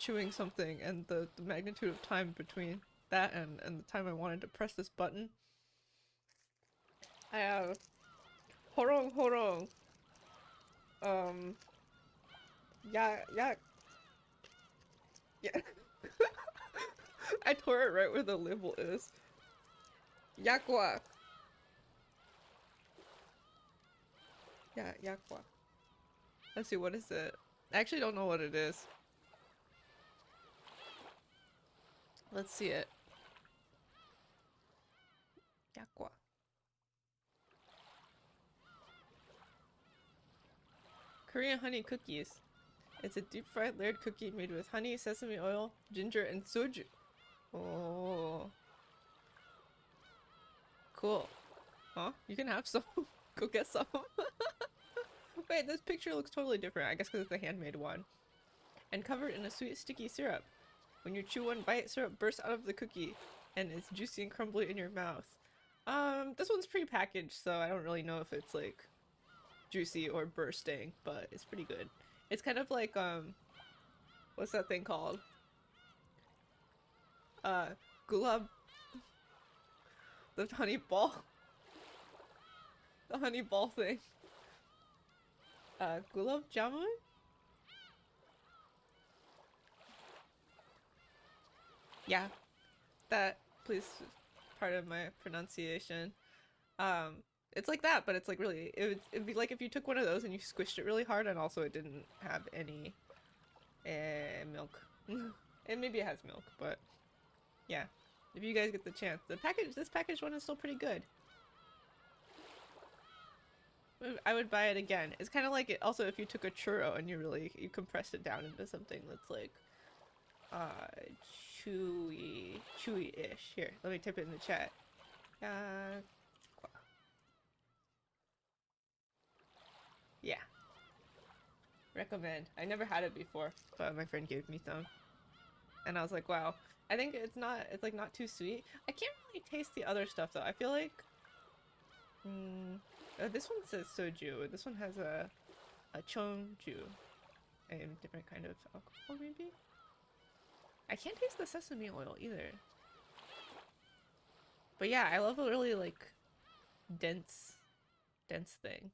chewing something and the magnitude of time between that and the time I wanted to press this button. I have horong horong. Um, yeah. I tore it right where the label is. Yakwa. Yeah, yakwa. Let's see, what is it? I actually don't know what it is. Let's see it. Yakwa. Korean honey cookies. It's a deep fried layered cookie made with honey, sesame oil, ginger, and soju. Oh. Cool. Huh? You can have some. Go get some. Wait, this picture looks totally different. I guess because it's the handmade one. And covered in a sweet, sticky syrup. When you chew one bite, syrup bursts out of the cookie, and it's juicy and crumbly in your mouth. This one's pre-packaged, so I don't really know if it's like juicy or bursting, but it's pretty good. It's kind of like what's that thing called? Gulab, the honey ball, the honey ball thing. Gulab jamun. Yeah, that. Please, pardon my pronunciation. Um, it's like that, but it's like really, it'd be like if you took one of those and you squished it really hard, and also it didn't have any milk. And maybe it has milk, but yeah. If you guys get the chance, this packaged one is still pretty good. I would buy it again. It's kind of like it. Also, if you took a churro and you compressed it down into something that's like, uh, chewy-ish. Here, let me type it in the chat. Yeah, recommend. I never had it before, but my friend gave me some, and I was like, wow. I think it's like not too sweet. I can't really taste the other stuff though. I feel like, this one says soju. This one has a chonju, a different kind of alcohol maybe. I can't taste the sesame oil either. But yeah, I love a really like dense thing.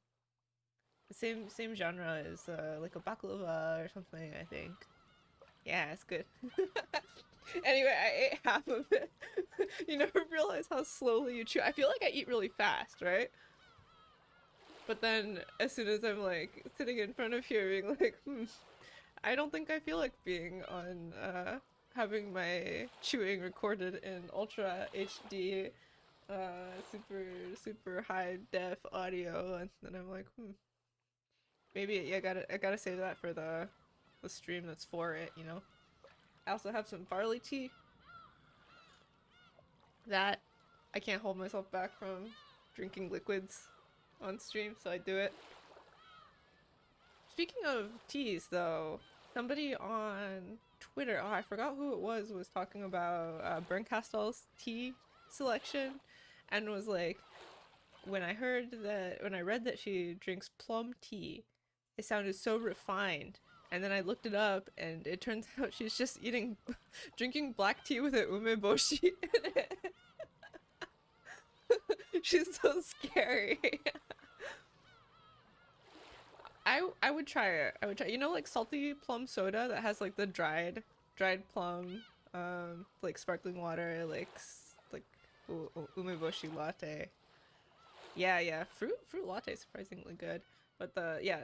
The same genre as like a baklava or something, I think. Yeah, it's good. Anyway, I ate half of it. You never realize how slowly you chew. I feel like I eat really fast, right? But then as soon as I'm like sitting in front of here being like, I don't think I feel like being on having my chewing recorded in ultra HD super high def audio, and then I'm like, maybe yeah, I gotta save that for the stream that's for it, you know. I also have some barley tea that I can't hold myself back from drinking liquids on stream, so I do it. Speaking of teas, though, somebody on Twitter, oh, I forgot who it was talking about Berncastel's tea selection, and was like, when I read that she drinks plum tea, it sounded so refined. And then I looked it up, and it turns out she's just drinking black tea with an umeboshi in it. She's so scary. I would try it. I would try. You know, like salty plum soda that has like the dried plum, like sparkling water, like umeboshi latte. Yeah. Fruit latte is surprisingly good. But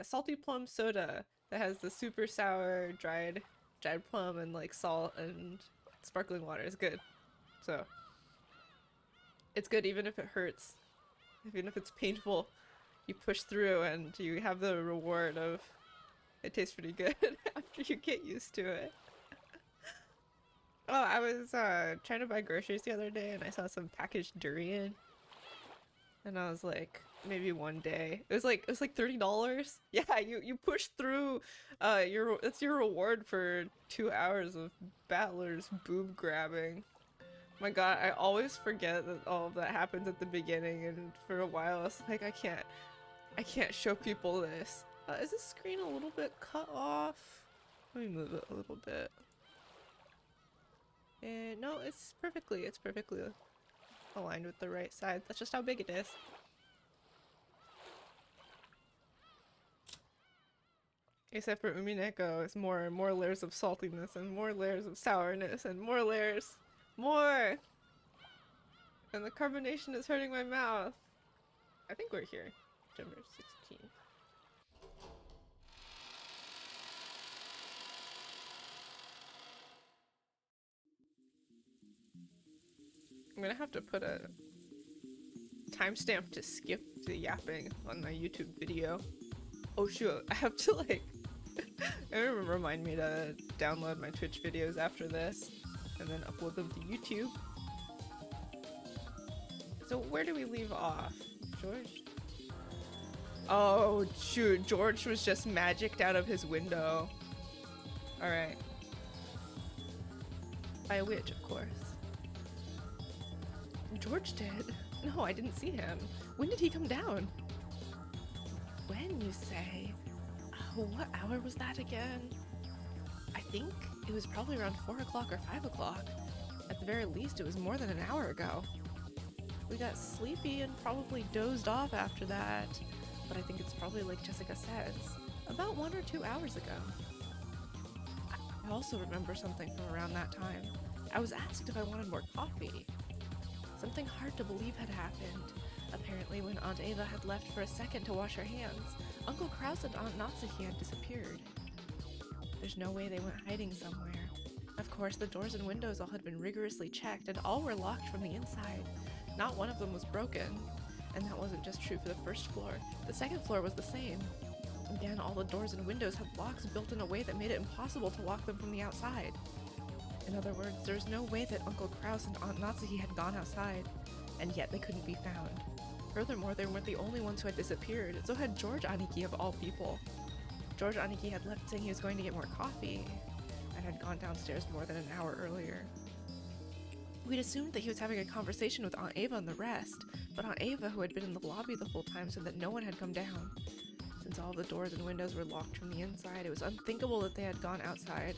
salty plum soda that has the super sour dried plum and like salt and sparkling water is good. So it's good even if it hurts, even if it's painful. You push through and you have the reward of it tastes pretty good after you get used to it. Oh, I was trying to buy groceries the other day and I saw some packaged durian. And I was like, maybe one day. It was like $30. Yeah, you push through it's your reward for 2 hours of battlers boob grabbing. My god, I always forget that all of that happens at the beginning, and for a while I was like, I can't show people this. Is the screen a little bit cut off? Let me move it a little bit. No, it's perfectly aligned with the right side. That's just how big it is. Except for Umineko, it's more and more layers of saltiness and more layers of sourness and more layers. More! And the carbonation is hurting my mouth. I think we're here. September 16th. I'm gonna have to put a timestamp to skip the yapping on my YouTube video. Oh shoot, I have to like remind me to download my Twitch videos after this and then upload them to YouTube. So where do we leave off? George? Oh shoot, George was just magicked out of his window. Alright. By a witch, of course. George did? No, I didn't see him. When did he come down? When, you say? Oh, what hour was that again? I think it was probably around 4 o'clock or 5 o'clock. At the very least, it was more than an hour ago. We got sleepy and probably dozed off after that, but I think it's probably like Jessica says, about 1 or 2 hours ago. I also remember something from around that time. I was asked if I wanted more coffee. Something hard to believe had happened. Apparently, when Aunt Ava had left for a second to wash her hands, Uncle Kraus and Aunt Natsuki had disappeared. There's no way they went hiding somewhere. Of course, the doors and windows all had been rigorously checked, and all were locked from the inside. Not one of them was broken. And that wasn't just true for the first floor. The second floor was the same. Again, all the doors and windows had locks built in a way that made it impossible to lock them from the outside. In other words, there's no way that Uncle Kraus and Aunt Natsuki had gone outside, and yet they couldn't be found. Furthermore, they weren't the only ones who had disappeared, so had George Aniki of all people. George Aniki had left saying he was going to get more coffee, and had gone downstairs more than an hour earlier. We'd assumed that he was having a conversation with Aunt Ava and the rest, but Aunt Ava, who had been in the lobby the whole time, said that no one had come down. Since all the doors and windows were locked from the inside, it was unthinkable that they had gone outside.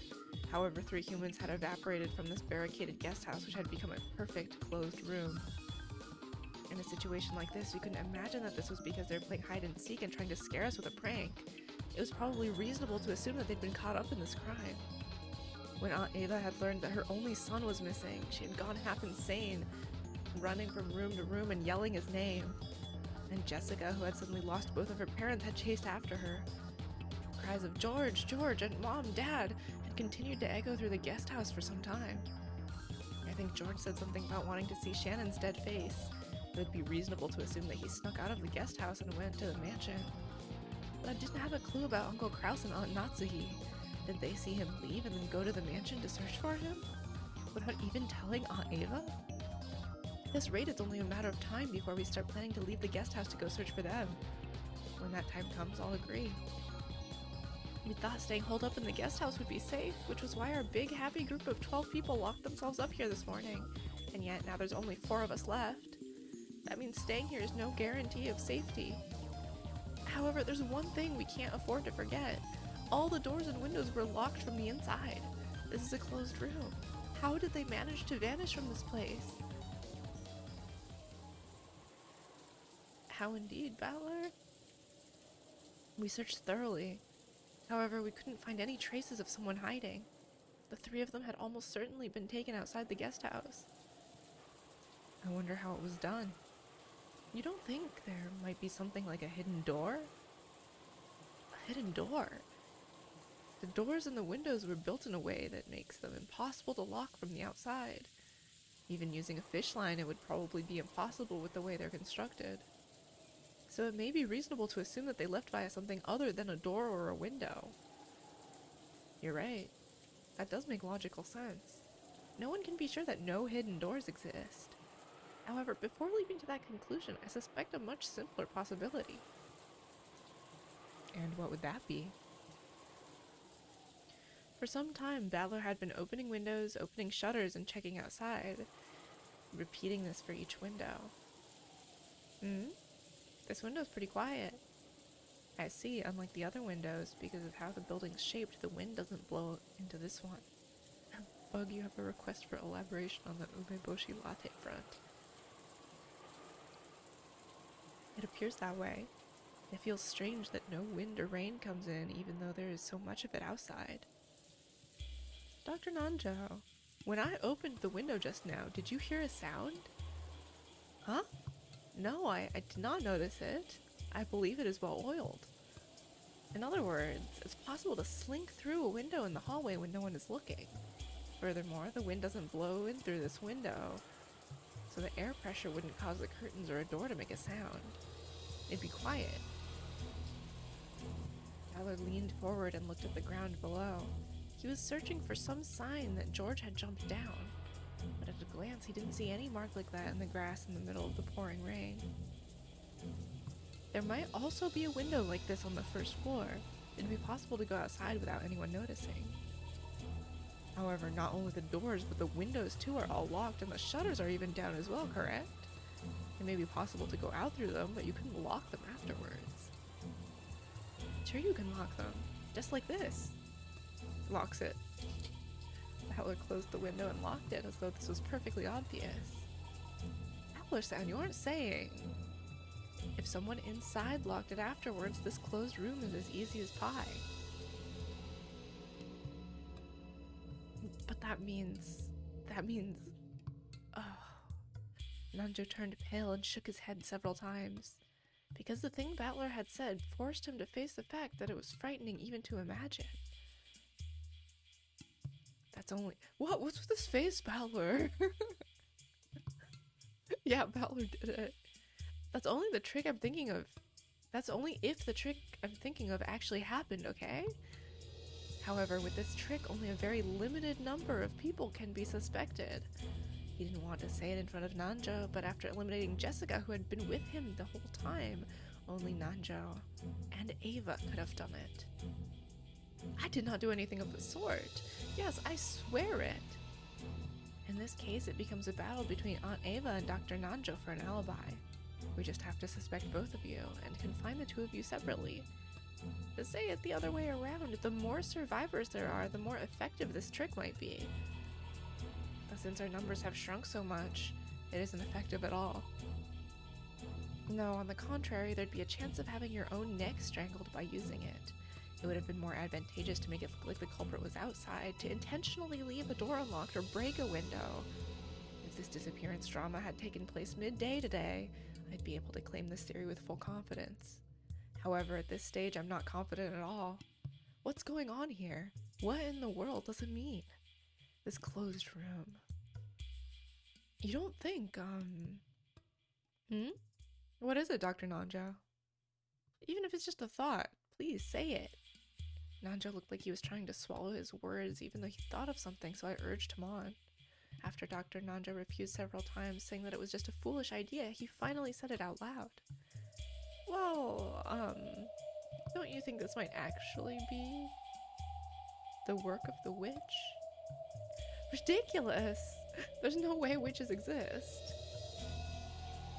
However, 3 humans had evaporated from this barricaded guest house, which had become a perfect closed room. In a situation like this, we couldn't imagine that this was because they were playing hide and seek and trying to scare us with a prank. It was probably reasonable to assume that they'd been caught up in this crime. When Aunt Ava had learned that her only son was missing, she had gone half insane, running from room to room and yelling his name. And Jessica, who had suddenly lost both of her parents, had chased after her. Cries of George, George, and Mom, Dad had continued to echo through the guest house for some time. I think George said something about wanting to see Shannon's dead face. It would be reasonable to assume that he snuck out of the guest house and went to the mansion. But I didn't have a clue about Uncle Kraus and Aunt Natsuki. Did they see him leave and then go to the mansion to search for him? Without even telling Aunt Ava? At this rate, it's only a matter of time before we start planning to leave the guest house to go search for them. When that time comes, I'll agree. We thought staying holed up in the guest house would be safe, which was why our big happy group of 12 people locked themselves up here this morning. And yet now there's only 4 of us left. That means staying here is no guarantee of safety. However, there's one thing we can't afford to forget. All the doors and windows were locked from the inside. This is a closed room. How did they manage to vanish from this place? How indeed, Valor? We searched thoroughly. However, we couldn't find any traces of someone hiding. The 3 of them had almost certainly been taken outside the guest house. I wonder how it was done. You don't think there might be something like a hidden door? A hidden door? The doors and the windows were built in a way that makes them impossible to lock from the outside. Even using a fish line, it would probably be impossible with the way they're constructed. So it may be reasonable to assume that they left via something other than a door or a window. You're right. That does make logical sense. No one can be sure that no hidden doors exist. However, before leaping to that conclusion, I suspect a much simpler possibility. And what would that be? For some time, Valor had been opening windows, opening shutters, and checking outside, repeating this for each window. This window's pretty quiet. I see, unlike the other windows, because of how the building's shaped, the wind doesn't blow into this one. Bug, you have a request for elaboration on the umeboshi latte front. It appears that way. It feels strange that no wind or rain comes in even though there is so much of it outside. Dr. Nanjo, when I opened the window just now, did you hear a sound? Huh? No, I did not notice it. I believe it is well oiled. In other words, it's possible to slink through a window in the hallway when no one is looking. Furthermore, the wind doesn't blow in through this window, so the air pressure wouldn't cause the curtains or a door to make a sound. It'd be quiet. Tyler leaned forward and looked at the ground below. He was searching for some sign that George had jumped down, but at a glance he didn't see any mark like that in the grass in the middle of the pouring rain. There might also be a window like this on the first floor. It'd be possible to go outside without anyone noticing. However, not only the doors, but the windows too are all locked and the shutters are even down as well, correct? It may be possible to go out through them, but you couldn't lock them afterwards. Sure, you can lock them, just like this. Locks it. Howler closed the window and locked it as though this was perfectly obvious. Howler-san, you aren't saying... If someone inside locked it afterwards, this closed room is as easy as pie. But that means... Oh. Nanjo turned pale and shook his head several times, because the thing Battler had said forced him to face the fact that it was frightening even to imagine. That's only... What? What's with this face, Battler? Yeah, Battler did it. That's only the trick I'm thinking of. That's only if the trick I'm thinking of actually happened, okay? However, with this trick, only a very limited number of people can be suspected. He didn't want to say it in front of Nanjo, but after eliminating Jessica, who had been with him the whole time, only Nanjo and Ava could have done it. I did not do anything of the sort. Yes, I swear it. In this case, it becomes a battle between Aunt Ava and Dr. Nanjo for an alibi. We just have to suspect both of you and confine the two of you separately. To say it the other way around, the more survivors there are, the more effective this trick might be. But since our numbers have shrunk so much, it isn't effective at all. No, on the contrary, there'd be a chance of having your own neck strangled by using it. It would have been more advantageous to make it look like the culprit was outside, to intentionally leave a door unlocked or break a window. If this disappearance drama had taken place midday today, I'd be able to claim this theory with full confidence. However, at this stage, I'm not confident at all. What's going on here? What in the world does it mean? This closed room. You don't think, What is it, Dr. Nanjo? Even if it's just a thought, please say it. Nanjo looked like he was trying to swallow his words, even though he thought of something, so I urged him on. After Dr. Nanjo refused several times, saying that it was just a foolish idea, he finally said it out loud. Well, don't you think this might actually be the work of the witch? Ridiculous! There's no way witches exist.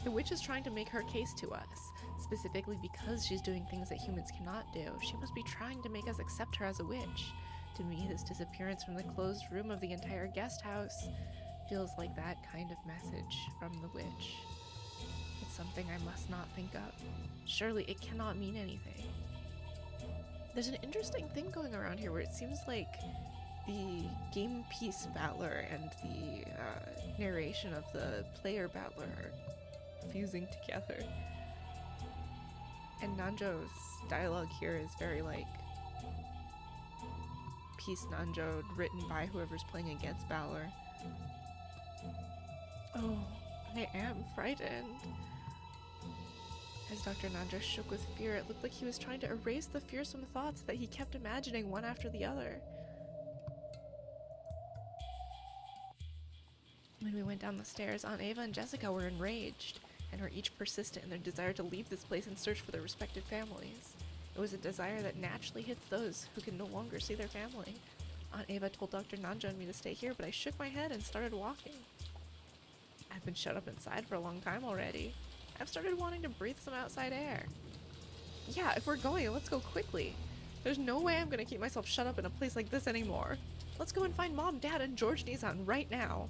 The witch is trying to make her case to us, specifically because she's doing things that humans cannot do. She must be trying to make us accept her as a witch. To me, this disappearance from the closed room of the entire guest house feels like that kind of message from the witch. It's something I must not think of. Surely it cannot mean anything. There's an interesting thing going around here where it seems like the game piece battler and the narration of the player battler are fusing together. And Nanjo's dialogue here is very like piece Nanjo written by whoever's playing against Battler. Oh, I am frightened. As Dr. Nanjo shook with fear, it looked like he was trying to erase the fearsome thoughts that he kept imagining one after the other. When we went down the stairs, Aunt Ava and Jessica were enraged, and were each persistent in their desire to leave this place and search for their respective families. It was a desire that naturally hits those who can no longer see their family. Aunt Ava told Dr. Nanjo and me to stay here, but I shook my head and started walking. I've been shut up inside for a long time already. I've started wanting to breathe some outside air. Yeah, if we're going, let's go quickly. There's no way I'm gonna keep myself shut up in a place like this anymore. Let's go and find Mom, Dad, and George Nizan right now.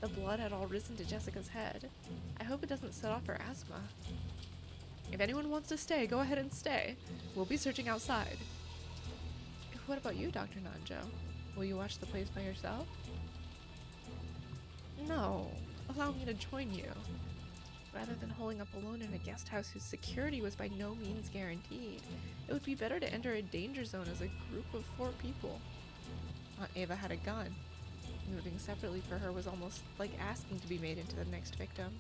The blood had all risen to Jessica's head. I hope it doesn't set off her asthma. If anyone wants to stay, go ahead and stay. We'll be searching outside. What about you, Dr. Nanjo? Will you watch the place by yourself? No. Allow me to join you. Rather than holding up alone in a guest house whose security was by no means guaranteed, it would be better to enter a danger zone as a group of 4 people. Aunt Ava had a gun. Moving separately for her was almost like asking to be made into the next victim.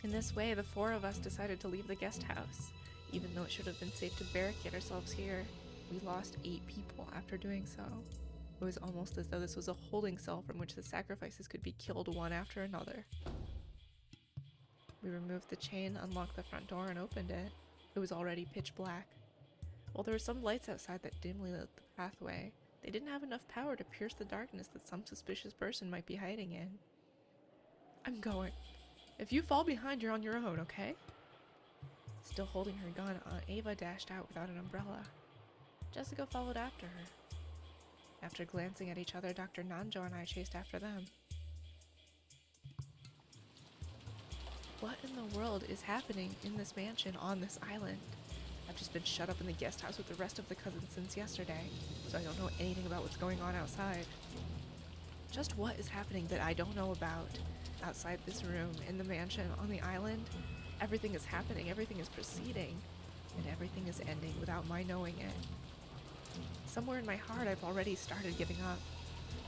In this way, the 4 of us decided to leave the guest house. Even though it should have been safe to barricade ourselves here, we lost 8 people after doing so. It was almost as though this was a holding cell from which the sacrifices could be killed one after another. We removed the chain, unlocked the front door, and opened it. It was already pitch black. While there were some lights outside that dimly lit the pathway, they didn't have enough power to pierce the darkness that some suspicious person might be hiding in. I'm going. If you fall behind, you're on your own, okay? Still holding her gun, Aunt Ava dashed out without an umbrella. Jessica followed after her. After glancing at each other, Dr. Nanjo and I chased after them. What in the world is happening in this mansion on this island? I've just been shut up in the guest house with the rest of the cousins since yesterday, so I don't know anything about what's going on outside. Just what is happening that I don't know about? Outside this room, in the mansion, on the island, everything is happening, everything is proceeding, and everything is ending without my knowing it. Somewhere in my heart, I've already started giving up.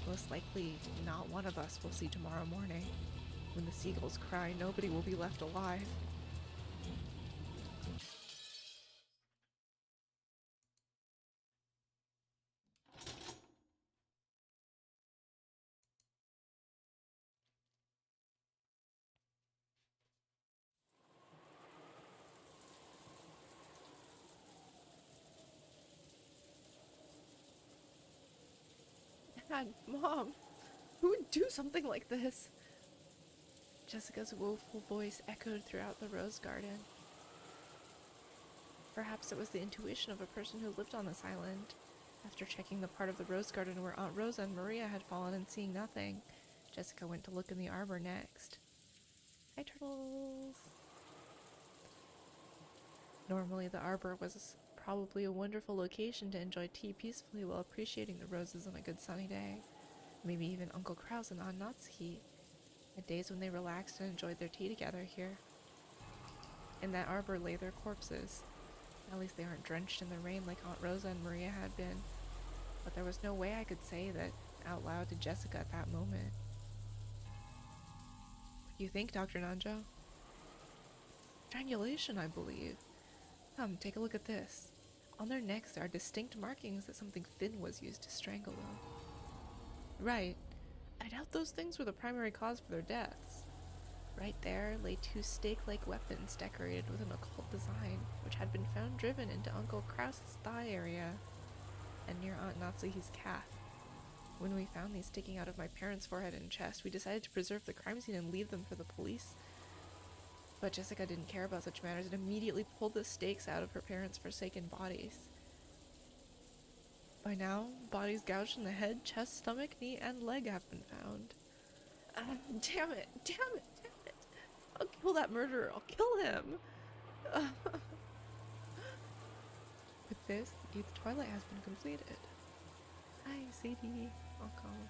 Most likely, not one of us will see tomorrow morning. When the seagulls cry, nobody will be left alive. Dad, Mom, who would do something like this? Jessica's woeful voice echoed throughout the rose garden. Perhaps it was the intuition of a person who lived on this island. After checking the part of the rose garden where Aunt Rosa and Maria had fallen and seeing nothing, Jessica went to look in the arbor next. Hi, turtles! Normally, the arbor was probably a wonderful location to enjoy tea peacefully while appreciating the roses on a good sunny day. Maybe even Uncle Kraus and Aunt Natsuki. Had days when they relaxed and enjoyed their tea together here. In that arbor lay their corpses. At least they aren't drenched in the rain like Aunt Rosa and Maria had been. But there was no way I could say that out loud to Jessica at that moment. What do you think, Dr. Nanjo? Strangulation, I believe. Come, take a look at this. On their necks there are distinct markings that something thin was used to strangle them. Right. I doubt those things were the primary cause for their deaths. Right there lay 2 stake-like weapons decorated with an occult design, which had been found driven into Uncle Kraus's thigh area and near Aunt Natsuki's calf. When we found these sticking out of my parents' forehead and chest, we decided to preserve the crime scene and leave them for the police. But Jessica didn't care about such matters and immediately pulled the stakes out of her parents' forsaken bodies. By now, bodies gouged in the head, chest, stomach, knee, and leg have been found. Damn it! I'll kill that murderer! I'll kill him! With this, the 8th twilight has been completed. Hi, Sadie. Welcome.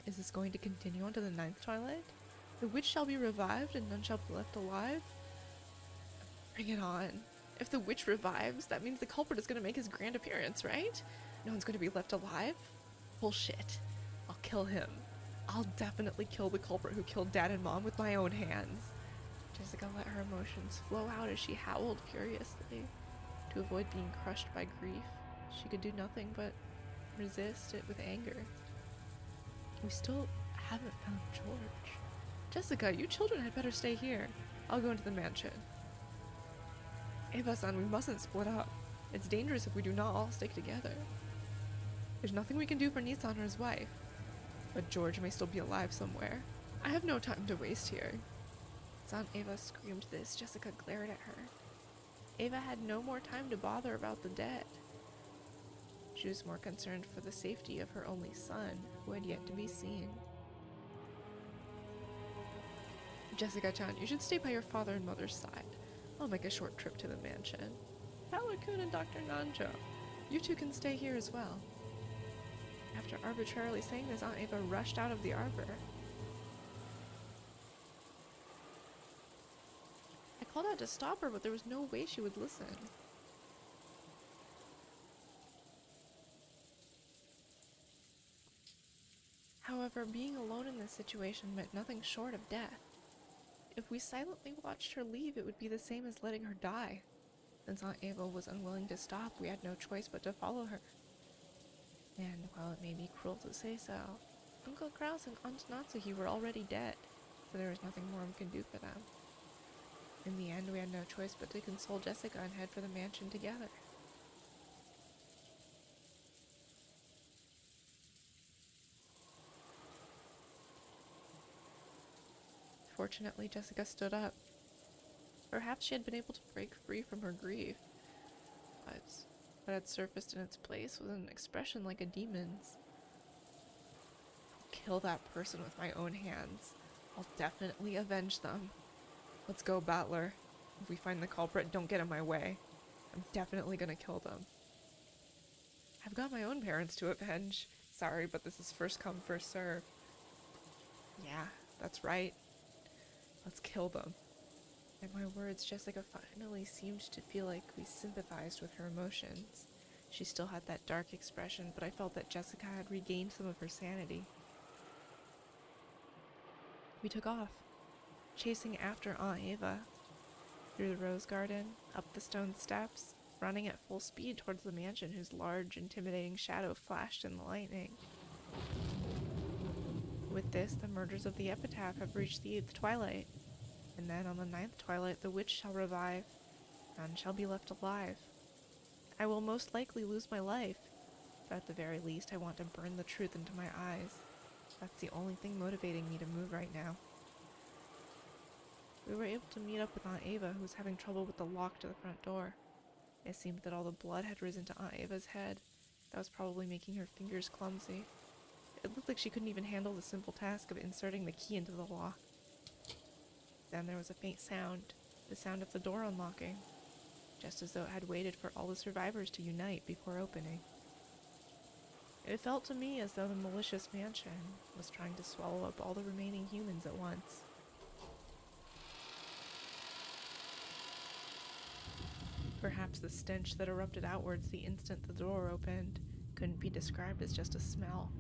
Is this going to continue on to the 9th twilight? The witch shall be revived and none shall be left alive? Bring it on. If the witch revives, that means the culprit is going to make his grand appearance, right? No one's going to be left alive? Bullshit. I'll kill him. I'll definitely kill the culprit who killed Dad and Mom with my own hands. Jessica let her emotions flow out as she howled furiously. To avoid being crushed by grief, she could do nothing but resist it with anger. We still haven't found George. Jessica, you children had better stay here. I'll go into the mansion. Eva-san, we mustn't split up. It's dangerous if we do not all stick together. There's nothing we can do for Nissan or his wife. But George may still be alive somewhere. I have no time to waste here. As Aunt Eva screamed this, Jessica glared at her. Ava had no more time to bother about the dead. She was more concerned for the safety of her only son, who had yet to be seen. Jessica-chan, you should stay by your father and mother's side. I'll make a short trip to the mansion. Paolo-kun and Dr. Nanjo, you two can stay here as well. After arbitrarily saying this, Aunt Ava rushed out of the arbor. I called out to stop her, but there was no way she would listen. However, being alone in this situation meant nothing short of death. If we silently watched her leave, it would be the same as letting her die. Since Aunt Ava was unwilling to stop, we had no choice but to follow her. And while it may be cruel to say so, Uncle Kraus and Aunt Natsuki were already dead, so there was nothing more we could do for them. In the end, we had no choice but to console Jessica and head for the mansion together. Fortunately, Jessica stood up. Perhaps she had been able to break free from her grief, but what had surfaced in its place was an expression like a demon's. I'll kill that person with my own hands. I'll definitely avenge them. Let's go, Battler. If we find the culprit, don't get in my way. I'm definitely gonna kill them. I've got my own parents to avenge. Sorry, but this is first come, first serve. Yeah, that's right. Let's kill them. At my words, Jessica finally seemed to feel like we sympathized with her emotions. She still had that dark expression, but I felt that Jessica had regained some of her sanity. We took off, chasing after Aunt Ava. Through the rose garden, up the stone steps, running at full speed towards the mansion whose large, intimidating shadow flashed in the lightning. With this, the murders of the epitaph have reached the 8th twilight, and then on the 9th twilight the witch shall revive. None shall be left alive. I will most likely lose my life, but at the very least I want to burn the truth into my eyes. That's the only thing motivating me to move right now. We were able to meet up with Aunt Ava, who was having trouble with the lock to the front door. It seemed that all the blood had risen to Aunt Ava's head. That was probably making her fingers clumsy. It looked like she couldn't even handle the simple task of inserting the key into the lock. Then there was a faint sound, the sound of the door unlocking, just as though it had waited for all the survivors to unite before opening. It felt to me as though the malicious mansion was trying to swallow up all the remaining humans at once. Perhaps the stench that erupted outwards the instant the door opened couldn't be described as just a smell.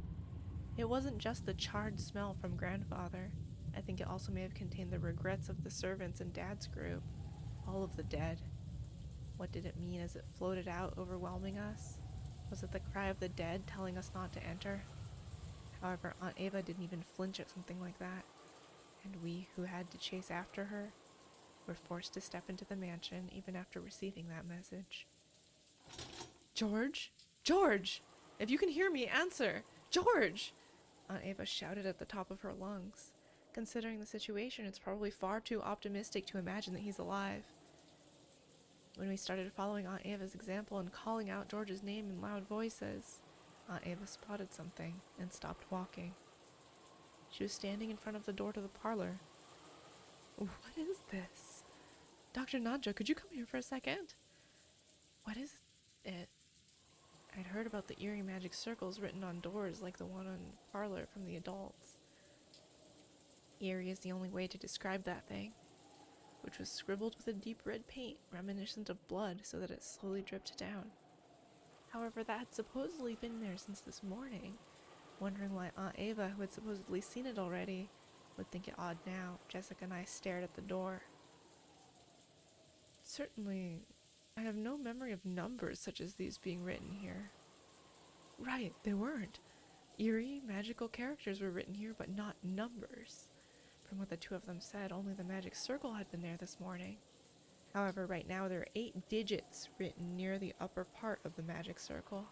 It wasn't just the charred smell from Grandfather. I think it also may have contained the regrets of the servants and Dad's group, all of the dead. What did it mean as it floated out, overwhelming us? Was it the cry of the dead telling us not to enter? However, Aunt Ava didn't even flinch at something like that, and we, who had to chase after her, were forced to step into the mansion even after receiving that message. George? George! If you can hear me, answer! George! Aunt Ava shouted at the top of her lungs. Considering the situation, it's probably far too optimistic to imagine that he's alive. When we started following Aunt Ava's example and calling out George's name in loud voices, Aunt Ava spotted something and stopped walking. She was standing in front of the door to the parlor. What is this? Dr. Nanjo, could you come here for a second? What is it? I'd heard about the eerie magic circles written on doors like the one on the parlor from the adults. Eerie is the only way to describe that thing, which was scribbled with a deep red paint reminiscent of blood so that it slowly dripped down. However, that had supposedly been there since this morning, wondering why Aunt Ava, who had supposedly seen it already, would think it odd now. Jessica and I stared at the door. Certainly, I have no memory of numbers such as these being written here. Right, they weren't. Eerie, magical characters were written here, but not numbers. From what the two of them said, only the magic circle had been there this morning. However, right now there are 8 digits written near the upper part of the magic circle.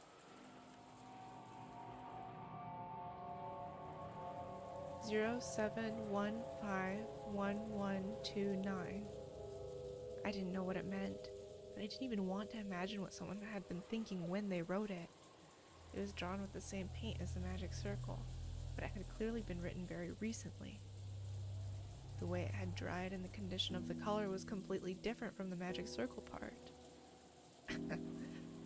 07151129. I didn't know what it meant, but I didn't even want to imagine what someone had been thinking when they wrote it. It was drawn with the same paint as the magic circle, but it had clearly been written very recently. The way it had dried and the condition of the color was completely different from the magic circle part.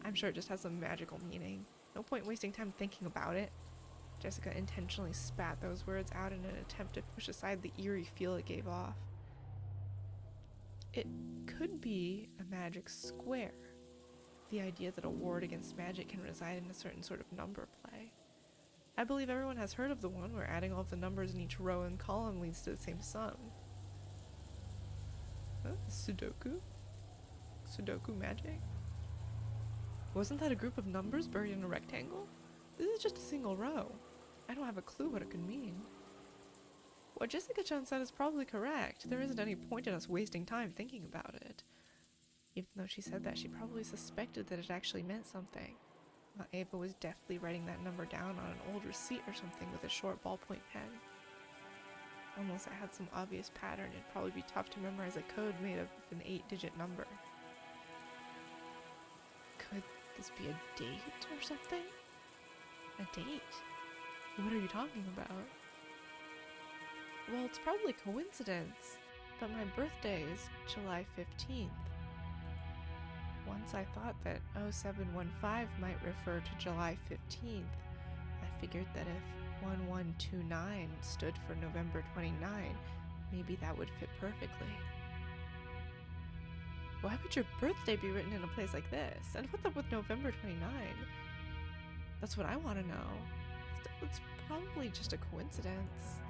I'm sure it just has some magical meaning. No point wasting time thinking about it. Jessica intentionally spat those words out in an attempt to push aside the eerie feel it gave off. It could be a magic square. The idea that a ward against magic can reside in a certain sort of number play. I believe everyone has heard of the one where adding all of the numbers in each row and column leads to the same sum. Huh? Sudoku? Sudoku magic? Wasn't that a group of numbers buried in a rectangle? This is just a single row. I don't have a clue what it could mean. What Jessica-chan said is probably correct. There isn't any point in us wasting time thinking about it. Even though she said that, she probably suspected that it actually meant something. Ava was deftly writing that number down on an old receipt or something with a short ballpoint pen. Unless it had some obvious pattern, it'd probably be tough to memorize a code made up of an 8-digit number. Could this be a date or something? A date? What are you talking about? Well, it's probably coincidence, but my birthday is July 15th. Once I thought that 0715 might refer to July 15th, I figured that if 1129 stood for November 29, maybe that would fit perfectly. Why would your birthday be written in a place like this? And what's up with November 29? That's what I want to know. It's probably just a coincidence.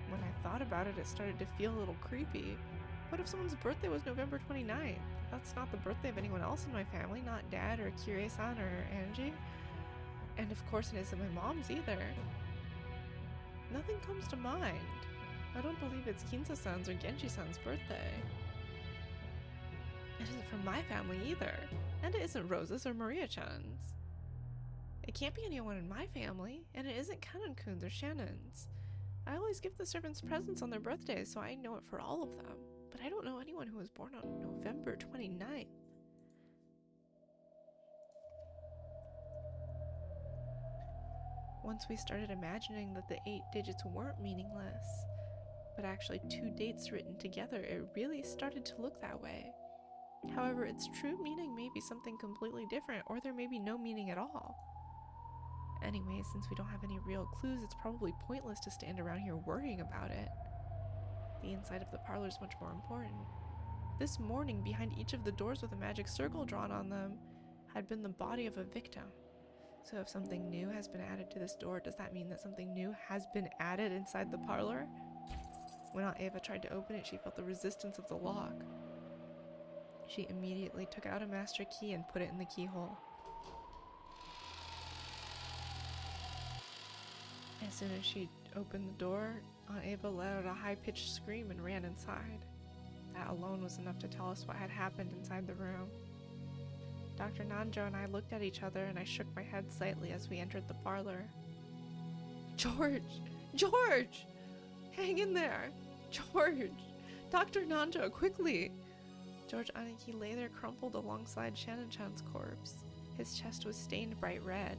When I thought about it, it started to feel a little creepy. What if someone's birthday was November 29th? That's not the birthday of anyone else in my family, not Dad or Kirie-san or Angie. And of course it isn't my mom's either. Nothing comes to mind. I don't believe it's Kinsa-san's or Genji-san's birthday. It isn't from my family either. And it isn't Rosa's or Maria-chan's. It can't be anyone in my family, and it isn't Kanan-kun's or Shannon's. I always give the servants presents on their birthdays, so I know it for all of them. But I don't know anyone who was born on November 29th. Once we started imagining that the 8 digits weren't meaningless, but actually 2 dates written together, it really started to look that way. However, its true meaning may be something completely different, or there may be no meaning at all. Anyway, since we don't have any real clues, it's probably pointless to stand around here worrying about it. The inside of the parlor is much more important. This morning, behind each of the doors with a magic circle drawn on them, had been the body of a victim. So if something new has been added to this door, does that mean that something new has been added inside the parlor? When Aunt Ava tried to open it, she felt the resistance of the lock. She immediately took out a master key and put it in the keyhole. As soon as she opened the door, Aunt Ava let out a high-pitched scream and ran inside. That alone was enough to tell us what had happened inside the room. Dr. Nanjo and I looked at each other, and I shook my head slightly as we entered the parlor. George! George! Hang in there! George! Dr. Nanjo, quickly! George Aniki lay there crumpled alongside Shannon-chan's corpse. His chest was stained bright red,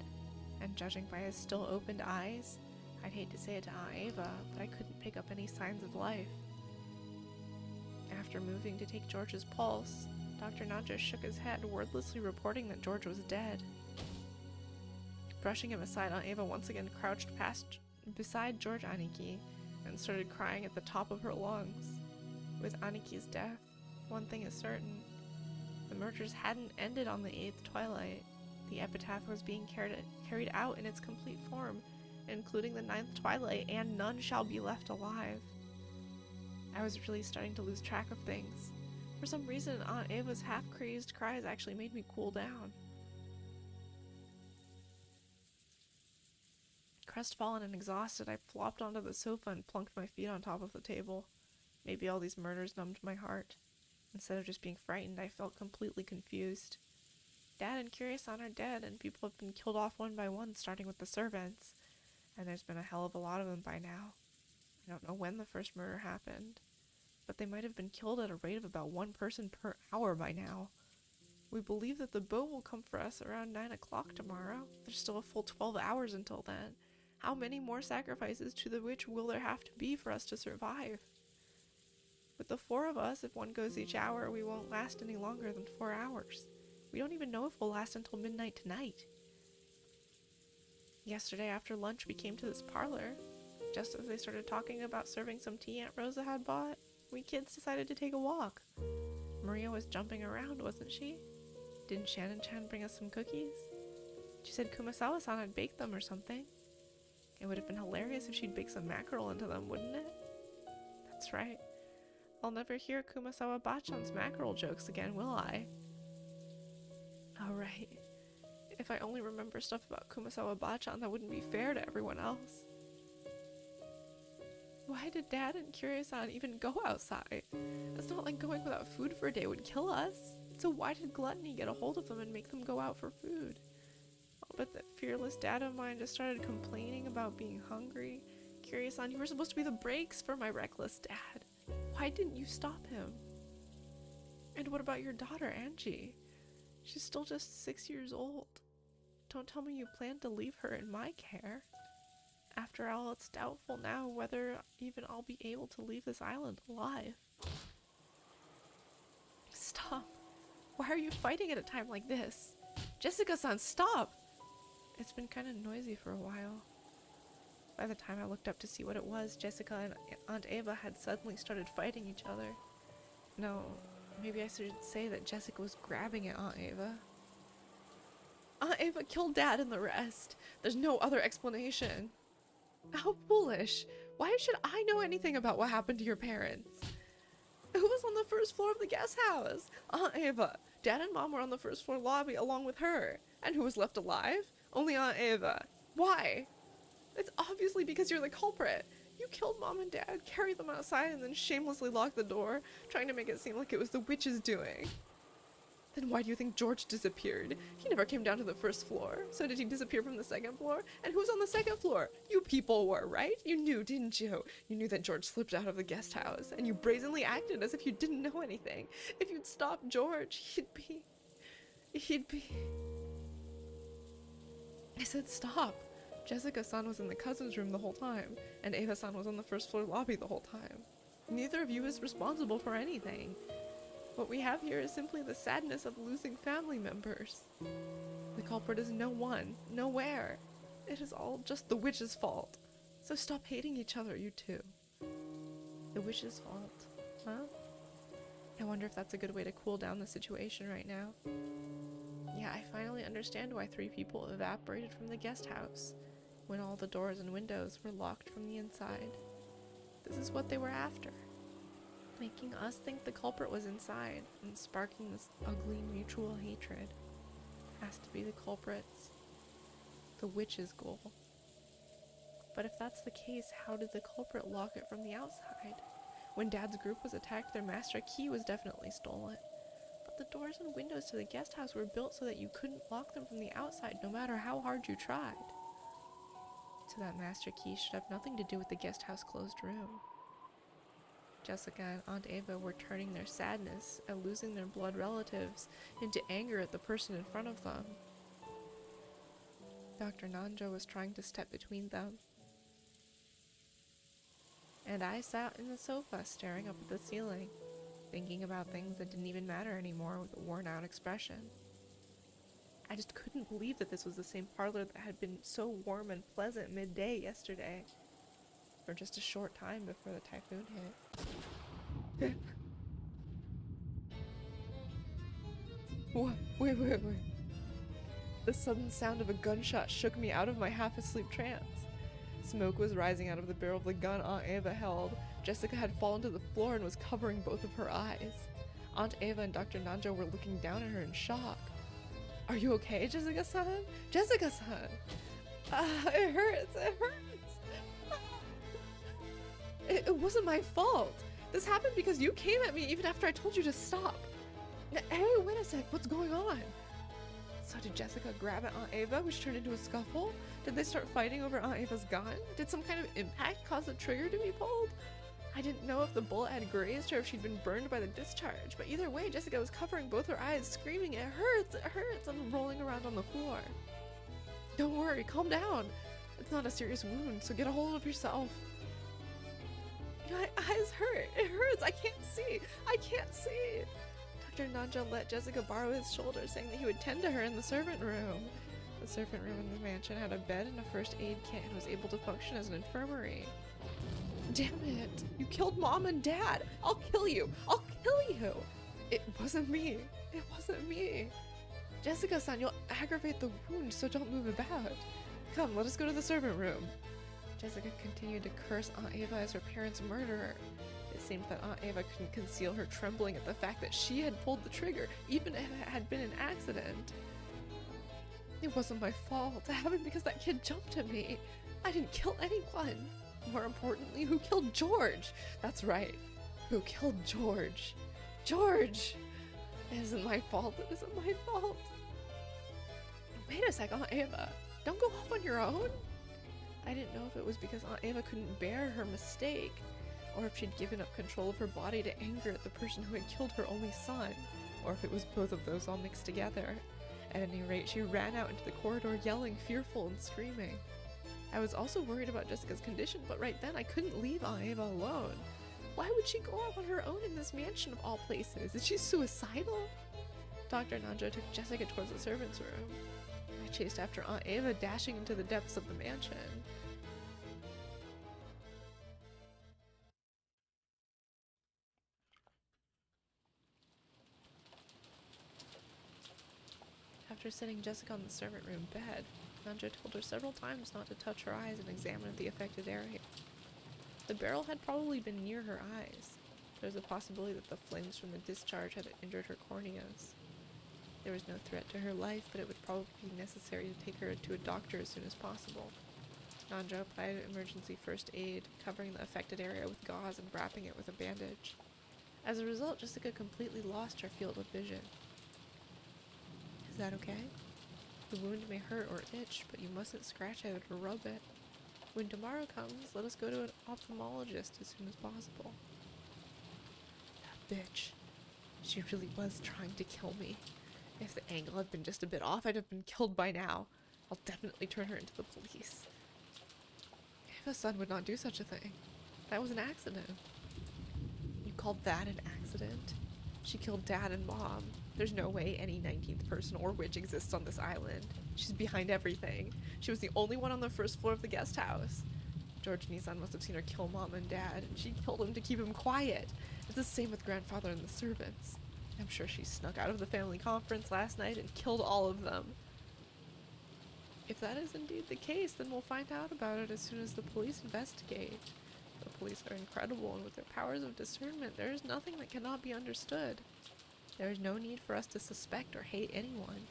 and judging by his still opened eyes, I'd hate to say it to Aunt Ava, but I couldn't pick up any signs of life. After moving to take George's pulse, Dr. Nanjo shook his head, wordlessly reporting that George was dead. Brushing him aside, Aunt Ava once again crouched beside George Aniki and started crying at the top of her lungs. With Aniki's death, one thing is certain. The murders hadn't ended on the 8th twilight. The epitaph was being carried out in its complete form, including the 9th twilight, and none shall be left alive. I was really starting to lose track of things. For some reason, Aunt Ava's half-crazed cries actually made me cool down. Crestfallen and exhausted, I flopped onto the sofa and plunked my feet on top of the table. Maybe all these murders numbed my heart. Instead of just being frightened, I felt completely confused. Dad and Kirie-san are dead, and people have been killed off one by one, starting with the servants. And there's been a hell of a lot of them by now. I don't know when the first murder happened, but they might have been killed at a rate of about 1 person per hour by now. We believe that the boat will come for us around 9 o'clock tomorrow. There's still a full 12 hours until then. How many more sacrifices to the witch will there have to be for us to survive? With the 4 of us, if one goes each hour, we won't last any longer than 4 hours. We don't even know if we'll last until midnight tonight. Yesterday after lunch, we came to this parlor. Just as they started talking about serving some tea Aunt Rosa had bought, we kids decided to take a walk. Maria was jumping around, wasn't she? Didn't Shannon-chan bring us some cookies? She said Kumasawa-san had baked them or something. It would have been hilarious if she'd baked some mackerel into them, wouldn't it? That's right. I'll never hear Kumasawa-bachan's mackerel jokes again, will I? Oh, right. If I only remember stuff about Kumasawa-bachan, that wouldn't be fair to everyone else. Why did Dad and Kiryu-san even go outside? It's not like going without food for a day would kill us. So why did Gluttony get a hold of them and make them go out for food? I'll bet that fearless dad of mine just started complaining about being hungry. Kiryu-san, you were supposed to be the brakes for my reckless dad. Why didn't you stop him? And what about your daughter, Angie? She's still just 6 years old. Don't tell me you plan to leave her in my care. After all, it's doubtful now whether even I'll be able to leave this island alive. Stop. Why are you fighting at a time like this? Jessica-san, stop! It's been kind of noisy for a while. By the time I looked up to see what it was, Jessica and Aunt Ava had suddenly started fighting each other. No, maybe I should say that Jessica was grabbing at Aunt Ava. Aunt Ava killed Dad and the rest. There's no other explanation. How foolish. Why should I know anything about what happened to your parents? Who was on the first floor of the guest house? Aunt Ava. Dad and Mom were on the first floor lobby along with her. And who was left alive? Only Aunt Ava. Why? It's obviously because you're the culprit. You killed Mom and Dad, carried them outside, and then shamelessly locked the door, trying to make it seem like it was the witch's doing. Then why do you think George disappeared? He never came down to the first floor. So did he disappear from the second floor? And who's on the second floor? You people were, right? You knew, didn't you? You knew that George slipped out of the guest house, and you brazenly acted as if you didn't know anything. If you'd stopped George, he'd be... I said stop. Jessica-san was in the cousin's room the whole time, and Ava-san was on the first floor lobby the whole time. Neither of you is responsible for anything. What we have here is simply the sadness of losing family members. The culprit is no one, nowhere. It is all just the witch's fault. So stop hating each other, you two. The witch's fault, huh? I wonder if that's a good way to cool down the situation right now. Yeah, I finally understand why 3 people evaporated from the guest house when all the doors and windows were locked from the inside. This is what they were after. Making us think the culprit was inside and sparking this ugly mutual hatred. Has to be the culprit's, the witch's goal. But if that's the case, how did the culprit lock it from the outside? When Dad's group was attacked, their master key was definitely stolen. But the doors and windows to the guest house were built so that you couldn't lock them from the outside no matter how hard you tried. So that master key should have nothing to do with the guest house closed room. Jessica and Aunt Ava were turning their sadness at losing their blood relatives into anger at the person in front of them. Dr. Nanjo was trying to step between them. And I sat in the sofa staring up at the ceiling, thinking about things that didn't even matter anymore with a worn-out expression. I just couldn't believe that this was the same parlor that had been so warm and pleasant midday yesterday, for just a short time before the typhoon hit. What? Wait. The sudden sound of a gunshot shook me out of my half-asleep trance. Smoke was rising out of the barrel of the gun Aunt Ava held. Jessica had fallen to the floor and was covering both of her eyes. Aunt Ava and Dr. Nanjo were looking down at her in shock. Are you okay, Jessica-san? Jessica-san! It hurts! It wasn't my fault. This happened because you came at me even after I told you to stop. Hey, wait a sec, what's going on? So did Jessica grab at Aunt Ava, which turned into a scuffle? Did they start fighting over Aunt Ava's gun? Did some kind of impact cause the trigger to be pulled? I didn't know if the bullet had grazed her or if she'd been burned by the discharge, but either way, Jessica was covering both her eyes, screaming, "It hurts," and rolling around on the floor. "Don't worry, calm down. It's not a serious wound, so get a hold of yourself." "My eyes hurt. It hurts. I can't see. I can't see." Dr. Nanja let Jessica borrow his shoulder, saying that he would tend to her in the servant room. The servant room in the mansion had a bed and a first aid kit and was able to function as an infirmary. "Damn it! You killed Mom and Dad! I'll kill you! I'll kill you!" "It wasn't me. It wasn't me." "Jessica-san, you'll aggravate the wound, so don't move about. Come, let us go to the servant room." Jessica continued to curse Aunt Ava as her parents' murderer. It seemed that Aunt Ava couldn't conceal her trembling at the fact that she had pulled the trigger, even if it had been an accident. "It wasn't my fault. It happened because that kid jumped at me. I didn't kill anyone. More importantly, who killed George? That's right. Who killed George? George! It isn't my fault. It isn't my fault." "Wait a sec, Aunt Ava. Don't go off on your own." I didn't know if it was because Aunt Ava couldn't bear her mistake, or if she'd given up control of her body to anger at the person who had killed her only son, or if it was both of those all mixed together. At any rate, she ran out into the corridor yelling, fearful and screaming. I was also worried about Jessica's condition, but right then I couldn't leave Aunt Ava alone. Why would she go out on her own in this mansion of all places? Is she suicidal? Dr. Nanja took Jessica towards the servants' room. I chased after Aunt Ava, dashing into the depths of the mansion. After setting Jessica on the servant room bed, Nanja told her several times not to touch her eyes and examine the affected area. The barrel had probably been near her eyes. There was a possibility that the flames from the discharge had injured her corneas. There was no threat to her life, but it would probably be necessary to take her to a doctor as soon as possible. Nanja applied emergency first aid, covering the affected area with gauze and wrapping it with a bandage. As a result, Jessica completely lost her field of vision. "Is that okay? The wound may hurt or itch, but you mustn't scratch at it or rub it. When tomorrow comes, let us go to an ophthalmologist as soon as possible." That bitch. She really was trying to kill me. If the angle had been just a bit off, I'd have been killed by now. I'll definitely turn her into the police. Ava's son would not do such a thing. That was an accident. You called that an accident? She killed Dad and Mom. There's no way any 19th person or witch exists on this island. She's behind everything. She was the only one on the first floor of the guest house. George Nissan must have seen her kill Mom and Dad, and she killed him to keep him quiet. It's the same with Grandfather and the servants. I'm sure she snuck out of the family conference last night and killed all of them. If that is indeed the case, then we'll find out about it as soon as the police investigate. The police are incredible, and with their powers of discernment, there is nothing that cannot be understood. There is no need for us to suspect or hate anyone.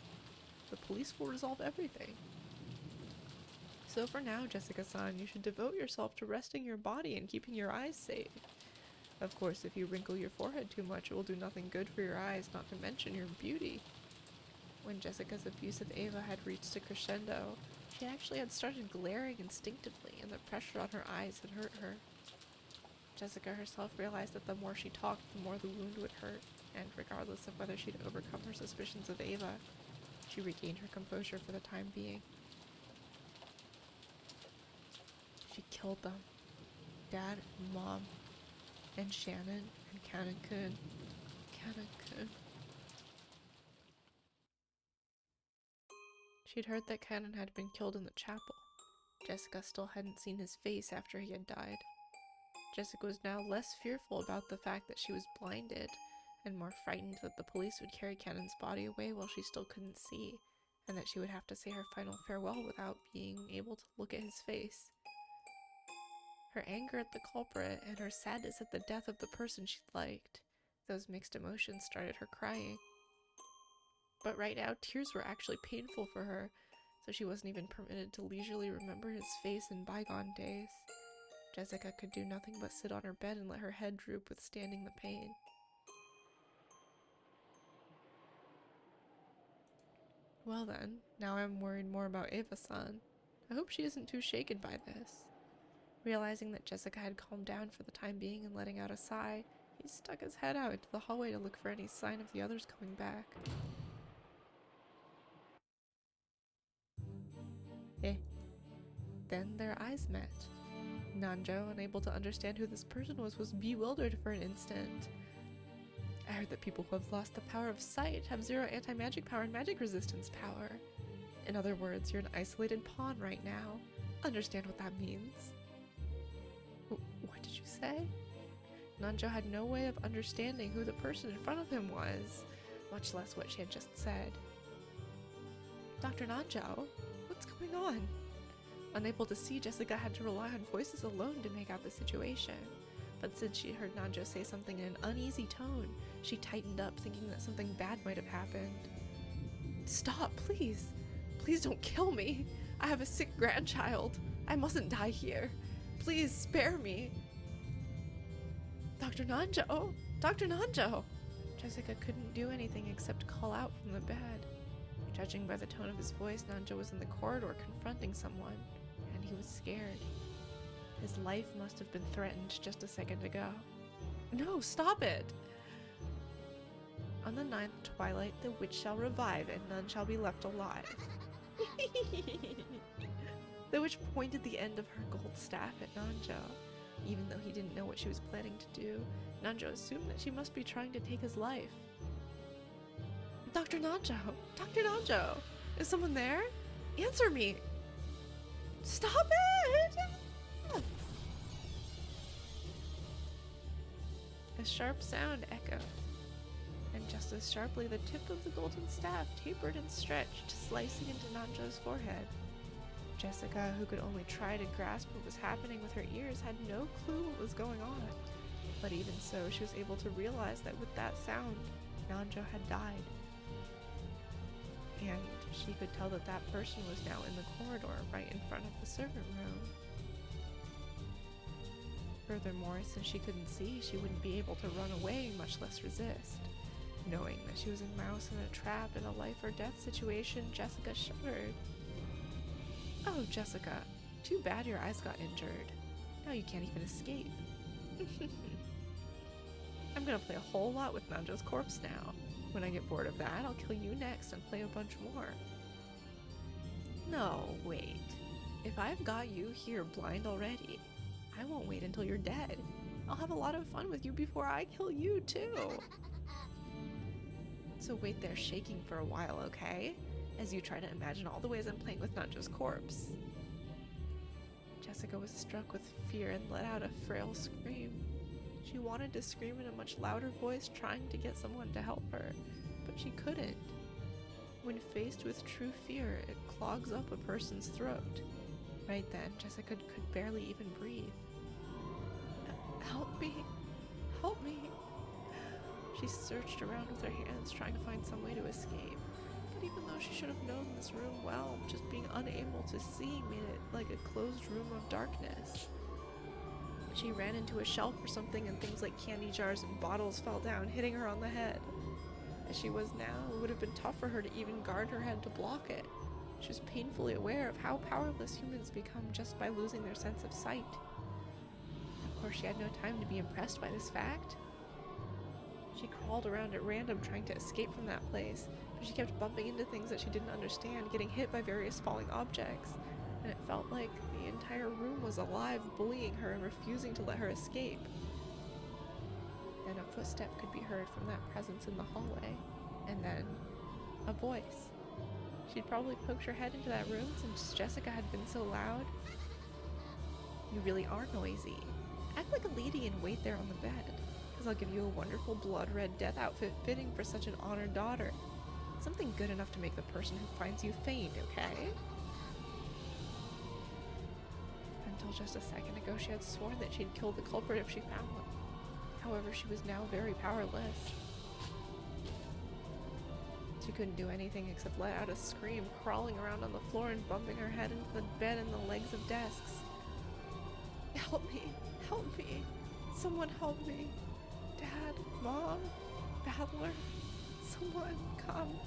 The police will resolve everything. So for now, Jessica-san, you should devote yourself to resting your body and keeping your eyes safe. Of course, if you wrinkle your forehead too much, it will do nothing good for your eyes, not to mention your beauty. When Jessica's abuse of Ava had reached a crescendo, she actually had started glaring instinctively, and the pressure on her eyes had hurt her. Jessica herself realized that the more she talked, the more the wound would hurt, and regardless of whether she'd overcome her suspicions of Ava, she regained her composure for the time being. She killed them. Dad and Mom. And Shannon and Kanakun. Kanakun. She'd heard that Cannon had been killed in the chapel. Jessica still hadn't seen his face after he had died. Jessica was now less fearful about the fact that she was blinded, and more frightened that the police would carry Cannon's body away while she still couldn't see, and that she would have to say her final farewell without being able to look at his face. Her anger at the culprit and her sadness at the death of the person she'd liked, those mixed emotions started her crying. But right now, tears were actually painful for her, so she wasn't even permitted to leisurely remember his face in bygone days. Jessica could do nothing but sit on her bed and let her head droop, withstanding the pain. Well then, now I'm worried more about Ava-san. I hope she isn't too shaken by this. Realizing that Jessica had calmed down for the time being and letting out a sigh, he stuck his head out into the hallway to look for any sign of the others coming back. Then their eyes met. Nanjo, unable to understand who this person was bewildered for an instant. I heard that people who have lost the power of sight have zero anti-magic power and magic resistance power. In other words, you're an isolated pawn right now. Understand what that means? What did you say? Nanjo had no way of understanding who the person in front of him was, much less what she had just said. Dr. Nanjo, what's going on? Unable to see, Jessica had to rely on voices alone to make out the situation. But since she heard Nanjo say something in an uneasy tone, she tightened up, thinking that something bad might have happened. Stop, please! Please don't kill me! I have a sick grandchild! I mustn't die here! Please spare me! Dr. Nanjo! Dr. Nanjo! Jessica couldn't do anything except call out from the bed. Judging by the tone of his voice, Nanjo was in the corridor confronting someone, and he was scared. His life must have been threatened just a second ago. No, stop it! On the 9th twilight, the witch shall revive, and none shall be left alive. The witch pointed the end of her gold staff at Nanjo. Even though he didn't know what she was planning to do, Nanjo assumed that she must be trying to take his life. Dr. Nanjo! Dr. Nanjo! Is someone there? Answer me! Stop it! A sharp sound echoed, and just as sharply the tip of the golden staff tapered and stretched, slicing into Nanjo's forehead. Jessica, who could only try to grasp what was happening with her ears, had no clue what was going on. But even so, she was able to realize that with that sound, Nanjo had died. And she could tell that that person was now in the corridor right in front of the servant room. Furthermore, since she couldn't see, she wouldn't be able to run away, much less resist. Knowing that she was a mouse in a trap in a life or death situation, Jessica shuddered. Oh, Jessica, too bad your eyes got injured. Now you can't even escape. I'm gonna play a whole lot with Nanjo's corpse now. When I get bored of that, I'll kill you next and play a bunch more. No, wait. If I've got you here blind already, I won't wait until you're dead. I'll have a lot of fun with you before I kill you too. So wait there shaking for a while, okay? As you try to imagine all the ways I'm playing with Nanjo's corpse. Jessica was struck with fear and let out a frail scream. She wanted to scream in a much louder voice, trying to get someone to help her, but she couldn't. When faced with true fear, it clogs up a person's throat. Right then, Jessica could barely even breathe. Help me! Help me! She searched around with her hands, trying to find some way to escape. But even though she should have known this room well, just being unable to see made it like a closed room of darkness. She ran into a shelf or something, and things like candy jars and bottles fell down, hitting her on the head. As she was now, it would have been tough for her to even guard her head to block it. She was painfully aware of how powerless humans become just by losing their sense of sight. Of course, she had no time to be impressed by this fact. She crawled around at random trying to escape from that place, but she kept bumping into things that she didn't understand, getting hit by various falling objects, and it felt like the entire room was alive, bullying her and refusing to let her escape. Then a footstep could be heard from that presence in the hallway, and then a voice. She'd probably poked her head into that room since Jessica had been so loud. You really are noisy. Act like a lady and wait there on the bed, because I'll give you a wonderful blood-red death outfit fitting for such an honored daughter. Something good enough to make the person who finds you faint, okay? Until just a second ago, she had sworn that she'd kill the culprit if she found one. However, she was now very powerless. She couldn't do anything except let out a scream, crawling around on the floor and bumping her head into the bed and the legs of desks. Help me! Help me! Someone help me! Dad, Mom, Battler, someone come!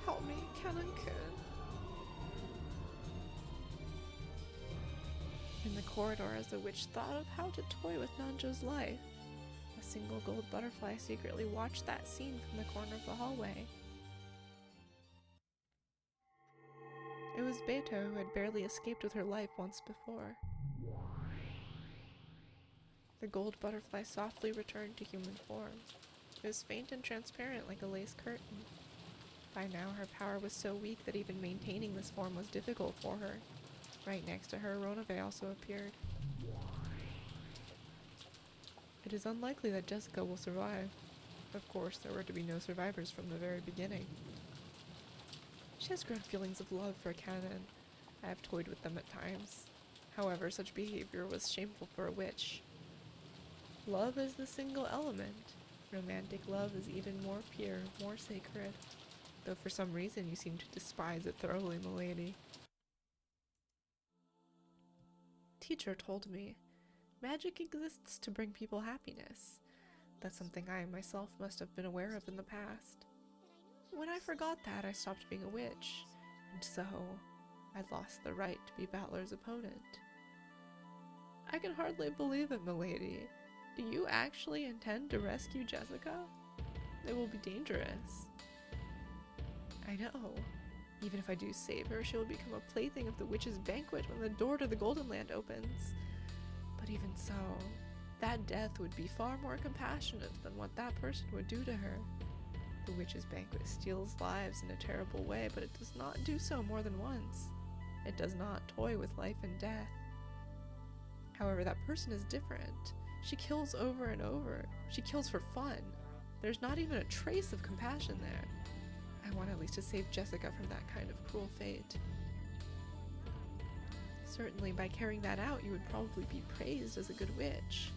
Help me, Ken and Kun! In the corridor as the witch thought of how to toy with Nanjo's life. A single gold butterfly secretly watched that scene from the corner of the hallway. It was Beto, who had barely escaped with her life once before. The gold butterfly softly returned to human form. It was faint and transparent like a lace curtain. By now, her power was so weak that even maintaining this form was difficult for her. Right next to her, Ronove also appeared. It is unlikely that Jessica will survive. Of course, there were to be no survivors from the very beginning. She has grown feelings of love for Canon. I have toyed with them at times. However, such behavior was shameful for a witch. Love is the single element. Romantic love is even more pure, more sacred. Though for some reason you seem to despise it thoroughly, milady. Teacher told me, magic exists to bring people happiness. That's something I myself must have been aware of in the past. When I forgot that, I stopped being a witch, and so I lost the right to be Battler's opponent. I can hardly believe it, milady. Do you actually intend to rescue Jessica? It will be dangerous. I know. Even if I do save her, she will become a plaything of the witch's banquet when the door to the Golden Land opens. But even so, that death would be far more compassionate than what that person would do to her. The witch's banquet steals lives in a terrible way, but it does not do so more than once. It does not toy with life and death. However, that person is different. She kills over and over. She kills for fun. There's not even a trace of compassion there. I want at least to save Jessica from that kind of cruel fate. Certainly, by carrying that out, you would probably be praised as a good witch.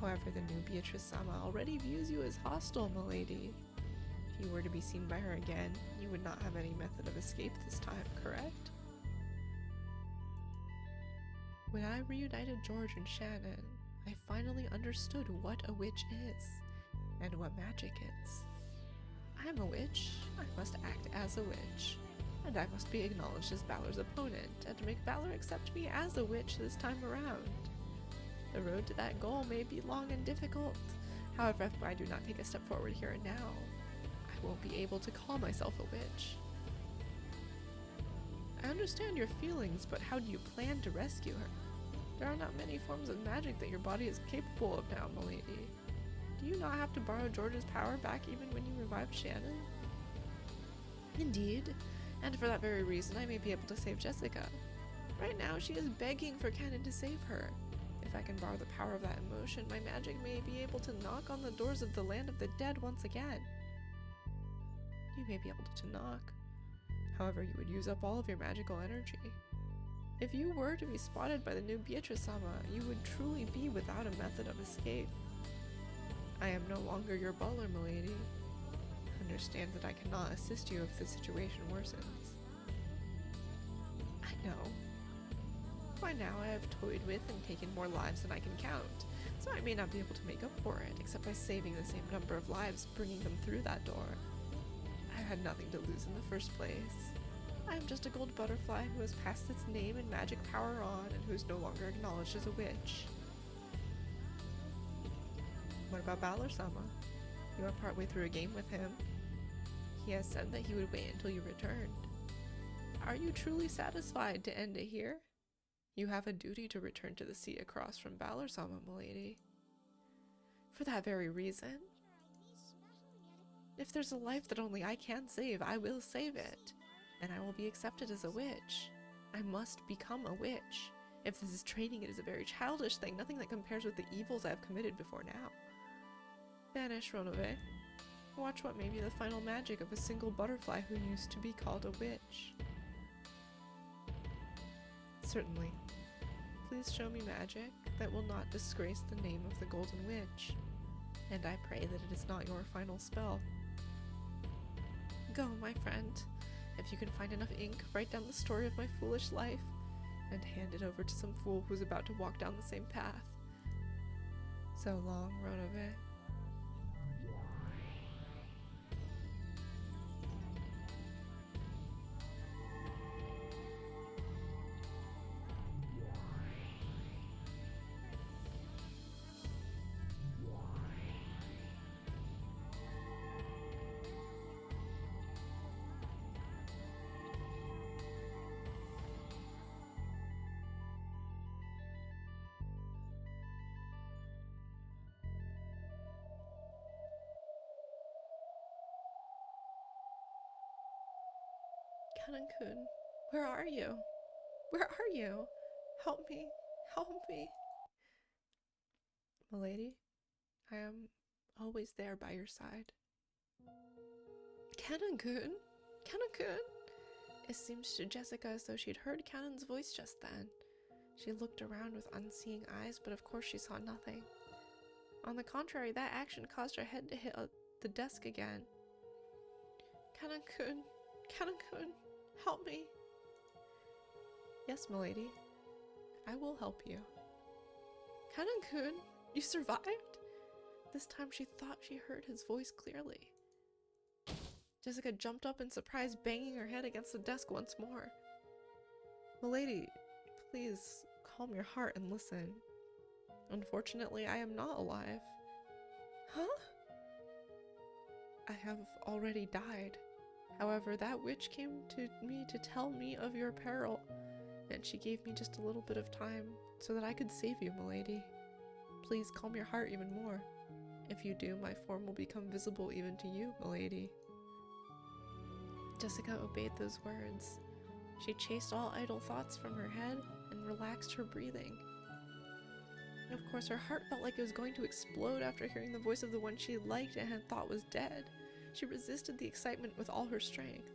However, the new Beatrice-sama already views you as hostile, milady. If you were to be seen by her again, you would not have any method of escape this time, correct? When I reunited George and Shannon, I finally understood what a witch is, and what magic is. I am a witch, I must act as a witch, and I must be acknowledged as Balor's opponent, and make Balor accept me as a witch this time around. The road to that goal may be long and difficult, however, if I do not take a step forward here and now, I won't be able to call myself a witch. I understand your feelings, but how do you plan to rescue her? There are not many forms of magic that your body is capable of now, milady. Do you not have to borrow George's power back even when you revived Shannon? Indeed, and for that very reason I may be able to save Jessica. Right now she is begging for Canon to save her. If I can borrow the power of that emotion, my magic may be able to knock on the doors of the land of the dead once again. You may be able to knock. However, you would use up all of your magical energy. If you were to be spotted by the new Beatrice-sama, you would truly be without a method of escape. I am no longer your butler, milady. Understand that I cannot assist you if the situation worsens. I know. By now I have toyed with and taken more lives than I can count, so I may not be able to make up for it, except by saving the same number of lives, bringing them through that door. I had nothing to lose in the first place. I am just a gold butterfly who has passed its name and magic power on, and who is no longer acknowledged as a witch. What about Balor-sama? You are partway through a game with him. He has said that he would wait until you returned. Are you truly satisfied to end it here? You have a duty to return to the sea across from Balor-sama, milady. For that very reason. If there's a life that only I can save, I will save it. And I will be accepted as a witch. I must become a witch. If this is training, it is a very childish thing, nothing that compares with the evils I have committed before now. Vanish, Ronove. Watch what may be the final magic of a single butterfly who used to be called a witch. Certainly. Please show me magic that will not disgrace the name of the Golden Witch. And I pray that it is not your final spell. Go, my friend. If you can find enough ink, write down the story of my foolish life, and hand it over to some fool who's about to walk down the same path. So long, Ronove. Kanan-kun, where are you? Where are you? Help me, help me. Milady, I am always there by your side. Kanan-kun, Kanan-kun. It seemed to Jessica as though she'd heard Kanan's voice just then. She looked around with unseeing eyes, but of course she saw nothing. On the contrary, that action caused her head to hit the desk again. Kanan-kun, Kanan-kun, help me. Yes, milady, I will help you. Kanan-kun, you survived? This time she thought she heard his voice clearly. Jessica jumped up in surprise, banging her head against the desk once more. Milady, please calm your heart and listen. Unfortunately, I am not alive. Huh? I have already died. However, that witch came to me to tell me of your peril, and she gave me just a little bit of time so that I could save you, milady. Please calm your heart even more. If you do, my form will become visible even to you, milady. Jessica obeyed those words. She chased all idle thoughts from her head and relaxed her breathing. Of course, her heart felt like it was going to explode after hearing the voice of the one she liked and had thought was dead. She resisted the excitement with all her strength.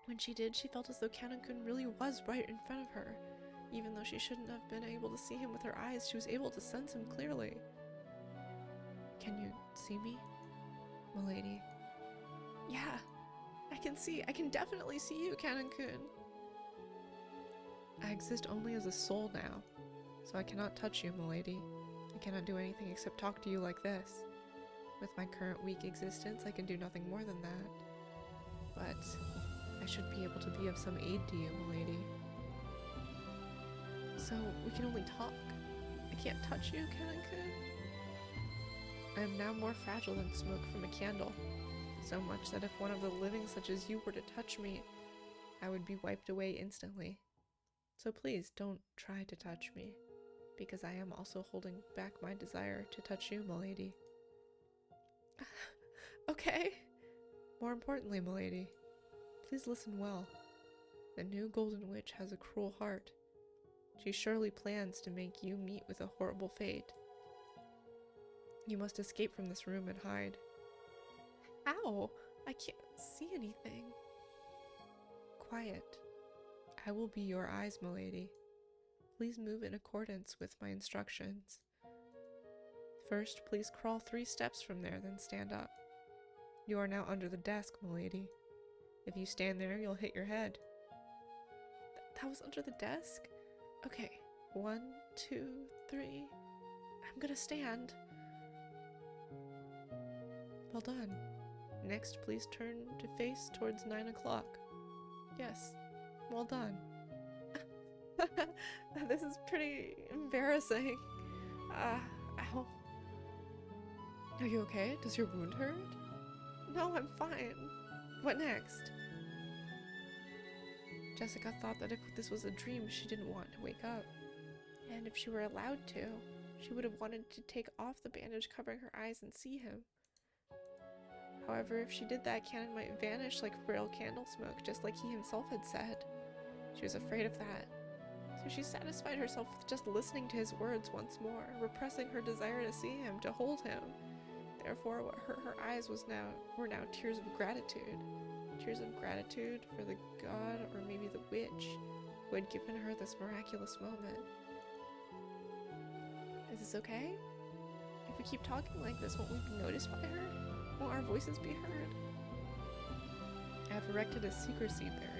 When she did, she felt as though Kanan-kun really was right in front of her. Even though she shouldn't have been able to see him with her eyes, she was able to sense him clearly. Can you see me, milady? Yeah, I can definitely see you, Kanan-kun. I exist only as a soul now, so I cannot touch you, milady. I cannot do anything except talk to you like this. With my current weak existence, I can do nothing more than that. But I should be able to be of some aid to you, milady. So we can only talk. I can't touch you, Kanan-kun. I am now more fragile than smoke from a candle. So much that if one of the living such as you were to touch me, I would be wiped away instantly. So please don't try to touch me, because I am also holding back my desire to touch you, milady. Okay. More importantly, milady, please listen well. The new Golden Witch has a cruel heart. She surely plans to make you meet with a horrible fate. You must escape from this room and hide. How? I can't see anything. Quiet. I will be your eyes, milady. Please move in accordance with my instructions. First, please crawl 3 steps from there, then stand up. You are now under the desk, milady. If you stand there, you'll hit your head. That was under the desk? Okay, 1, 2, 3. I'm gonna stand. Well done. Next, please turn to face towards 9 o'clock. Yes, well done. This is pretty embarrassing. Ow. Are you okay? Does your wound hurt? No, I'm fine. What next? Jessica thought that if this was a dream, she didn't want to wake up. And if she were allowed to, she would have wanted to take off the bandage covering her eyes and see him. However, if she did that, Kanan might vanish like frail candle smoke, just like he himself had said. She was afraid of that. So she satisfied herself with just listening to his words once more, repressing her desire to see him, to hold him. Therefore, what hurt her eyes were now tears of gratitude. Tears of gratitude for the god, or maybe the witch, who had given her this miraculous moment. Is this okay? If we keep talking like this, won't we be noticed by her? Won't our voices be heard? I have erected a secrecy barrier.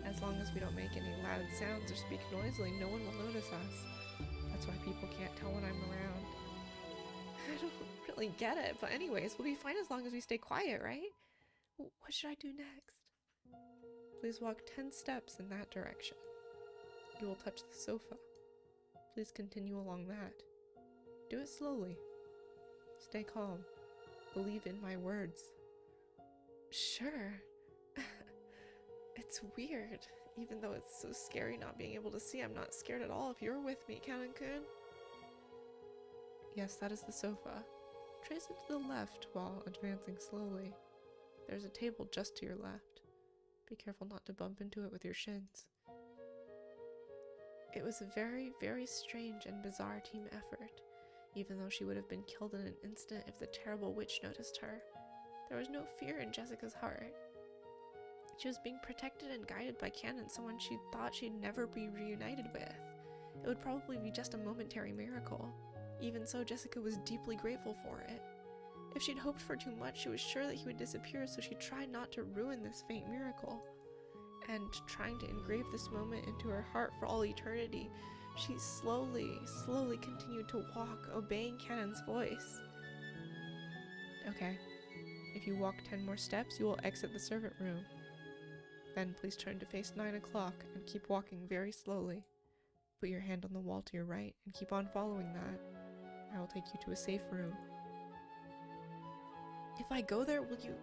As long as we don't make any loud sounds or speak noisily, no one will notice us. That's why people can't tell when I'm around. I don't really get it, but anyways, we'll be fine as long as we stay quiet, right? What should I do next? Please walk 10 steps in that direction. You will touch the sofa. Please continue along that. Do it slowly. Stay calm. Believe in my words. Sure. It's weird. Even though it's so scary not being able to see, I'm not scared at all if you're with me, Kanan-kun. Yes, that is the sofa. Trace it to the left while advancing slowly. There's a table just to your left. Be careful not to bump into it with your shins. It was a very, very strange and bizarre team effort, even though she would have been killed in an instant if the terrible witch noticed her. There was no fear in Jessica's heart. She was being protected and guided by Canon, someone she thought she'd never be reunited with. It would probably be just a momentary miracle. Even so, Jessica was deeply grateful for it. If she'd hoped for too much, she was sure that he would disappear, so she tried not to ruin this faint miracle. And trying to engrave this moment into her heart for all eternity, she slowly continued to walk, obeying Canon's voice. Okay, if you walk 10 more steps, you will exit the servant room. Then please turn to face 9 o'clock and keep walking very slowly. Put your hand on the wall to your right and keep on following that. I will take you to a safe room. If I go there, will you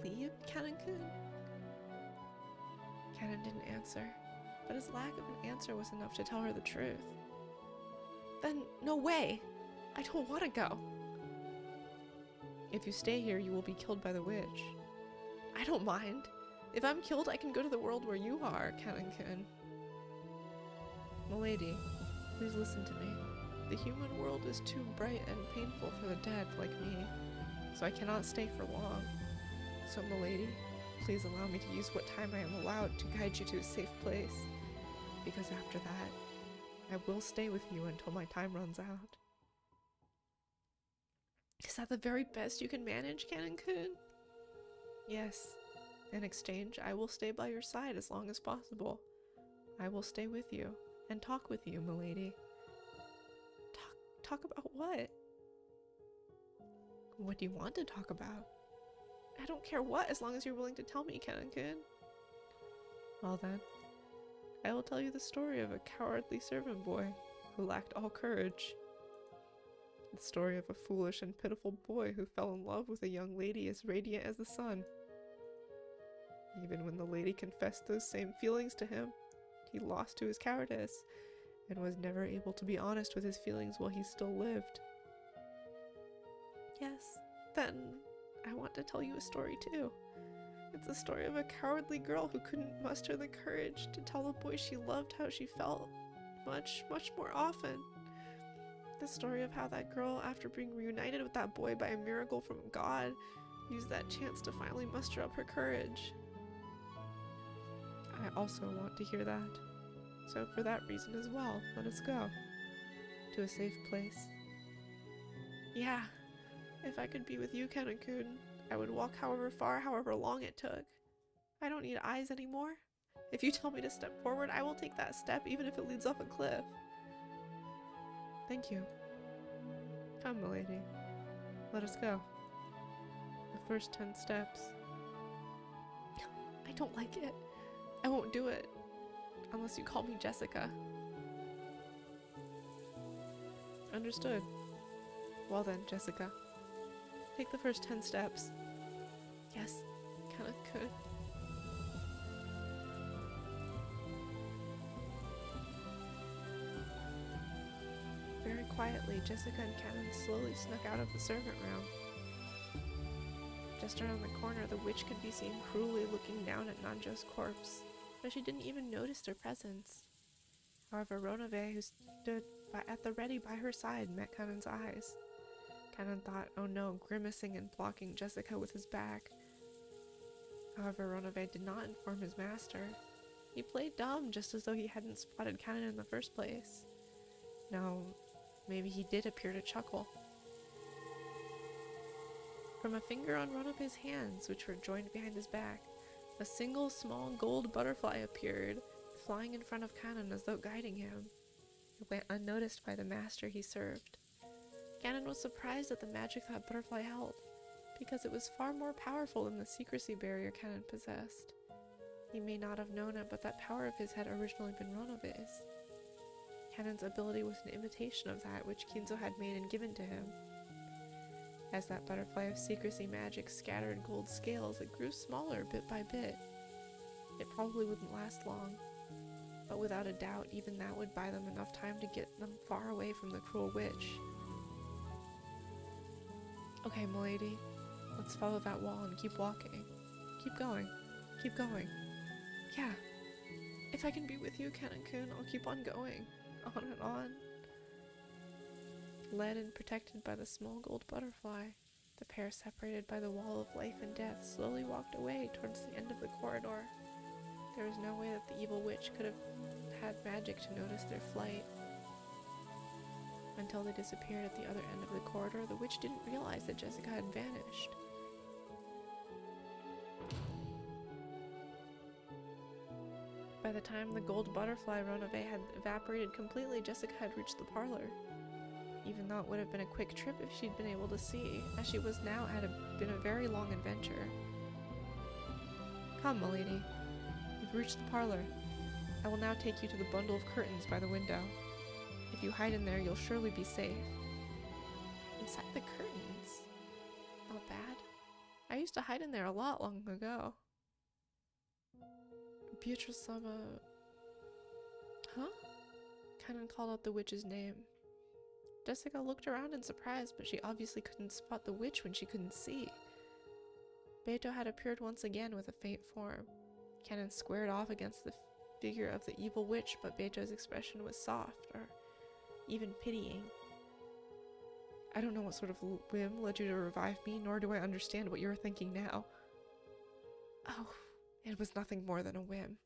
leave, Canon-kun? Canon didn't answer, but his lack of an answer was enough to tell her the truth. Then, no way! I don't want to go! If you stay here, you will be killed by the witch. I don't mind. If I'm killed, I can go to the world where you are, Canon-kun. Milady, please listen to me. The human world is too bright and painful for the dead like me, so I cannot stay for long. So, Milady, please allow me to use what time I am allowed to guide you to a safe place, because after that, I will stay with you until my time runs out. Is that the very best you can manage, Canon-kun? Yes. In exchange, I will stay by your side as long as possible. I will stay with you and talk with you, milady. Talk about what? What do you want to talk about? I don't care what, as long as you're willing to tell me, Canon-kun. Well then, I will tell you the story of a cowardly servant boy who lacked all courage. The story of a foolish and pitiful boy who fell in love with a young lady as radiant as the sun. Even when the lady confessed those same feelings to him, he lost to his cowardice and was never able to be honest with his feelings while he still lived. Yes, then I want to tell you a story too. It's the story of a cowardly girl who couldn't muster the courage to tell the boy she loved how she felt much, much more often. The story of how that girl, after being reunited with that boy by a miracle from God, used that chance to finally muster up her courage. I also want to hear that. So for that reason as well, let us go. To a safe place. Yeah, if I could be with you, Canon-kun, I would walk however far, however long it took. I don't need eyes anymore. If you tell me to step forward, I will take that step even if it leads off a cliff. Thank you. Come, milady. Let us go. The first 10 steps. I don't like it. I won't do it. Unless you call me Jessica. Understood. Well then, Jessica. Take the first 10 steps. Yes, Kenneth could. Very quietly, Jessica and Canon slowly snuck out of the servant room. Just around the corner, the witch could be seen cruelly looking down at Nanjo's corpse, but she didn't even notice their presence. However, Ronove, who stood at the ready by her side, met Canon's eyes. Canon thought, oh no, grimacing and blocking Jessica with his back. However, Ronove did not inform his master. He played dumb, just as though he hadn't spotted Canon in the first place. Now, maybe he did appear to chuckle. From a finger on Ronove's hands, which were joined behind his back, a single small gold butterfly appeared, flying in front of Canon as though guiding him. It went unnoticed by the master he served. Canon was surprised at the magic that butterfly held, because it was far more powerful than the secrecy barrier Canon possessed. He may not have known it, but that power of his had originally been Ronove's. Canon's ability was an imitation of that which Kinzo had made and given to him. As that butterfly of secrecy magic scattered gold scales, it grew smaller bit by bit. It probably wouldn't last long, but without a doubt, even that would buy them enough time to get them far away from the cruel witch. Okay, milady, let's follow that wall and keep walking. Keep going. Keep going. Yeah. If I can be with you, Kanan-kun, I'll keep on going. On and on. Led and protected by the small gold butterfly, the pair, separated by the wall of life and death, slowly walked away towards the end of the corridor. There was no way that the evil witch could have had magic to notice their flight. Until they disappeared at the other end of the corridor, the witch didn't realize that Jessica had vanished. By the time the gold butterfly Ronabe had evaporated completely, Jessica had reached the parlor. Even though it would have been a quick trip if she'd been able to see, as she was now had been a very long adventure. Come, milady. You've reached the parlor. I will now take you to the bundle of curtains by the window. If you hide in there, you'll surely be safe. Inside the curtains? Not bad. I used to hide in there a lot long ago. Beatrice-sama... Huh? Kanan called out the witch's name. Jessica looked around in surprise, but she obviously couldn't spot the witch when she couldn't see. Beto had appeared once again with a faint form. Kanan squared off against the figure of the evil witch, but Beto's expression was soft, or even pitying. I don't know what sort of whim led you to revive me, nor do I understand what you are thinking now. Oh, it was nothing more than a whim.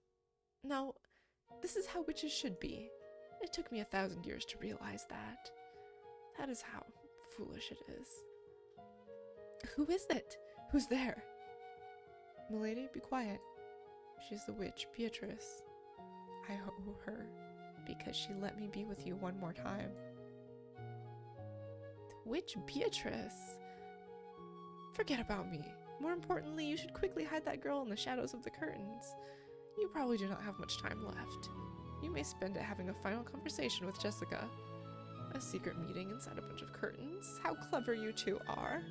No, this is how witches should be. It took me 1,000 years to realize that. That is how foolish it is. Who is it? Who's there? Milady, be quiet. She's the witch, Beatrice. I owe her, because she let me be with you one more time. The witch Beatrice? Forget about me. More importantly, you should quickly hide that girl in the shadows of the curtains. You probably do not have much time left. You may spend it having a final conversation with Jessica. A secret meeting inside a bunch of curtains? How clever you two are.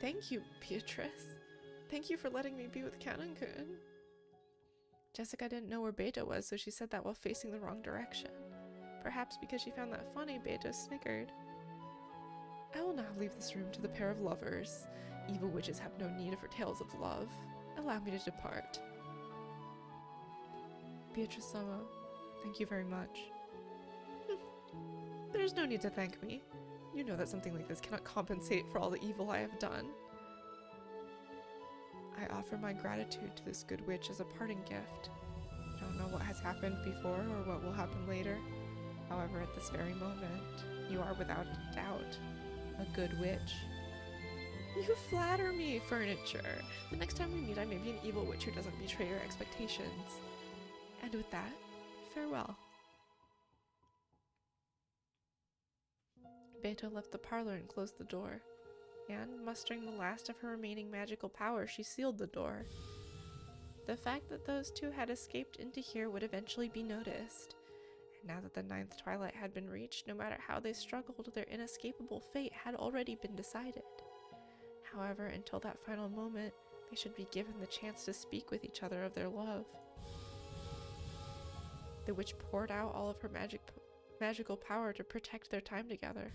Thank you, Beatrice. Thank you for letting me be with Kanan-kun. Jessica didn't know where Beto was, so she said that while facing the wrong direction. Perhaps because she found that funny, Beto snickered. I will now leave this room to the pair of lovers. Evil witches have no need for tales of love. Allow me to depart. Beatrice-sama, thank you very much. There's no need to thank me. You know that something like this cannot compensate for all the evil I have done. I offer my gratitude to this good witch as a parting gift. I don't know what has happened before or what will happen later. However, at this very moment, you are without doubt a good witch. You flatter me, Furniture. The next time we meet, I may be an evil witch who doesn't betray your expectations. And with that, farewell. Beto left the parlor and closed the door. And, mustering the last of her remaining magical power, she sealed the door. The fact that those two had escaped into here would eventually be noticed. And now that the 9th twilight had been reached, no matter how they struggled, their inescapable fate had already been decided. However, until that final moment, they should be given the chance to speak with each other of their love. The witch poured out all of her magical power to protect their time together,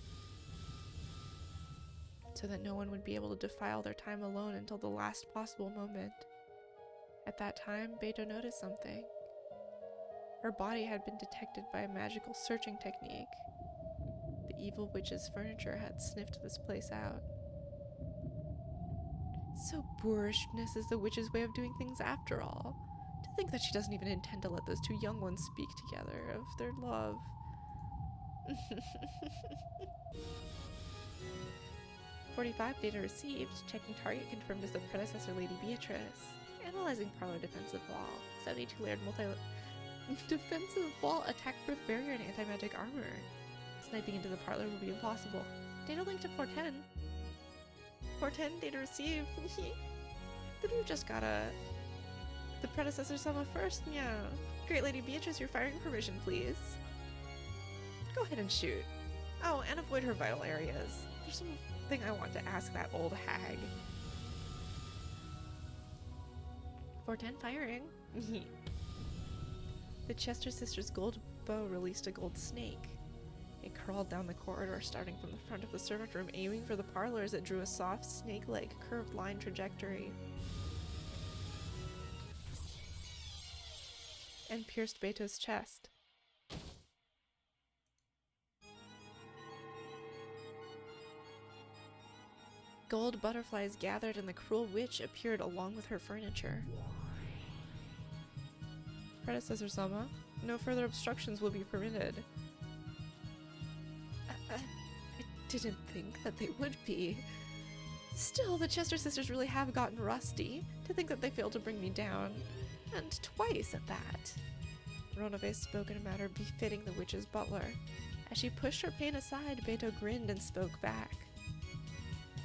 so that no one would be able to defile their time alone until the last possible moment. At that time, Beto noticed something. Her body had been detected by a magical searching technique. The evil witch's Furniture had sniffed this place out. So boorishness is the witch's way of doing things after all. To think that she doesn't even intend to let those two young ones speak together of their love. 45 data received. Checking target confirmed as the predecessor Lady Beatrice. Analyzing parlor defensive wall. 72 layered defensive wall, attack-proof barrier, and anti-magic armor. Sniping into the parlor will be impossible. Data link to 410. 410 data received. Then we've just got the predecessor Selma first. Yeah. Great Lady Beatrice, your firing permission, please. Go ahead and shoot. Oh, and avoid her vital areas. There's something I want to ask that old hag. 410 firing. The Chester sisters' gold bow released a gold snake. It crawled down the corridor, starting from the front of the servant room, aiming for the parlor as it drew a soft, snake-like, curved line trajectory. And pierced Beto's chest. Gold butterflies gathered and the cruel witch appeared along with her furniture. Predecessor Sama, no further obstructions will be permitted. I didn't think that they would be. Still, the Chester sisters really have gotten rusty. To think that they failed to bring me down. And twice at that. Ronove spoke in a manner befitting the witch's butler. As she pushed her pain aside, Beto grinned and spoke back.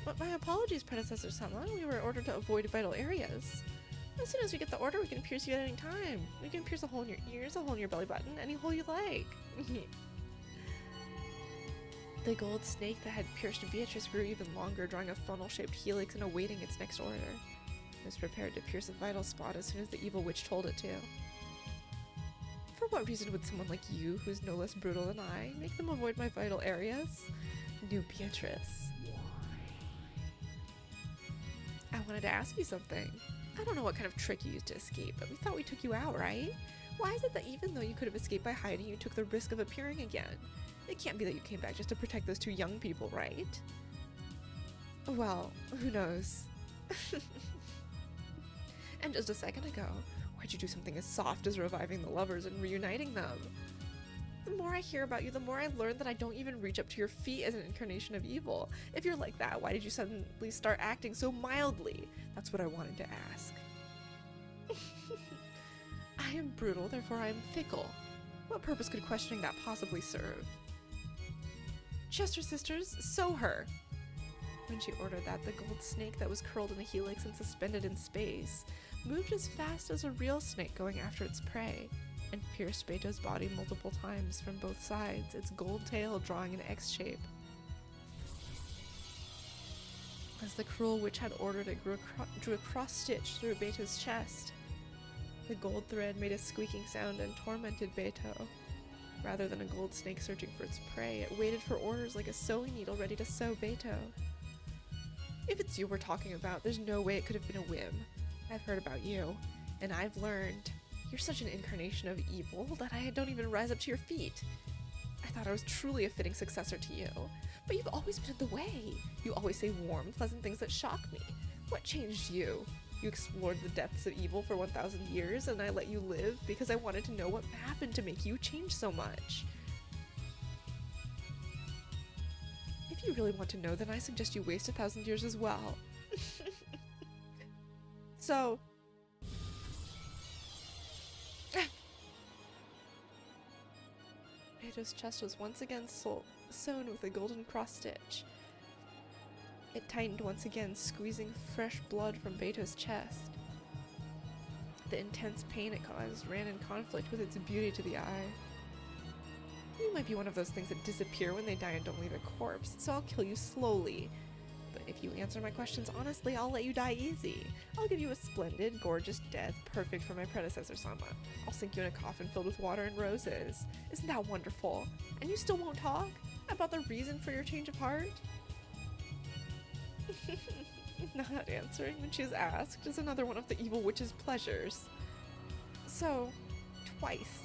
But my apologies, Predecessor Sama. We were ordered to avoid vital areas. As soon as we get the order, we can pierce you at any time. We can pierce a hole in your ears, a hole in your belly button, any hole you like. The gold snake that had pierced Beatrice grew even longer, drawing a funnel-shaped helix and awaiting its next order. It was prepared to pierce a vital spot as soon as the evil witch told it to. For what reason would someone like you, who's no less brutal than I, make them avoid my vital areas? New Beatrice. I wanted to ask you something. I don't know what kind of trick you used to escape, but we thought we took you out, right? Why is it that even though you could have escaped by hiding, you took the risk of appearing again? It can't be that you came back just to protect those two young people, right? Well, who knows? And just a second ago, why'd you do something as soft as reviving the lovers and reuniting them? The more I hear about you, the more I learn that I don't even reach up to your feet as an incarnation of evil. If you're like that, why did you suddenly start acting so mildly? That's what I wanted to ask. I am brutal, therefore I am fickle. What purpose could questioning that possibly serve? Chester sisters, sew her! When she ordered that, the gold snake that was curled in a helix and suspended in space moved as fast as a real snake going after its prey, and pierced Beto's body multiple times from both sides, its gold tail drawing an X shape. As the cruel witch had ordered, it drew a cross-stitch through Beto's chest. The gold thread made a squeaking sound and tormented Beto. Rather than a gold snake searching for its prey, it waited for orders like a sewing needle ready to sew Beto. If it's you we're talking about, there's no way it could have been a whim. I've heard about you, and I've learned you're such an incarnation of evil that I don't even rise up to your feet. I thought I was truly a fitting successor to you, but you've always been in the way. You always say warm, pleasant things that shock me. What changed you? You explored the depths of evil for 1,000 years, and I let you live because I wanted to know what happened to make you change so much. If you really want to know, then I suggest you waste 1,000 years as well. So... Beto's chest was once again sewn with a golden cross-stitch. It tightened once again, squeezing fresh blood from Beto's chest. The intense pain it caused ran in conflict with its beauty to the eye. You might be one of those things that disappear when they die and don't leave a corpse, so I'll kill you slowly. But if you answer my questions honestly, I'll let you die easy. I'll give you a splendid, gorgeous death, perfect for my predecessor Sama. I'll sink you in a coffin filled with water and roses. Isn't that wonderful? And you still won't talk? About the reason for your change of heart? Not answering when she's asked is another one of the evil witch's pleasures. So, twice.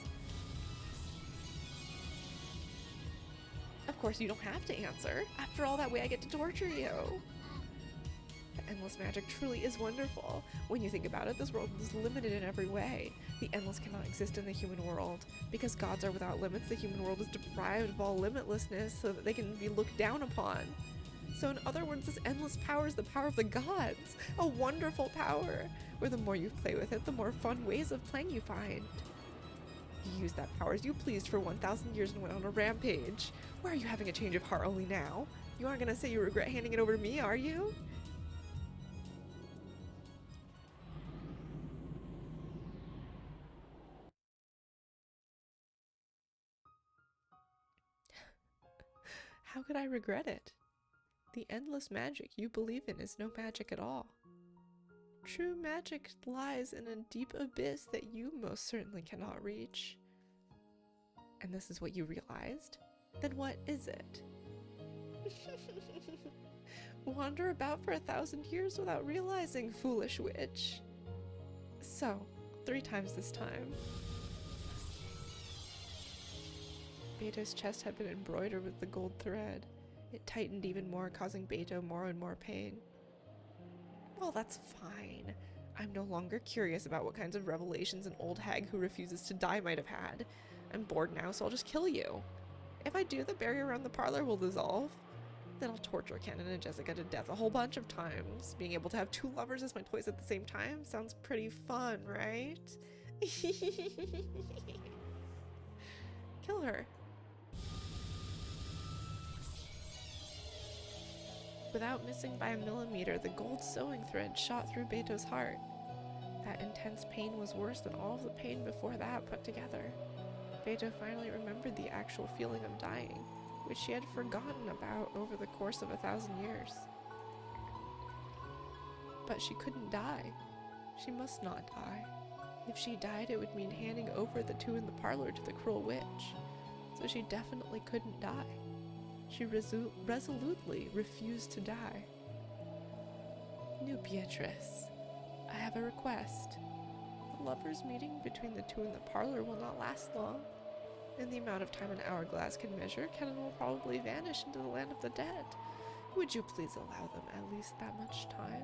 Of course, you don't have to answer. After all, that way I get to torture you. The endless magic truly is wonderful. When you think about it, this world is limited in every way. The endless cannot exist in the human world. Because gods are without limits, the human world is deprived of all limitlessness so that they can be looked down upon. So in other words, this endless power is the power of the gods. A wonderful power, where the more you play with it, the more fun ways of playing you find. You used that power as you pleased for 1,000 years and went on a rampage. Why are you having a change of heart only now? You aren't gonna say you regret handing it over to me, are you? How could I regret it? The endless magic you believe in is no magic at all. True magic lies in a deep abyss that you most certainly cannot reach. And this is what you realized? Then what is it? Wander about for 1,000 years without realizing, foolish witch. So, 3 times this time. Beto's chest had been embroidered with the gold thread. It tightened even more, causing Beto more and more pain. Well, that's fine. I'm no longer curious about what kinds of revelations an old hag who refuses to die might have had. I'm bored now, so I'll just kill you. If I do, the barrier around the parlor will dissolve. Then I'll torture Cannon and Jessica to death a whole bunch of times. Being able to have 2 lovers as my toys at the same time sounds pretty fun, right? Kill her. Without missing by a millimeter, the gold sewing thread shot through Beto's heart. That intense pain was worse than all of the pain before that put together. Beto finally remembered the actual feeling of dying, which she had forgotten about over the course of 1,000 years. But she couldn't die. She must not die. If she died, it would mean handing over the 2 in the parlor to the cruel witch. So she definitely couldn't die. She resolutely refused to die. New Beatrice, I have a request. The lovers' meeting between the 2 in the parlor will not last long. In the amount of time an hourglass can measure, Kenan will probably vanish into the land of the dead. Would you please allow them at least that much time?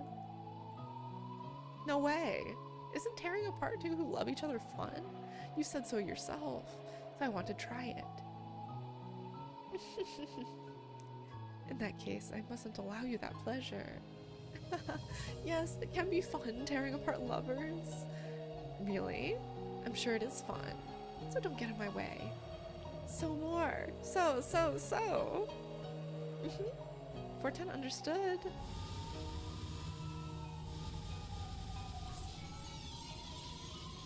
No way! Isn't tearing apart 2 who love each other fun? You said so yourself, so I want to try it. In that case, I mustn't allow you that pleasure. Yes, it can be fun tearing apart lovers. Really? I'm sure it is fun, so don't get in my way. So more. So. Forten understood.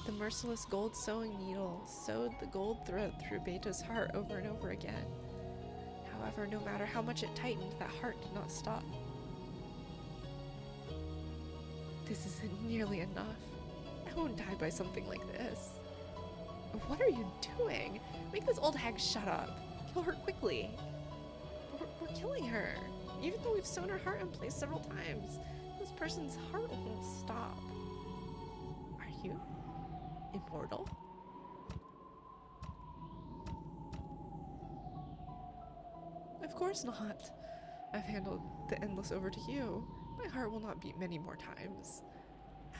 The merciless gold sewing needle sewed the gold thread through Beto's heart over and over again. However, no matter how much it tightened, that heart did not stop. This isn't nearly enough. I won't die by something like this. What are you doing? Make this old hag shut up. Kill her quickly. We're killing her. Even though we've sewn her heart in place several times, this person's heart won't stop. Are you immortal? Of course not. I've handed the endless over to you. My heart will not beat many more times.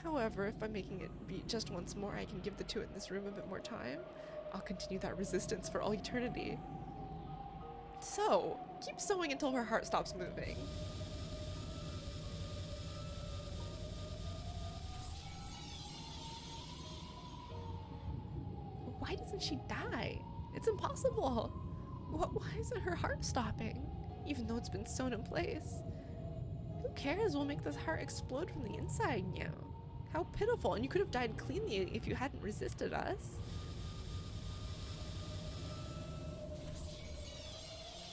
However, if by making it beat just once more I can give the 2 in this room a bit more time, I'll continue that resistance for all eternity. So, keep sewing until her heart stops moving. Why doesn't she die? It's impossible. Why isn't her heart stopping? Even though it's been sewn in place. Who cares? We'll make this heart explode from the inside now. How pitiful, and you could have died cleanly if you hadn't resisted us.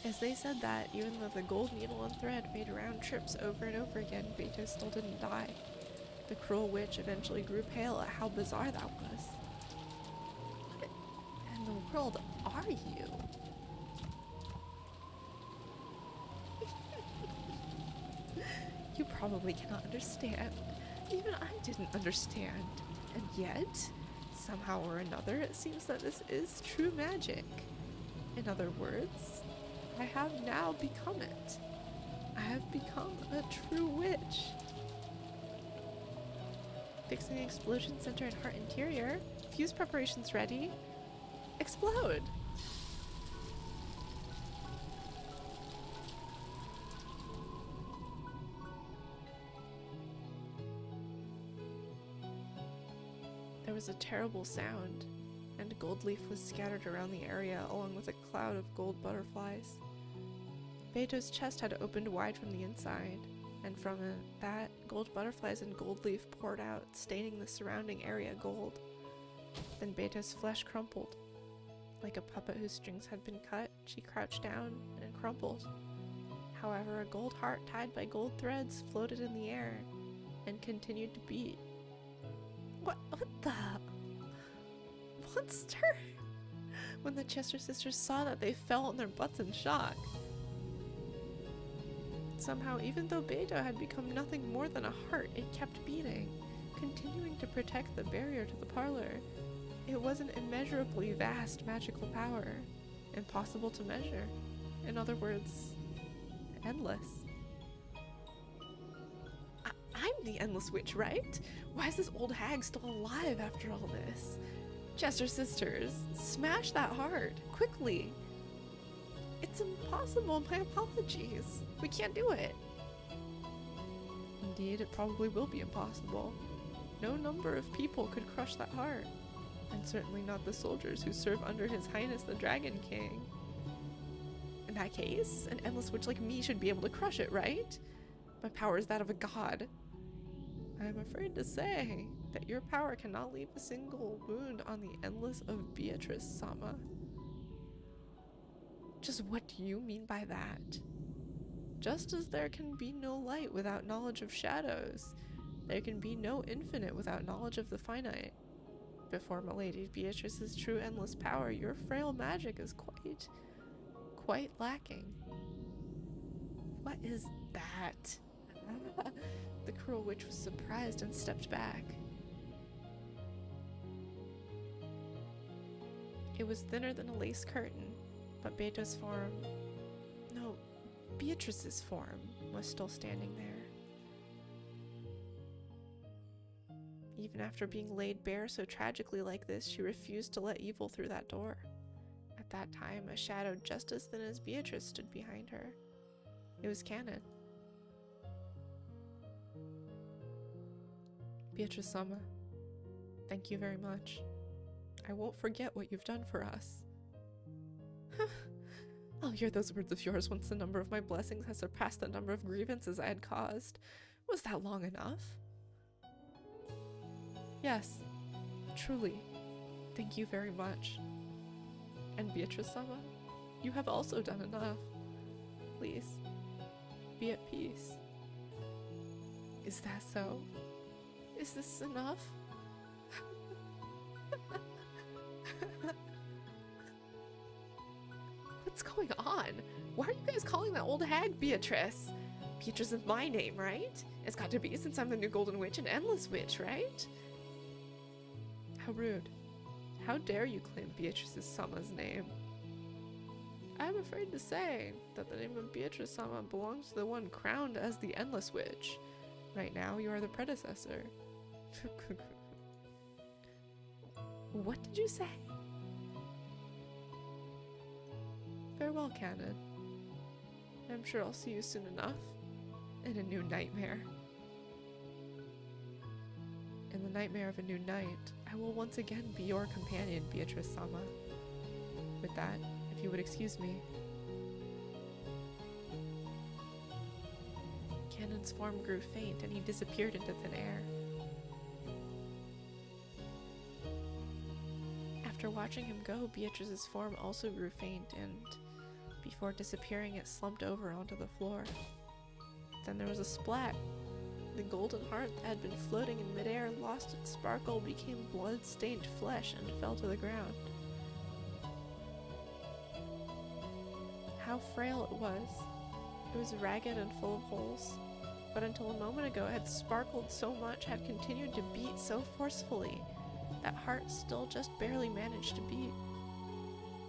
As they said that, even though the gold needle and thread made round trips over and over again, Beto still didn't die. The cruel witch eventually grew pale at how bizarre that was. What in the world are you? You probably cannot understand. Even I didn't understand. And yet, somehow or another, it seems that this is true magic. In other words, I have now become it. I have become a true witch. Fixing the explosion center and heart interior. Fuse preparations ready. Explode! There was a terrible sound, and gold leaf was scattered around the area along with a cloud of gold butterflies. Beto's chest had opened wide from the inside, and from that, gold butterflies and gold leaf poured out, staining the surrounding area gold. Then Beto's flesh crumpled. Like a puppet whose strings had been cut, she crouched down and crumpled. However, a gold heart tied by gold threads floated in the air and continued to beat. What the? Monster? When the Chester sisters saw that, they fell on their butts in shock. Somehow, even though Beidou had become nothing more than a heart, it kept beating, continuing to protect the barrier to the parlor. It was an immeasurably vast magical power, impossible to measure. In other words, endless. I'm the Endless Witch, right? Why is this old hag still alive after all this? Chester sisters, smash that heart, quickly! It's impossible, my apologies. We can't do it. Indeed, it probably will be impossible. No number of people could crush that heart. And certainly not the soldiers who serve under His Highness the Dragon King. In that case, an Endless Witch like me should be able to crush it, right? My power is that of a god. I am afraid to say that your power cannot leave a single wound on the Endless of Beatrice-sama. Just what do you mean by that? Just as there can be no light without knowledge of shadows, there can be no infinite without knowledge of the finite. Before Milady Beatrice's true endless power, your frail magic is quite lacking. What is that? The cruel witch was surprised and stepped back. It was thinner than a lace curtain, but Beidou's form, no, Beatrice's form, was still standing there. Even after being laid bare so tragically like this, she refused to let evil through that door. At that time, a shadow just as thin as Beatrice stood behind her. It was Canon. Beatrice-sama, thank you very much. I won't forget what you've done for us. I'll hear those words of yours once the number of my blessings has surpassed the number of grievances I had caused. Was that long enough? Yes, truly. Thank you very much. And Beatrice-sama, you have also done enough. Please, be at peace. Is that so? Is this enough? What's going on? Why are you guys calling that old hag Beatrice? Beatrice is my name, right? It's got to be since I'm the new Golden Witch and Endless Witch, right? How rude. How dare you claim Beatrice-sama's name? I'm afraid to say that the name of Beatrice-sama belongs to the one crowned as the Endless Witch. Right now, you are the predecessor. What did you say? Farewell, Canon. I'm sure I'll see you soon enough. In a new nightmare. In the nightmare of a new night, I will once again be your companion, Beatrice-sama. With that, if you would excuse me. Canon's form grew faint and he disappeared into thin air. After watching him go, Beatrice's form also grew faint and, before disappearing, it slumped over onto the floor. Then there was a splat. The golden heart that had been floating in midair lost its sparkle, became blood-stained flesh, and fell to the ground. How frail it was. It was ragged and full of holes, but until a moment ago had sparkled so much, had continued to beat so forcefully, that heart still just barely managed to beat.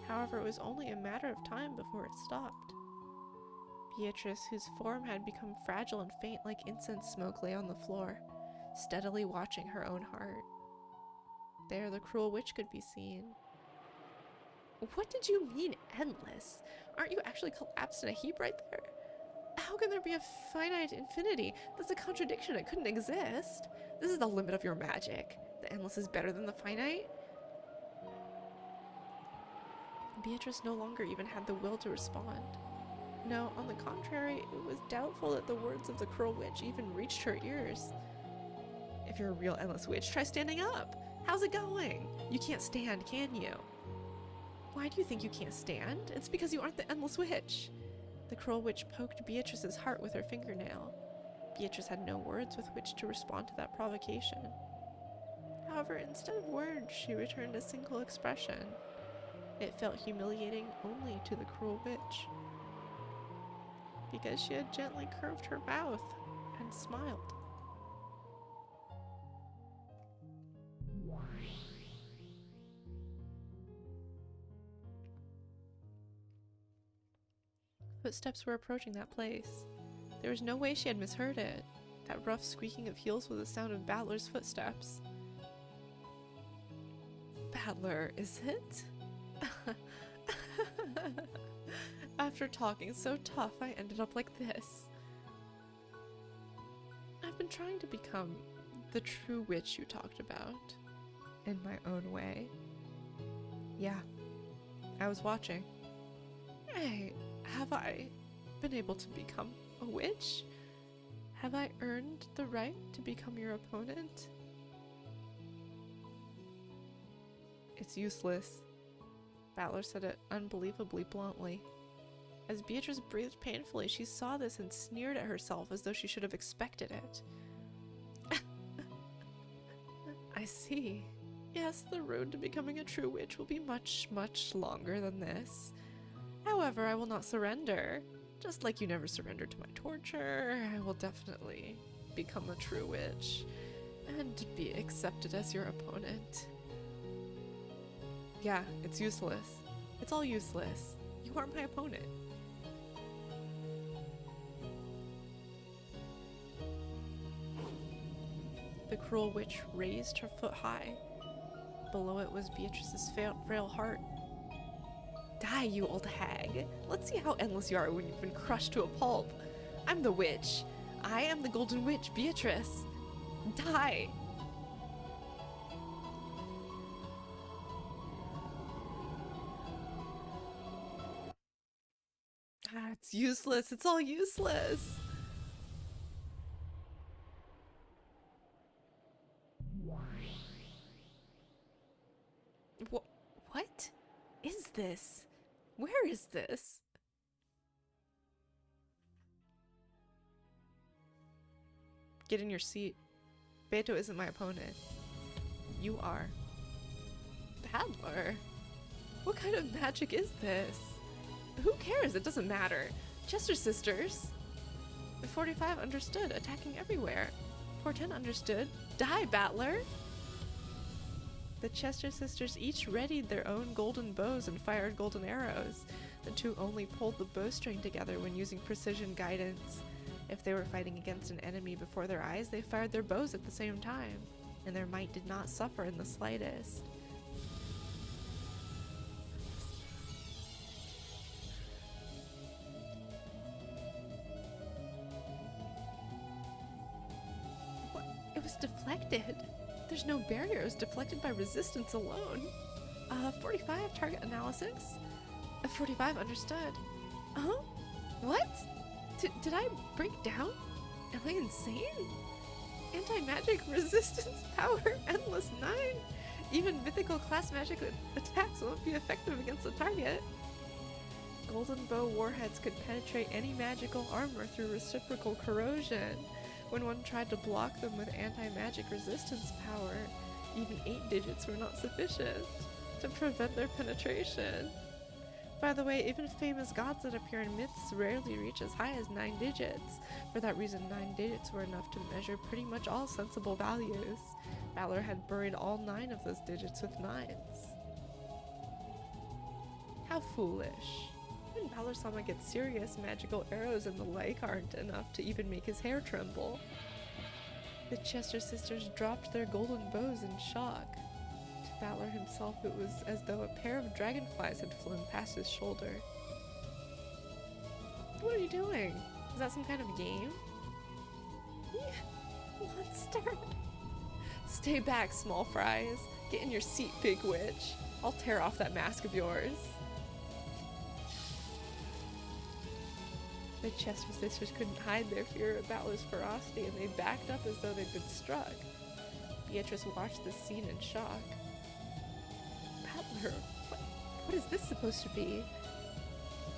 However, it was only a matter of time before it stopped. Beatrice, whose form had become fragile and faint like incense smoke, lay on the floor, steadily watching her own heart. There the cruel witch could be seen. What did you mean, endless? Aren't you actually collapsed in a heap right there? How can there be a finite infinity? That's a contradiction. It couldn't exist. This is the limit of your magic. The endless is better than the finite? Beatrice no longer even had the will to respond. No, on the contrary, it was doubtful that the words of the cruel witch even reached her ears. If you're a real endless witch, try standing up. How's it going? You can't stand, can you? Why do you think you can't stand? It's because you aren't the endless witch. The cruel witch poked Beatrice's heart with her fingernail. Beatrice had no words with which to respond to that provocation. However, instead of words, she returned a single expression. It felt humiliating only to the cruel witch, because she had gently curved her mouth and smiled. Footsteps were approaching that place. There was no way she had misheard it. That rough squeaking of heels was the sound of Battler's footsteps. Battler, is it? After talking so tough, I ended up like this. I've been trying to become the true witch you talked about, in my own way. Yeah, I was watching. Hey, have I been able to become a witch? Have I earned the right to become your opponent? It's useless. Battler said it unbelievably bluntly. As Beatrice breathed painfully, she saw this and sneered at herself as though she should have expected it. I see. Yes, the road to becoming a true witch will be much, much longer than this. However, I will not surrender. Just like you never surrendered to my torture, I will definitely become a true witch and be accepted as your opponent. Yeah, it's useless. It's all useless. You are my opponent. The cruel witch raised her foot high. Below it was Beatrice's frail heart. Die, you old hag. Let's see how endless you are when you've been crushed to a pulp. I'm the witch. I am the golden witch, Beatrice. Die. Ah, it's useless. It's all useless. What is this? Where is this? Get in your seat. Beto isn't my opponent. You are. Battler? What kind of magic is this? Who cares? It doesn't matter. Chester sisters. 45 understood. Attacking everywhere. 410 understood. Die, Battler! The Chester sisters each readied their own golden bows and fired golden arrows. The two only pulled the bowstring together when using precision guidance. If they were fighting against an enemy before their eyes, they fired their bows at the same time, and their might did not suffer in the slightest. What? It was deflected. There's no barrier. It was deflected by resistance alone. 45, target analysis. 45, understood. Huh? What? Did I break down? Am I insane? Anti-magic resistance power endless 9. Even mythical class magic attacks won't be effective against the target. Golden bow warheads could penetrate any magical armor through reciprocal corrosion. When one tried to block them with anti-magic resistance power, even 8 digits were not sufficient to prevent their penetration. By the way, even famous gods that appear in myths rarely reach as high as 9 digits. For that reason, 9 digits were enough to measure pretty much all sensible values. Battler had buried all 9 of those digits with 9s. How foolish. When Battler-sama gets serious, magical arrows and the like aren't enough to even make his hair tremble. The Chester sisters dropped their golden bows in shock. To Battler himself, it was as though a pair of dragonflies had flown past his shoulder. What are you doing? Is that some kind of game? Monster! Stay back, small fries. Get in your seat, big witch. I'll tear off that mask of yours. The Chester sisters couldn't hide their fear of Battler's ferocity, and they backed up as though they'd been struck. Beatrice watched this scene in shock. Battler, what is this supposed to be?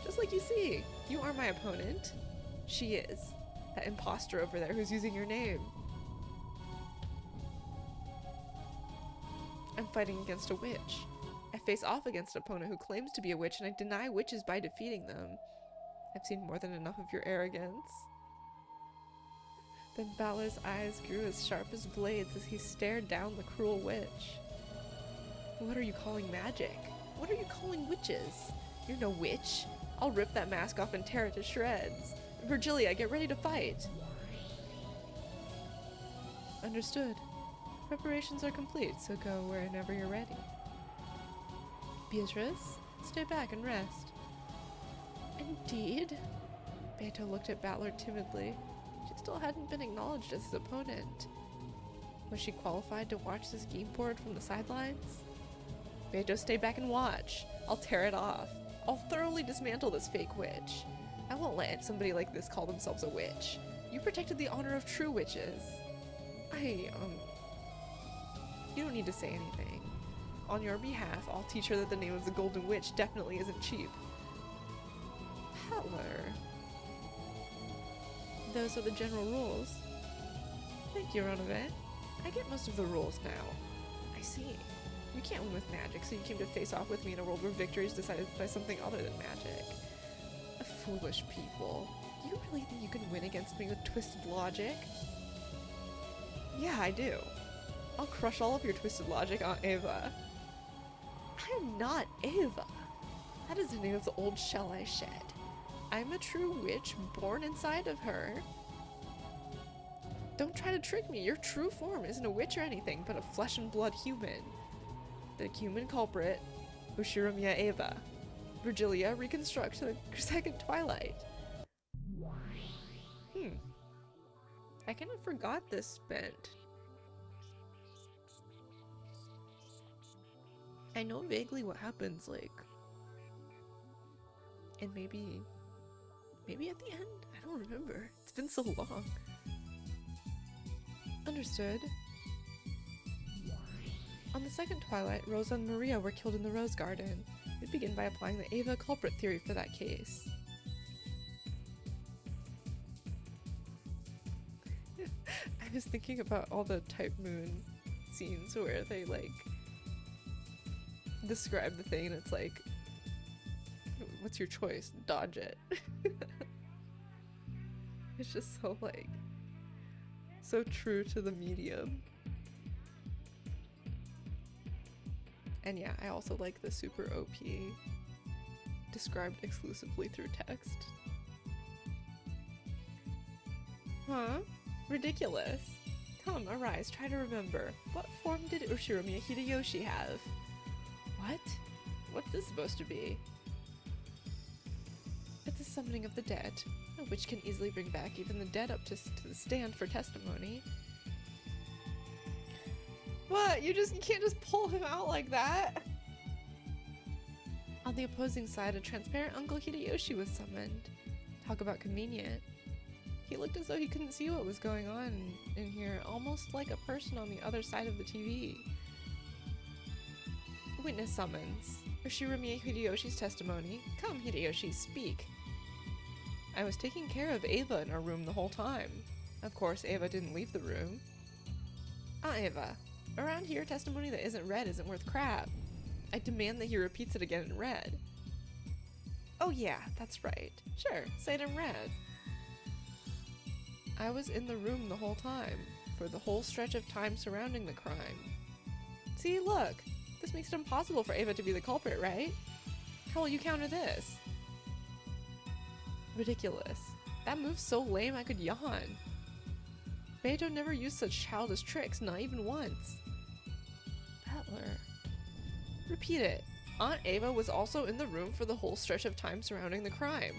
Just like you see, you are my opponent. She is. That imposter over there who's using your name. I'm fighting against a witch. I face off against an opponent who claims to be a witch, and I deny witches by defeating them. I've seen more than enough of your arrogance. Then Balor's eyes grew as sharp as blades as he stared down the cruel witch. What are you calling magic? What are you calling witches? You're no witch. I'll rip that mask off and tear it to shreds. Virgilia, get ready to fight. Understood. Preparations are complete, so go whenever you're ready. Beatrice, stay back and rest. Indeed. Beto looked at Battler timidly. She still hadn't been acknowledged as his opponent. Was she qualified to watch this game board from the sidelines? Beto, stay back and watch. I'll tear it off. I'll thoroughly dismantle this fake witch. I won't let somebody like this call themselves a witch. You protected the honor of true witches. You don't need to say anything. On your behalf, I'll teach her that the name of the Golden Witch definitely isn't cheap. Peddler. Those are the general rules. Thank you, Ronovet. I get most of the rules now. I see. You can't win with magic, so you came to face off with me in a world where victory is decided by something other than magic. Foolish people. Do you really think you can win against me with twisted logic? Yeah, I do. I'll crush all of your twisted logic, Aunt Ava. I'm not Ava. That is the name of the old shell I shed. I'm a true witch born inside of her. Don't try to trick me. Your true form isn't a witch or anything, but a flesh and blood human. The human culprit, Ushiromiya Ava. Virgilia, reconstruct the second Twilight. I kind of forgot this spent. I know vaguely what happens, like, and maybe at the end? I don't remember. It's been so long. Understood. On the second Twilight, Rosa and Maria were killed in the Rose Garden. We'd begin by applying the Ava culprit theory for that case. I was thinking about all the Type Moon scenes where they like describe the thing and it's like, what's your choice? Dodge it. It's just so like, so true to the medium. And yeah, I also like the super OP described exclusively through text. Huh? Ridiculous. Come, arise, try to remember. What form did Ushiromiya Hideyoshi have? What? What's this supposed to be? It's a summoning of the dead, a witch can easily bring back even the dead up to the stand for testimony. What? You can't just pull him out like that? On the opposing side, a transparent Uncle Hideyoshi was summoned. Talk about convenient. He looked as though he couldn't see what was going on in here, almost like a person on the other side of the TV. Witness summons. Ushiromiya Hideyoshi's testimony. Come, Hideyoshi, speak. I was taking care of Ava in our room the whole time. Of course, Ava didn't leave the room. Ava. Around here, testimony that isn't read isn't worth crap. I demand that he repeats it again in red. Oh yeah, that's right. Sure, say it in red. I was in the room the whole time, for the whole stretch of time surrounding the crime. See, look! This makes it impossible for Ava to be the culprit, right? How will you counter this? Ridiculous. That move's so lame I could yawn. Beto never used such childish tricks, not even once. Battler. Repeat it. Aunt Ava was also in the room for the whole stretch of time surrounding the crime.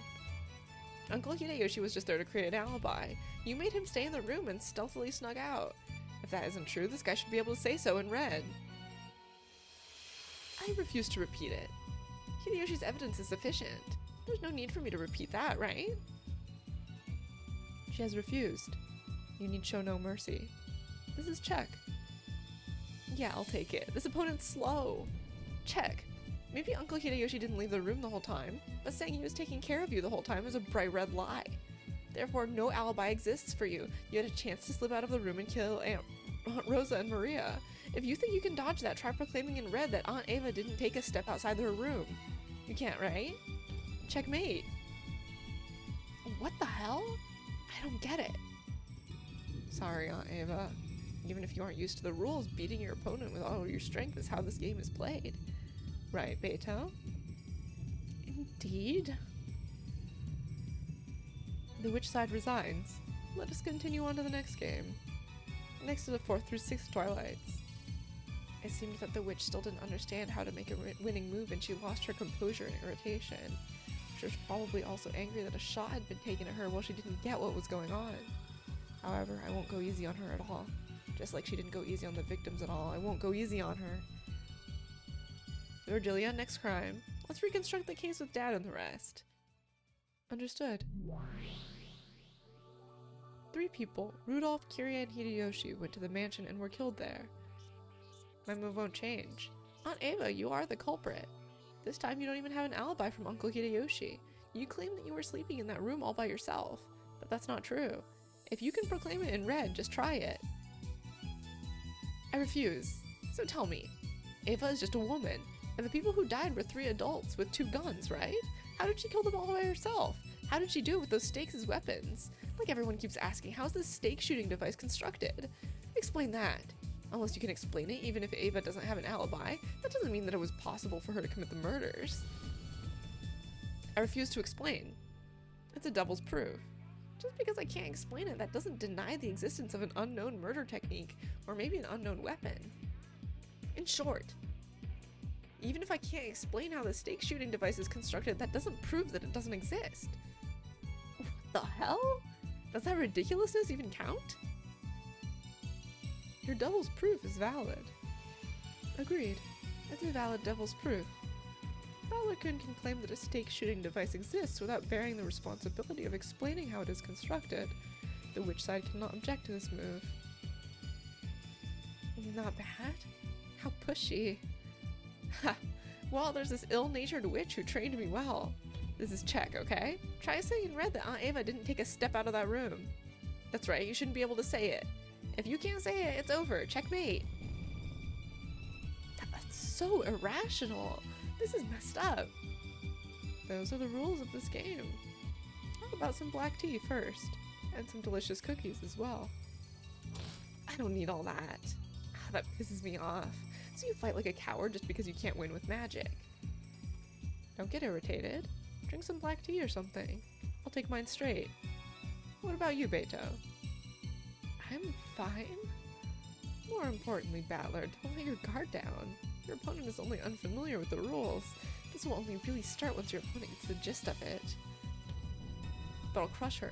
Uncle Hideyoshi was just there to create an alibi. You made him stay in the room and stealthily snuck out. If that isn't true, this guy should be able to say so in red. I refuse to repeat it. Hideyoshi's evidence is sufficient. There's no need for me to repeat that, right? She has refused. You need show no mercy. This is check. Yeah, I'll take it. This opponent's slow. Check. Maybe Uncle Hideyoshi didn't leave the room the whole time, but saying he was taking care of you the whole time is a bright red lie. Therefore, no alibi exists for you. You had a chance to slip out of the room and kill Aunt Rosa and Maria. If you think you can dodge that, try proclaiming in red that Aunt Ava didn't take a step outside her room. You can't, right? Checkmate. What the hell? I don't get it. Sorry, Aunt Ava. Even if you aren't used to the rules, beating your opponent with all your strength is how this game is played. Right, Beto? Indeed. The witch side resigns. Let us continue on to the next game. Next to the 4th through 6th Twilights. It seemed that the witch still didn't understand how to make a winning move, and she lost her composure and irritation. She was probably also angry that a shot had been taken at her while she didn't get what was going on. However, I won't go easy on her at all. Just like she didn't go easy on the victims at all, I won't go easy on her. Virgilia, next crime. Let's reconstruct the case with Dad and the rest. Understood. 3 people, Rudolph, Kiria, and Hideyoshi, went to the mansion and were killed there. My move won't change. Aunt Ava, you are the culprit. This time you don't even have an alibi from Uncle Hideyoshi. You claim that you were sleeping in that room all by yourself, but that's not true. If you can proclaim it in red, just try it. I refuse. So tell me, Ava is just a woman, and the people who died were 3 adults with 2 guns, right? How did she kill them all by herself? How did she do it with those stakes as weapons? Like everyone keeps asking, how's this stake shooting device constructed? Explain that. Unless you can explain it, even if Ava doesn't have an alibi, that doesn't mean that it was possible for her to commit the murders. I refuse to explain. It's a devil's proof. Just because I can't explain it, that doesn't deny the existence of an unknown murder technique, or maybe an unknown weapon. In short, even if I can't explain how the stake shooting device is constructed, that doesn't prove that it doesn't exist. What the hell? Does that ridiculousness even count? Your devil's proof is valid. Agreed. It's a valid devil's proof. Ballerkin can claim that a stake shooting device exists without bearing the responsibility of explaining how it is constructed. The witch side cannot object to this move. Not bad? How pushy. Ha! Well, there's this ill-natured witch who trained me well. This is check, okay? Try saying in red that Aunt Ava didn't take a step out of that room. That's right, you shouldn't be able to say it. If you can't say it, it's over. Checkmate. That's so irrational. This is messed up. Those are the rules of this game. How about some black tea first? And some delicious cookies as well. I don't need all that. That pisses me off. So you fight like a coward just because you can't win with magic. Don't get irritated. Drink some black tea or something. I'll take mine straight. What about you, Beto? I'm fine. More importantly, Battler, don't let your guard down. Your opponent is only unfamiliar with the rules. This will only really start once your opponent gets the gist of it. But I'll crush her.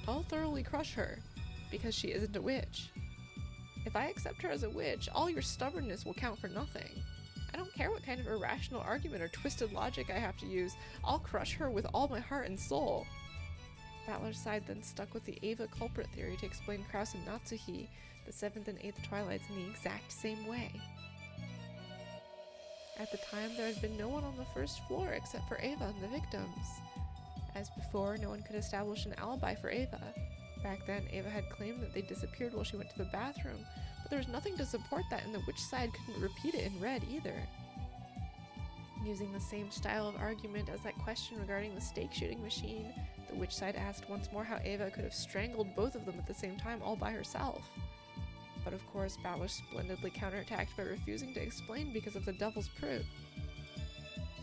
I'll thoroughly crush her, because she isn't a witch. If I accept her as a witch, all your stubbornness will count for nothing. I don't care what kind of irrational argument or twisted logic I have to use, I'll crush her with all my heart and soul. Battler's side then stuck with the Ava culprit theory to explain Kraus and Natsuhi, the 7th and 8th Twilights, in the exact same way. At the time, there had been no one on the 1st floor except for Ava and the victims. As before, no one could establish an alibi for Ava. Back then, Ava had claimed that they disappeared while she went to the bathroom, but there was nothing to support that, and the witch side couldn't repeat it in red either. Using the same style of argument as that question regarding the stake shooting machine, the witch side asked once more how Ava could have strangled both of them at the same time all by herself. But of course, Battler splendidly counterattacked by refusing to explain because of the devil's proof.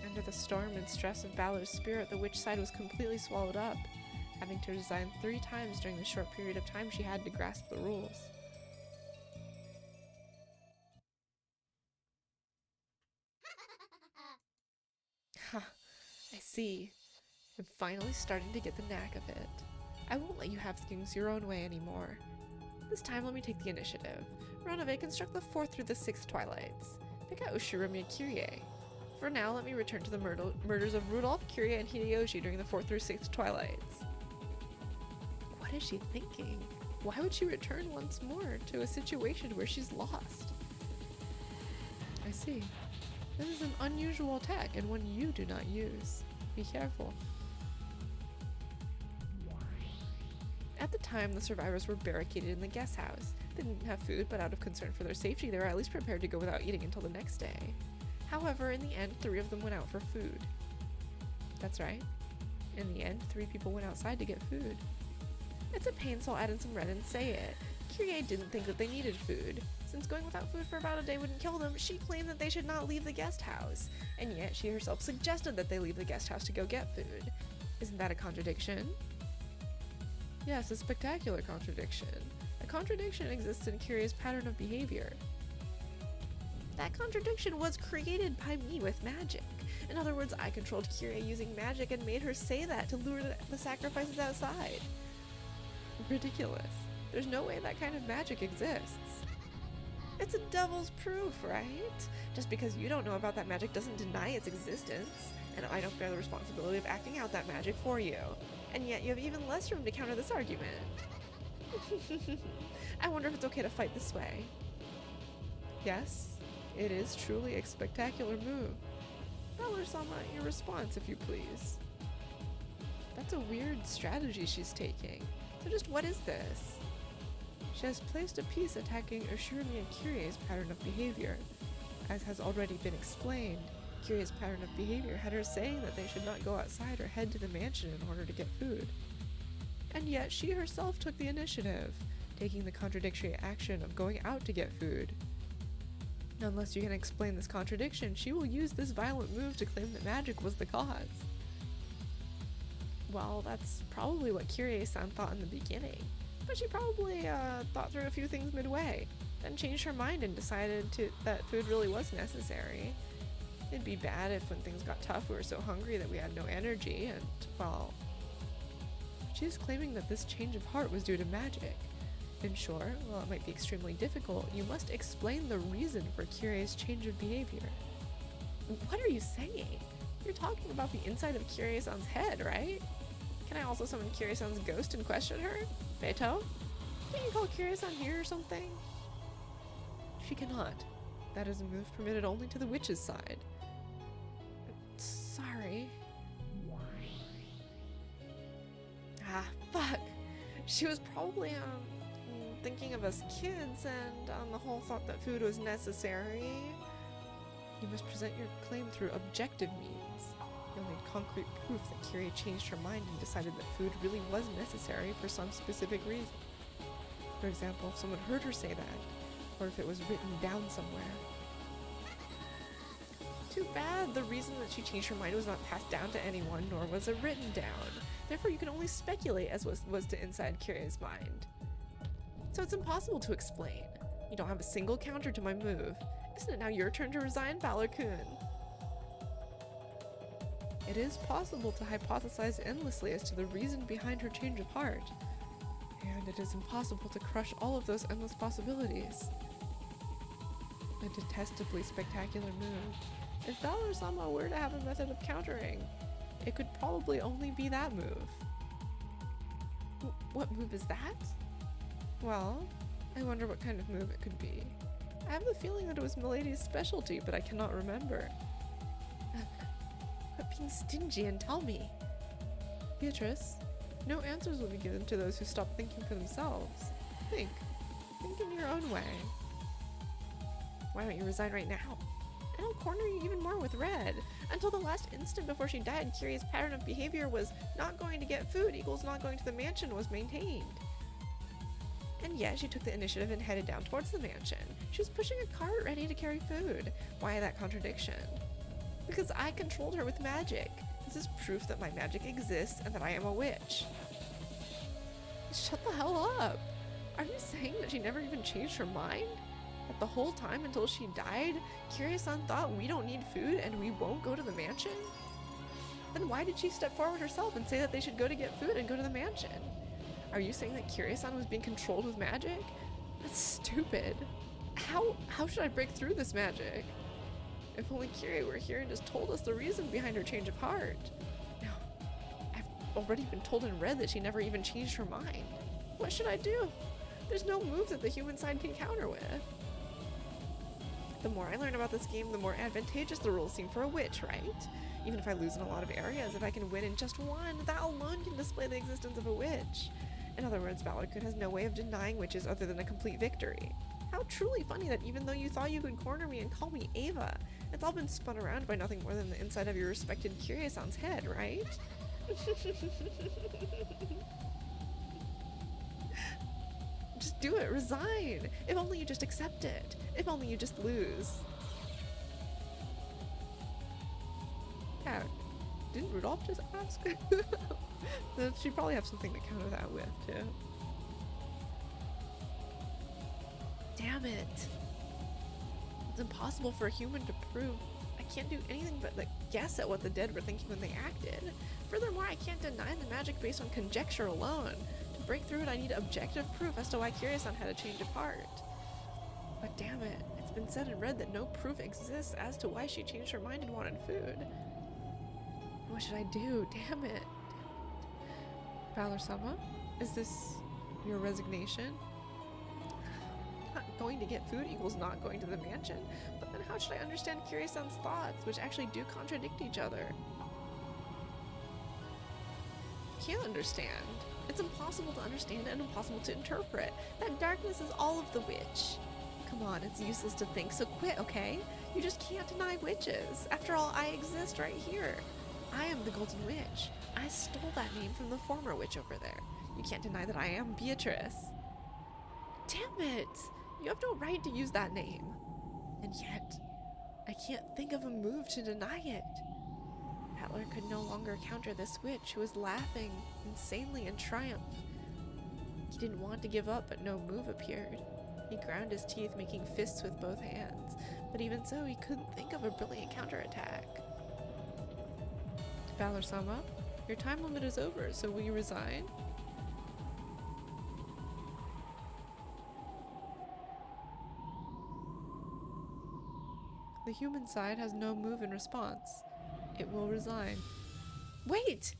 Under the storm and stress of Battler's spirit, the witch side was completely swallowed up, having to resign 3 times during the short period of time she had to grasp the rules. Ha, I see. I'm finally starting to get the knack of it. I won't let you have things your own way anymore. This time let me take the initiative. Renovate, construct the 4th through the 6th Twilights. Pick out Ushirumi and Kirie. For now, let me return to the murders of Rudolph, Kirie, and Hideyoshi during the 4th through 6th Twilights. What is she thinking? Why would she return once more to a situation where she's lost? I see. This is an unusual attack and one you do not use. Be careful. At the time, the survivors were barricaded in the guest house. They didn't have food, but out of concern for their safety, they were at least prepared to go without eating until the next day. However, in the end, 3 of them went out for food. That's right. In the end, 3 people went outside to get food. It's a pain, so I'll add in some red and say it. Kyrie didn't think that they needed food. Since going without food for about a day wouldn't kill them, she claimed that they should not leave the guest house. And yet, she herself suggested that they leave the guest house to go get food. Isn't that a contradiction? Yes, a spectacular contradiction. A contradiction exists in Kyrie's pattern of behavior. That contradiction was created by me with magic. In other words, I controlled Kyrie using magic and made her say that to lure the sacrifices outside. Ridiculous. There's no way that kind of magic exists. It's a devil's proof, right? Just because you don't know about that magic doesn't deny its existence, and I don't bear the responsibility of acting out that magic for you. And yet you have even less room to counter this argument. I wonder if it's okay to fight this way. Yes, it is truly a spectacular move. Valor-sama, your response, if you please. That's a weird strategy she's taking. So just what is this? She has placed a piece attacking Ushurumi and Kyrie's pattern of behavior. As has already been explained, Kyrie's pattern of behavior had her saying that they should not go outside or head to the mansion in order to get food. And yet she herself took the initiative, taking the contradictory action of going out to get food. Unless you can explain this contradiction, she will use this violent move to claim that magic was the cause. Well, that's probably what Kyrie-san thought in the beginning, but she probably thought through a few things midway, then changed her mind and decided that food really was necessary. It'd be bad if when things got tough we were so hungry that we had no energy, and, well, she's claiming that this change of heart was due to magic. In short, while it might be extremely difficult, you must explain the reason for Kyrie's change of behavior. What are you saying? You're talking about the inside of Kyrie-san's head, right? Can I also summon Kyrie-san's ghost and question her? Beto? Can you call Kyrie-san here or something? She cannot. That is a move permitted only to the witch's side. Sorry. Ah, fuck. She was probably, thinking of us kids and on the whole thought that food was necessary. You must present your claim through objective means. You'll need concrete proof that Kyrie changed her mind and decided that food really was necessary for some specific reason. For example, if someone heard her say that, or if it was written down somewhere. Too bad the reason that she changed her mind was not passed down to anyone, nor was it written down. Therefore, you can only speculate as was to inside Kyrie's mind. So it's impossible to explain. You don't have a single counter to my move. Isn't it now your turn to resign, Valor-kun? It is possible to hypothesize endlessly as to the reason behind her change of heart. And it is impossible to crush all of those endless possibilities. A detestably spectacular move. If Valor-sama were to have a method of countering, it could probably only be that move. What move is that? Well, I wonder what kind of move it could be. I have the feeling that it was Milady's specialty, but I cannot remember. Quit being stingy and tell me. Beatrice, no answers will be given to those who stop thinking for themselves. Think. Think in your own way. Why don't you resign right now? And I'll corner you even more with red. Until the last instant before she died, Kyrie's pattern of behavior was not going to get food equals not going to the mansion was maintained. And yet she took the initiative and headed down towards the mansion. She was pushing a cart ready to carry food. Why that contradiction? Because I controlled her with magic. This is proof that my magic exists and that I am a witch. Shut the hell up! Are you saying that she never even changed her mind? That the whole time until she died, Kyrie-san thought we don't need food and we won't go to the mansion? Then why did she step forward herself and say that they should go to get food and go to the mansion? Are you saying that Kyrie-san was being controlled with magic? That's stupid. How should I break through this magic? If only Kyrie were here and just told us the reason behind her change of heart. Now, I've already been told in red that she never even changed her mind. What should I do? There's no move that the human side can counter with. The more I learn about this game, the more advantageous the rules seem for a witch, right? Even if I lose in a lot of areas, if I can win in just one, that alone can display the existence of a witch. In other words, Valorkut has no way of denying witches other than a complete victory. How truly funny that even though you thought you could corner me and call me Ava, it's all been spun around by nothing more than the inside of your respected Curiousan's head, right? Just do it, resign! If only you just accept it. If only you just lose. Yeah, didn't Rudolph just ask? She'd probably have something to counter that with, too. Damn it! It's impossible for a human to prove. I can't do anything but like guess at what the dead were thinking when they acted. Furthermore, I can't deny the magic based on conjecture alone. To break through it, I need objective proof as to why Curiousan had a change of heart. But damn it, it's been said and read that no proof exists as to why she changed her mind and wanted food. What should I do? Damn it. Valor-sama, is this your resignation? Not going to get food equals not going to the mansion, but then how should I understand Curiousan's thoughts, which actually do contradict each other? Can't understand. It's impossible to understand and impossible to interpret. That darkness is all of the witch. Come on, it's useless to think, so quit, okay? You just can't deny witches. After all, I exist right here. I am the Golden Witch. I stole that name from the former witch over there. You can't deny that I am Beatrice. Damn it! You have no right to use that name. And yet, I can't think of a move to deny it. Rattler could no longer counter this witch who was laughing insanely in triumph. He didn't want to give up, but no move appeared. He ground his teeth, making fists with both hands, but even so, he couldn't think of a brilliant counterattack. Valor-sama, your time limit is over, so will you resign? The human side has no move in response. It will resign. Wait!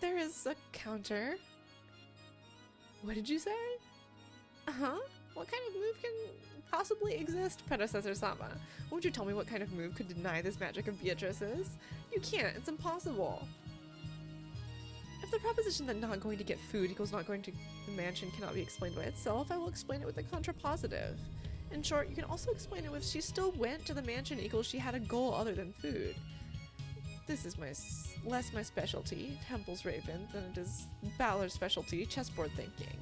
There is a counter. What did you say? Uh-huh. What kind of move can possibly exist, Predecessor-sama? Won't you tell me what kind of move could deny this magic of Beatrice's? You can't. It's impossible. If the proposition that not going to get food equals not going to the mansion cannot be explained by itself, I will explain it with a contrapositive. In short, you can also explain it with she still went to the mansion equals she had a goal other than food. This is less my specialty, Temple's Raven, than it is Balor's specialty, chessboard thinking.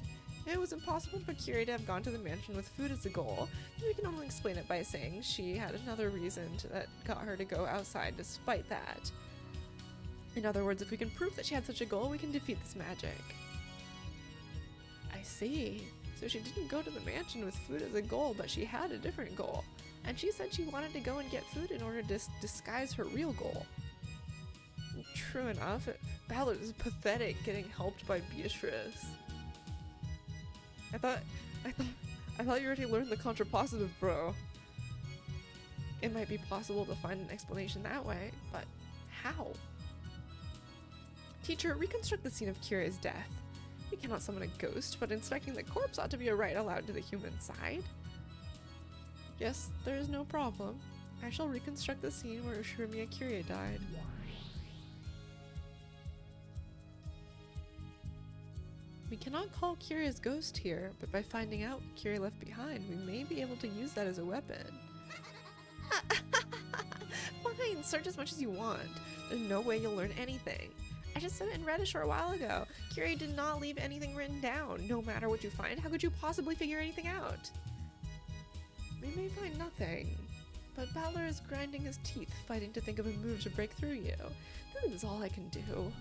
It was impossible for Curie to have gone to the mansion with food as a goal, and we can only explain it by saying she had another reason that got her to go outside despite that. In other words, if we can prove that she had such a goal, we can defeat this magic. I see. So she didn't go to the mansion with food as a goal, but she had a different goal. And she said she wanted to go and get food in order to disguise her real goal. True enough, Balor is pathetic getting helped by Beatrice. I thought you already learned the contrapositive, bro. It might be possible to find an explanation that way, but how? Teacher, reconstruct the scene of Kira's death. We cannot summon a ghost, but inspecting the corpse ought to be a right allowed to the human side. Yes, there is no problem. I shall reconstruct the scene where Ushirimiya Kiria died. We cannot call Kiria's ghost here, but by finding out what Kiria left behind, we may be able to use that as a weapon. Fine, search as much as you want. There's no way you'll learn anything. I just said it in Reddish a while ago. Kiria did not leave anything written down. No matter what you find, how could you possibly figure anything out? We may find nothing, but Balor is grinding his teeth, fighting to think of a move to break through you. This is all I can do.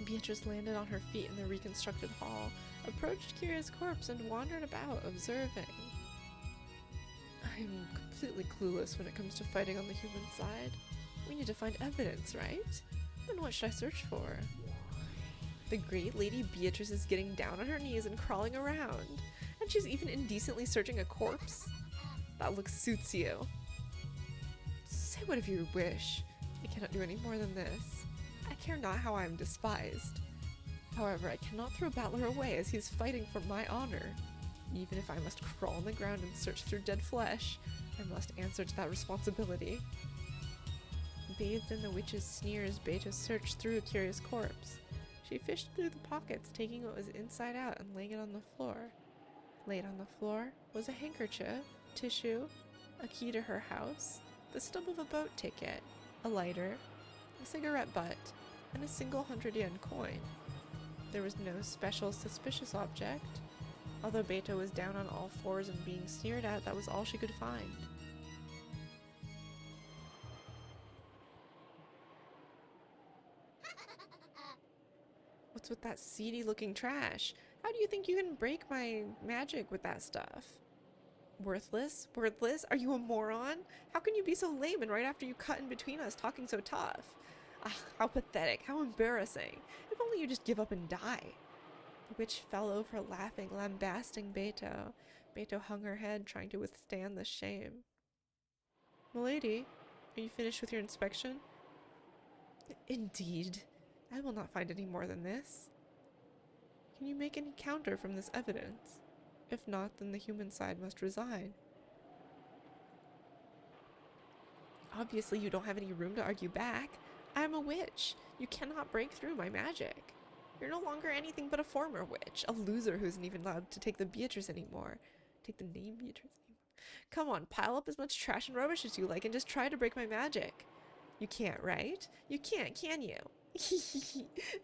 Beatrice landed on her feet in the reconstructed hall, approached Kiria's corpse, and wandered about, observing. I'm completely clueless when it comes to fighting on the human side. We need to find evidence, right? Then what should I search for? The great Lady Beatrice is getting down on her knees and crawling around, and she's even indecently searching a corpse? That look suits you. Say whatever you wish. I cannot do any more than this. I care not how I am despised. However, I cannot throw Balor away as he is fighting for my honor. Even if I must crawl on the ground and search through dead flesh, I must answer to that responsibility. Bathed in the witch's sneers, Beto searched through Kiria's corpse. She fished through the pockets, taking what was inside out and laying it on the floor. Laid on the floor was a handkerchief, tissue, a key to her house, the stub of a boat ticket, a lighter, a cigarette butt, and a single 100-yen coin. There was no special suspicious object. Although Beto was down on all fours and being sneered at, that was all she could find. What's with that seedy-looking trash? How do you think you can break my magic with that stuff? Worthless? Worthless? Are you a moron? How can you be so lame and right after you cut in between us talking so tough? Ah, how pathetic, how embarrassing. If only you just give up and die. The witch fell over laughing, lambasting Beto. Beto hung her head, trying to withstand the shame. Milady, are you finished with your inspection? Indeed. I will not find any more than this. Can you make any counter from this evidence? If not, then the human side must resign. Obviously, you don't have any room to argue back. I am a witch. You cannot break through my magic. You're no longer anything but a former witch, a loser who isn't even allowed to take the Beatrice anymore. Take the name Beatrice anymore. Come on, pile up as much trash and rubbish as you like and just try to break my magic. You can't, right? You can't, can you?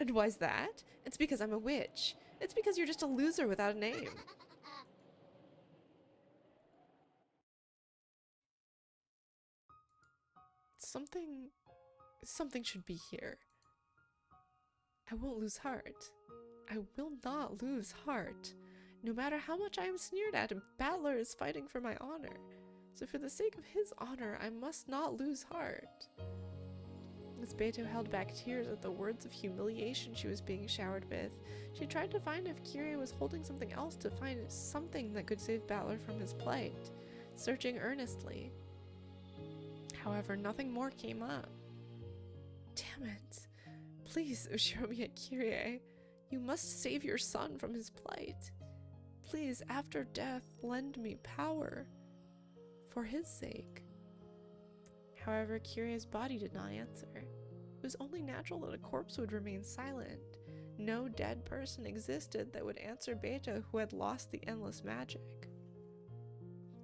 And why's that? It's because I'm a witch. It's because you're just a loser without a name. Something should be here. I won't lose heart. I will not lose heart. No matter how much I am sneered at, a battler is fighting for my honor. So for the sake of his honor, I must not lose heart. As Beto held back tears at the words of humiliation she was being showered with, she tried to find if Kiria was holding something else, to find something that could save Battler from his plight, searching earnestly. However, nothing more came up. Damn it. Please, Ushiromiya Kirie, you must save your son from his plight. Please, after death, lend me power. For his sake. However, Kirie's body did not answer. It was only natural that a corpse would remain silent. No dead person existed that would answer Beto, who had lost the endless magic.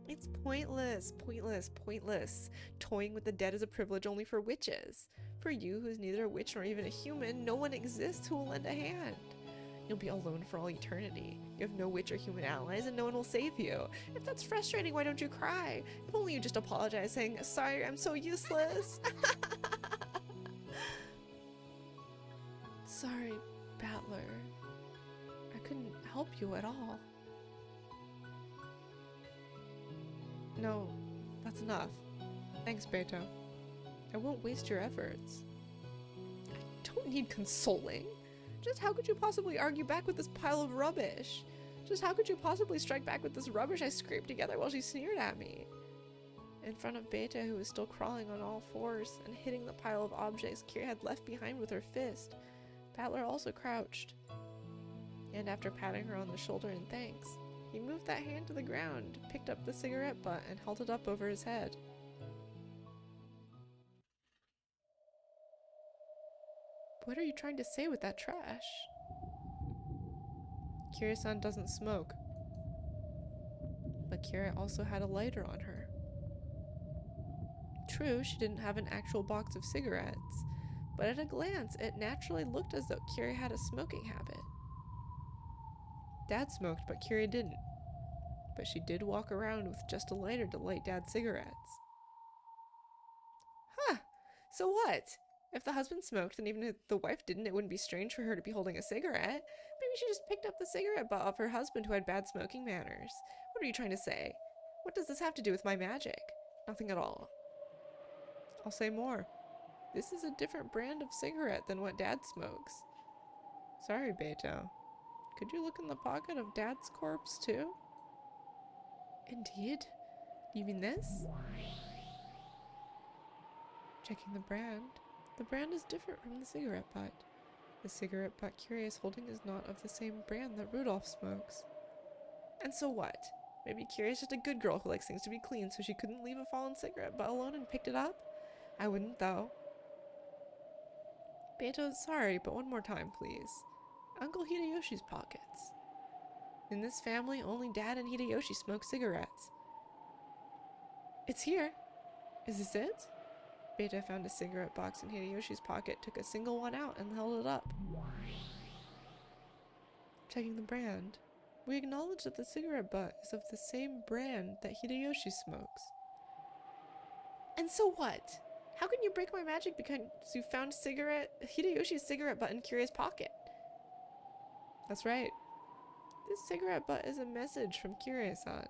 It's pointless, pointless, pointless. Toying with the dead is a privilege only for witches. For you, who is neither a witch nor even a human, no one exists who will lend a hand. You'll be alone for all eternity. You have no witch or human allies, and no one will save you. If that's frustrating, why don't you cry? If only you just apologize, saying, sorry, I'm so useless. Sorry, Battler. I couldn't help you at all. No, that's enough. Thanks, Beto. I won't waste your efforts. I don't need consoling. Just how could you possibly argue back with this pile of rubbish? Just how could you possibly strike back with this rubbish I scraped together while she sneered at me? In front of Beto, who was still crawling on all fours and hitting the pile of objects Kiria had left behind with her fist, Battler also crouched. And after patting her on the shoulder in thanks, he moved that hand to the ground, picked up the cigarette butt, and held it up over his head. What are you trying to say with that trash? Kiria-san doesn't smoke. But Kiria also had a lighter on her. True, she didn't have an actual box of cigarettes, but at a glance, it naturally looked as though Kiria had a smoking habit. Dad smoked, but Kiria didn't. But she did walk around with just a lighter to light Dad's cigarettes. Huh, so what? If the husband smoked, then even if the wife didn't, it wouldn't be strange for her to be holding a cigarette. Maybe she just picked up the cigarette butt off her husband, who had bad smoking manners. What are you trying to say? What does this have to do with my magic? Nothing at all. I'll say more. This is a different brand of cigarette than what Dad smokes. Sorry, Beto. Could you look in the pocket of Dad's corpse, too? Indeed. You mean this? Checking the brand. The brand is different from the cigarette butt. The cigarette butt Kiria is holding is not of the same brand that Rudolph smokes. And so what? Maybe Kiria's just a good girl who likes things to be clean, so she couldn't leave a fallen cigarette butt alone and picked it up? I wouldn't, though. Beto, sorry, but one more time, please. Uncle Hideyoshi's pockets. In this family, only Dad and Hideyoshi smoke cigarettes. It's here. Is this it? Beto found a cigarette box in Hideyoshi's pocket, took a single one out, and held it up. Checking the brand. We acknowledge that the cigarette butt is of the same brand that Hideyoshi smokes. And so what? How can you break my magic because you found Hideyoshi's cigarette butt in Kirei's pocket? That's right. This cigarette butt is a message from Kirei-san.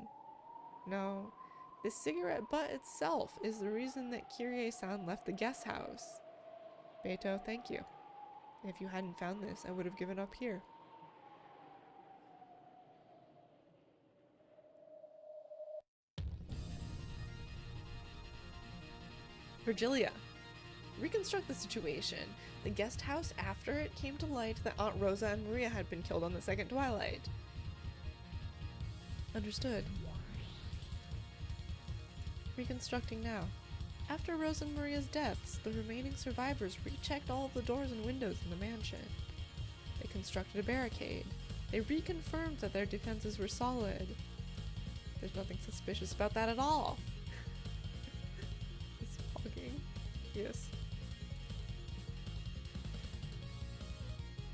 No, this cigarette butt itself is the reason that Kirei-san left the guest house. Beto, thank you. If you hadn't found this, I would have given up here. Virgilia. Reconstruct the situation. The guest house after it came to light that Aunt Rosa and Maria had been killed on the second twilight. Understood. Reconstructing now. After Rosa and Maria's deaths, the remaining survivors rechecked all of the doors and windows in the mansion. They constructed a barricade. They reconfirmed that their defenses were solid. There's nothing suspicious about that at all. It's fogging. Yes.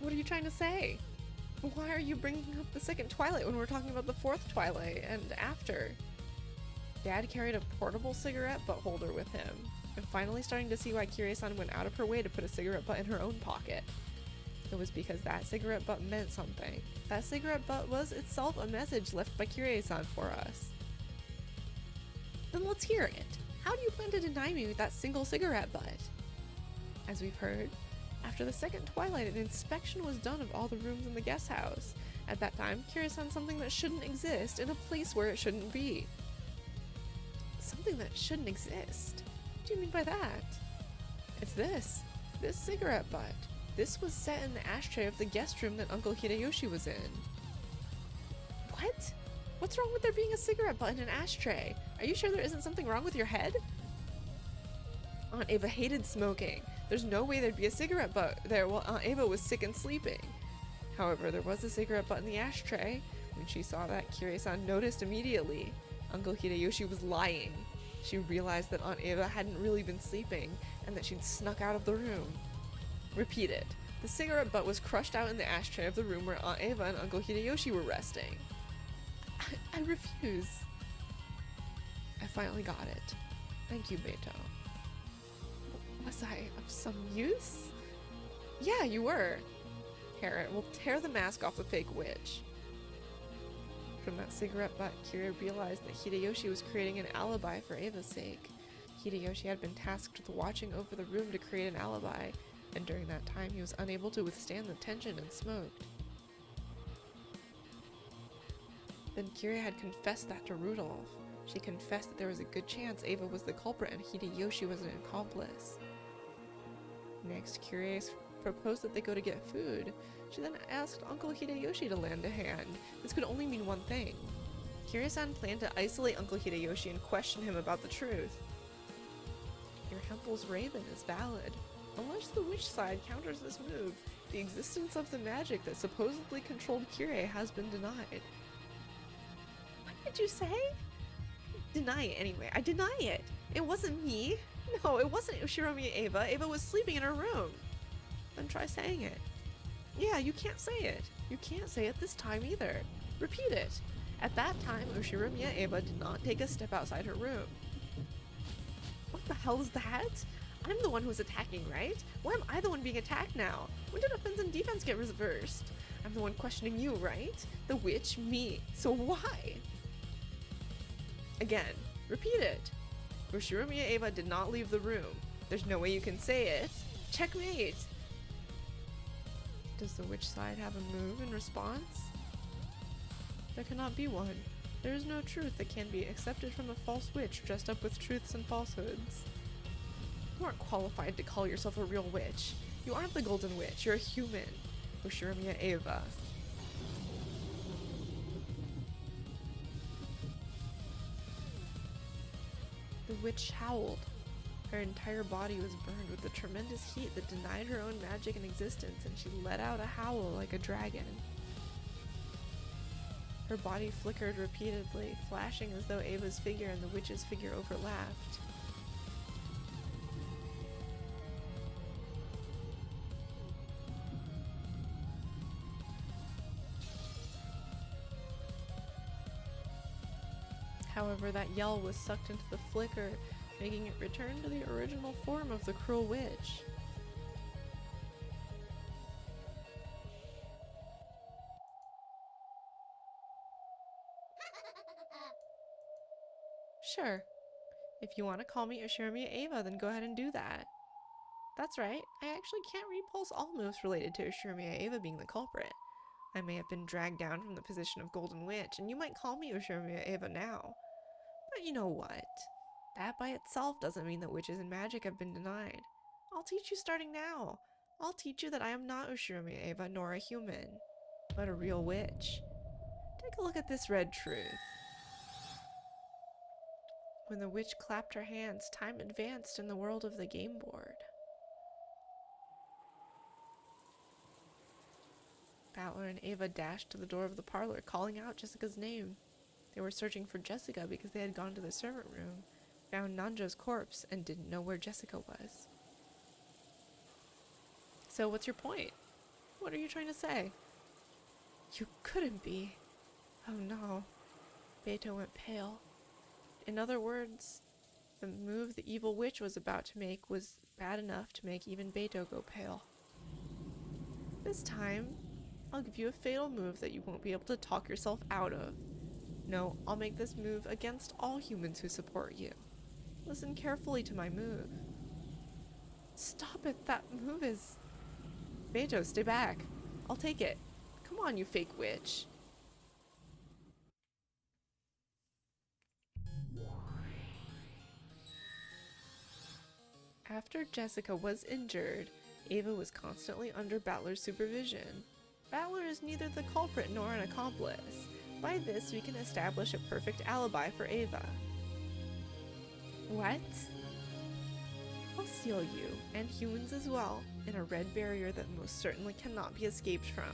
What are you trying to say? Why are you bringing up the second twilight when we're talking about the fourth twilight and after? Dad carried a portable cigarette butt holder with him. I'm finally starting to see why Kirei-san went out of her way to put a cigarette butt in her own pocket. It was because that cigarette butt meant something. That cigarette butt was itself a message left by Kirei-san for us. Then let's hear it. How do you plan to deny me with that single cigarette butt? As we've heard, after the second twilight, an inspection was done of all the rooms in the guest house. At that time, Kirei found something that shouldn't exist in a place where it shouldn't be. Something that shouldn't exist? What do you mean by that? It's this cigarette butt. This was set in the ashtray of the guest room that Uncle Hideyoshi was in. What? What's wrong with there being a cigarette butt in an ashtray? Are you sure there isn't something wrong with your head? Aunt Ava hated smoking. There's no way there'd be a cigarette butt there while Aunt Ava was sick and sleeping. However, there was a cigarette butt in the ashtray. When she saw that, Kirei-san noticed immediately. Uncle Hideyoshi was lying. She realized that Aunt Ava hadn't really been sleeping and that she'd snuck out of the room. Repeat it. The cigarette butt was crushed out in the ashtray of the room where Aunt Ava and Uncle Hideyoshi were resting. I refuse. I finally got it. Thank you, Beto. Was I of some use? Yeah, you were. Harriet will tear the mask off the fake witch. From that cigarette butt, Kira realized that Hideyoshi was creating an alibi for Ava's sake. Hideyoshi had been tasked with watching over the room to create an alibi, and during that time he was unable to withstand the tension and smoked. Then Kira had confessed that to Rudolph. She confessed that there was a good chance Ava was the culprit and Hideyoshi was an accomplice. Next, Kira proposed that they go to get food. She then asked Uncle Hideyoshi to lend a hand. This could only mean one thing. Kira-san planned to isolate Uncle Hideyoshi and question him about the truth. Your uncle's raven is valid. Unless the witch side counters this move, the existence of the magic that supposedly controlled Kira has been denied. What did you say? Deny it anyway. I deny it. It wasn't me. No, it wasn't Ushiromi Ava. Ava was sleeping in her room. Then try saying it. Yeah, you can't say it. You can't say it this time either. Repeat it. At that time, Ushiromi Ava did not take a step outside her room. What the hell is that? I'm the one who's attacking, right? Why am I the one being attacked now? When did offense and defense get reversed? I'm the one questioning you, right? The witch, me. So why? Again, repeat it. Ushiromi Ava did not leave the room. There's no way you can say it. Checkmate! Does the witch side have a move in response? There cannot be one. There is no truth that can be accepted from a false witch dressed up with truths and falsehoods. You aren't qualified to call yourself a real witch. You aren't the Golden Witch. You're a human. Ushiromi Ava. The witch howled. Her entire body was burned with the tremendous heat that denied her own magic and existence, and she let out a howl like a dragon. Her body flickered repeatedly, flashing as though Ava's figure and the witch's figure overlapped. However, that yell was sucked into the flicker, making it return to the original form of the cruel witch. Sure. If you want to call me Ushiromiya Ava, then go ahead and do that. That's right, I actually can't repulse all moves related to Ushiromiya Ava being the culprit. I may have been dragged down from the position of Golden Witch, and you might call me Ushiromiya Ava now. But you know what? That by itself doesn't mean that witches and magic have been denied. I'll teach you starting now. I'll teach you that I am not Ushiromiya Ava nor a human, but a real witch. Take a look at this red truth. When the witch clapped her hands, time advanced in the world of the game board. Battler and Ava dashed to the door of the parlor, calling out Jessica's name. They were searching for Jessica because they had gone to the servant room, found Nanjo's corpse, and didn't know where Jessica was. So what's your point? What are you trying to say? You couldn't be. Oh no. Beto went pale. In other words, the move the evil witch was about to make was bad enough to make even Beto go pale. This time, I'll give you a fatal move that you won't be able to talk yourself out of. No, I'll make this move against all humans who support you. Listen carefully to my move. Stop it, that move is... Beto, stay back. I'll take it. Come on, you fake witch. After Jessica was injured, Ava was constantly under Battler's supervision. Battler is neither the culprit nor an accomplice. By this, we can establish a perfect alibi for Ava. What? I'll seal you, and humans as well, in a red barrier that most certainly cannot be escaped from.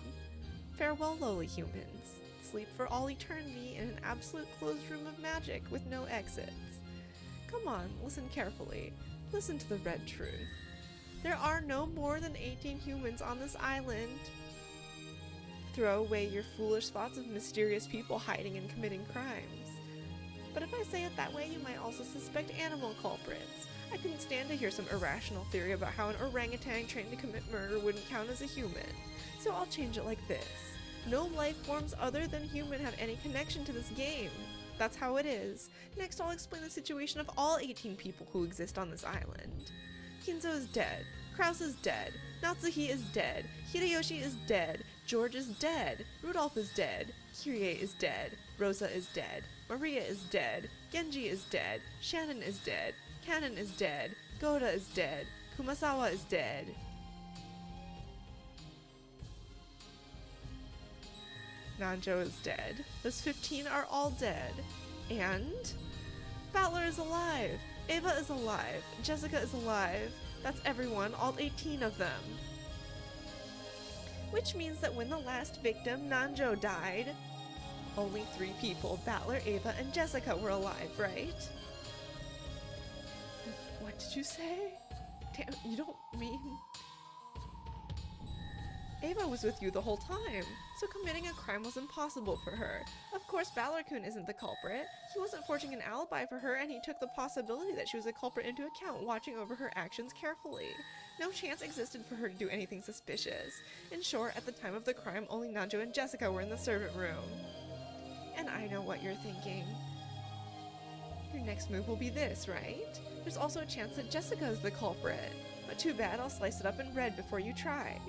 Farewell, lowly humans. Sleep for all eternity in an absolute closed room of magic with no exits. Come on, listen carefully. Listen to the red truth. There are no more than 18 humans on this island. Throw away your foolish thoughts of mysterious people hiding and committing crimes. But if I say it that way, you might also suspect animal culprits. I couldn't stand to hear some irrational theory about how an orangutan trained to commit murder wouldn't count as a human. So I'll change it like this. No life forms other than human have any connection to this game. That's how it is. Next, I'll explain the situation of all 18 people who exist on this island. Kinzo is dead. Kraus is dead. Natsuhi is dead. Hideyoshi is dead. George is dead. Rudolph is dead. Kyrie is dead. Rosa is dead. Maria is dead. Genji is dead. Shannon is dead. Kanon is dead. Goda is dead. Kumasawa is dead. Nanjo is dead. Those 15 are all dead. And Battler is alive. Ava is alive. Jessica is alive. That's everyone, all 18 of them. Which means that when the last victim, Nanjo, died, only 3 people, Battler, Ava, and Jessica were alive, right? What did you say? Damn, you don't mean... Ava was with you the whole time, so committing a crime was impossible for her. Of course, Battler-kun isn't the culprit. He wasn't forging an alibi for her, and he took the possibility that she was a culprit into account, watching over her actions carefully. No chance existed for her to do anything suspicious. In short, at the time of the crime, only Nanjo and Jessica were in the servant room. And I know what you're thinking. Your next move will be this, right? There's also a chance that Jessica is the culprit. But too bad, I'll slice it up in red before you try.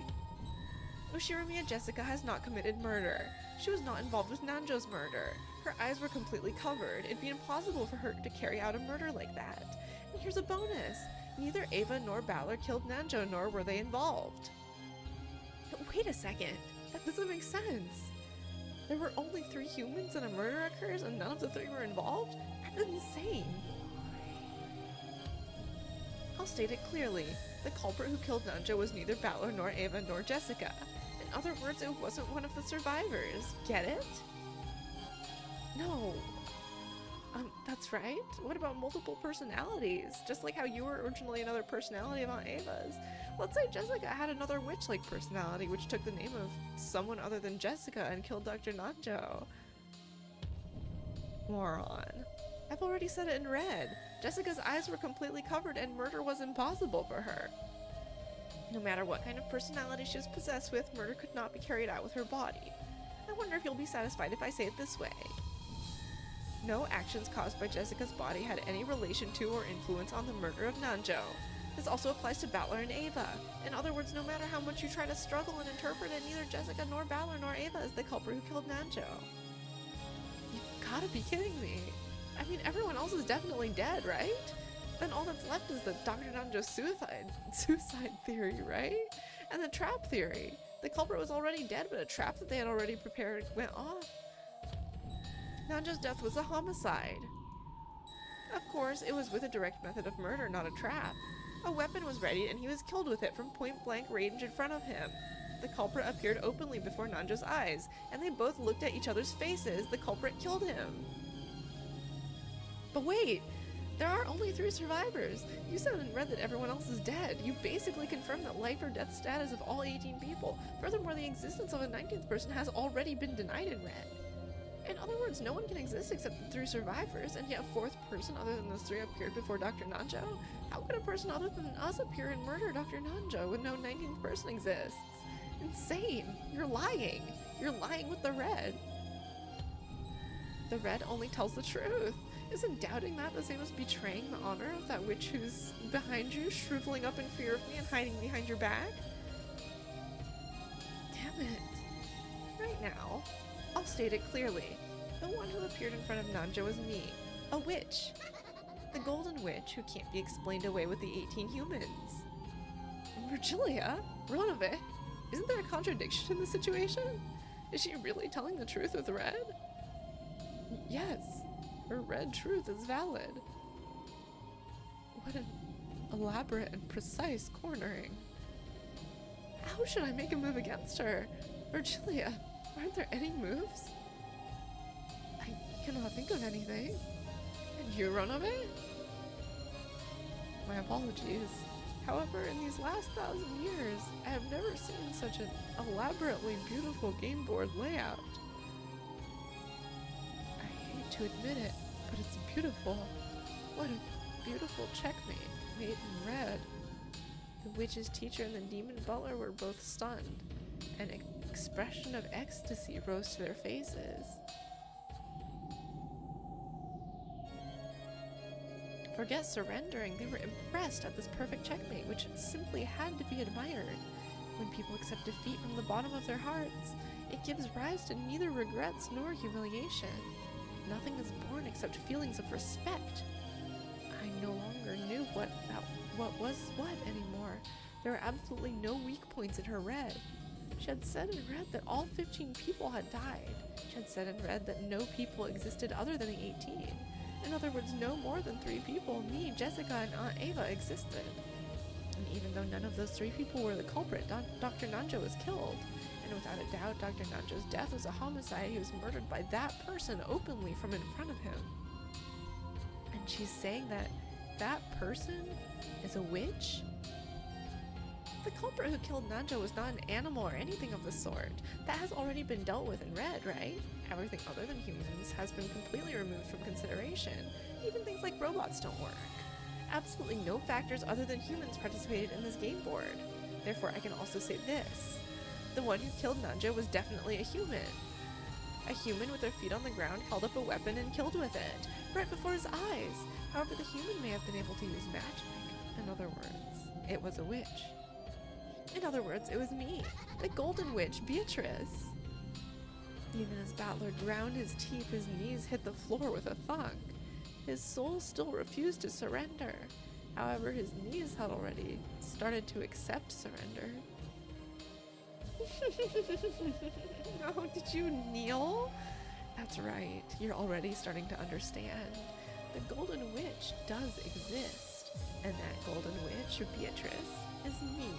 Ushiromiya Jessica has not committed murder. She was not involved with Nanjo's murder. Her eyes were completely covered. It'd be impossible for her to carry out a murder like that. And here's a bonus. Neither Ava nor Battler killed Nanjo, nor were they involved. But wait a second. That doesn't make sense. There were only 3 humans and a murder occurs and none of the 3 were involved? That's insane. I'll state it clearly. The culprit who killed Nanjo was neither Battler nor Ava nor Jessica. In other words, it wasn't one of the survivors. Get it? No. That's right. What about multiple personalities? Just like how you were originally another personality of Aunt Ava's. Let's say Jessica had another witch-like personality, which took the name of someone other than Jessica and killed Dr. Nanjo. Moron. I've already said it in red. Jessica's eyes were completely covered and murder was impossible for her. No matter what kind of personality she was possessed with, murder could not be carried out with her body. I wonder if you'll be satisfied if I say it this way. No actions caused by Jessica's body had any relation to or influence on the murder of Nanjo. This also applies to Battler and Ava. In other words, no matter how much you try to struggle and interpret it, neither Jessica nor Battler nor Ava is the culprit who killed Nanjo. You've gotta be kidding me. I mean, everyone else is definitely dead, right? Then all that's left is the Dr. Nanjo suicide theory, right? And the trap theory. The culprit was already dead, but a trap that they had already prepared went off. Nanjo's death was a homicide. Of course, it was with a direct method of murder, not a trap. A weapon was ready and he was killed with it from point-blank range in front of him. The culprit appeared openly before Nanjo's eyes, and they both looked at each other's faces. The culprit killed him. But wait, there are only 3 survivors. You said in red that everyone else is dead. You basically confirmed the life or death status of all 18 people. Furthermore, the existence of a 19th person has already been denied in red. In other words, no one can exist except the 3 survivors, and yet a 4th person other than those 3 appeared before Dr. Nanjo? How could a person other than us appear and murder Dr. Nanjo when no 19th person exists? Insane! You're lying! You're lying with the red! The red only tells the truth. Isn't doubting that the same as betraying the honor of that witch who's behind you, shriveling up in fear of me and hiding behind your back? Damn it. Right now, I'll state it clearly. The one who appeared in front of Nanjo was me, a witch. The golden witch who can't be explained away with the 18 humans. Virgilia? Run of it. Isn't there a contradiction in the situation? Is she really telling the truth with red? Yes, her red truth is valid. What an elaborate and precise cornering. How should I make a move against her? Virgilia, aren't there any moves? I cannot think of anything. And you, Ronove? My apologies. However, in these last 1,000 years, I have never seen such an elaborately beautiful game board layout. I hate to admit it, but it's beautiful. What a beautiful checkmate, made in red. The witch's teacher and the demon butler were both stunned. An expression of ecstasy rose to their faces. Forget surrendering, they were impressed at this perfect checkmate, which simply had to be admired. When people accept defeat from the bottom of their hearts, it gives rise to neither regrets nor humiliation. Nothing is born except feelings of respect. I no longer knew what was what anymore. There were absolutely no weak points in her red. She had said in red that all 15 people had died. She had said in red that no people existed other than the 18. In other words, no more than 3 people, me, Jessica, and Aunt Ava, existed. And even though none of those 3 people were the culprit, Dr. Nanjo was killed. And without a doubt, Dr. Nanjo's death was a homicide. He was murdered by that person openly from in front of him. And she's saying that that person is a witch? The culprit who killed Nanjo was not an animal or anything of the sort. That has already been dealt with in red, right? Everything other than humans has been completely removed from consideration. Even things like robots don't work. Absolutely no factors other than humans participated in this game board. Therefore, I can also say this. The one who killed Nanjo was definitely a human. A human with their feet on the ground held up a weapon and killed with it, right before his eyes. However, the human may have been able to use magic. In other words, it was a witch. In other words, it was me, the Golden Witch, Beatrice. Even as Battler ground his teeth, his knees hit the floor with a thunk. His soul still refused to surrender. However, his knees had already started to accept surrender. No, did you kneel? That's right, you're already starting to understand. The Golden Witch does exist. And that golden witch, Beatrice, is me.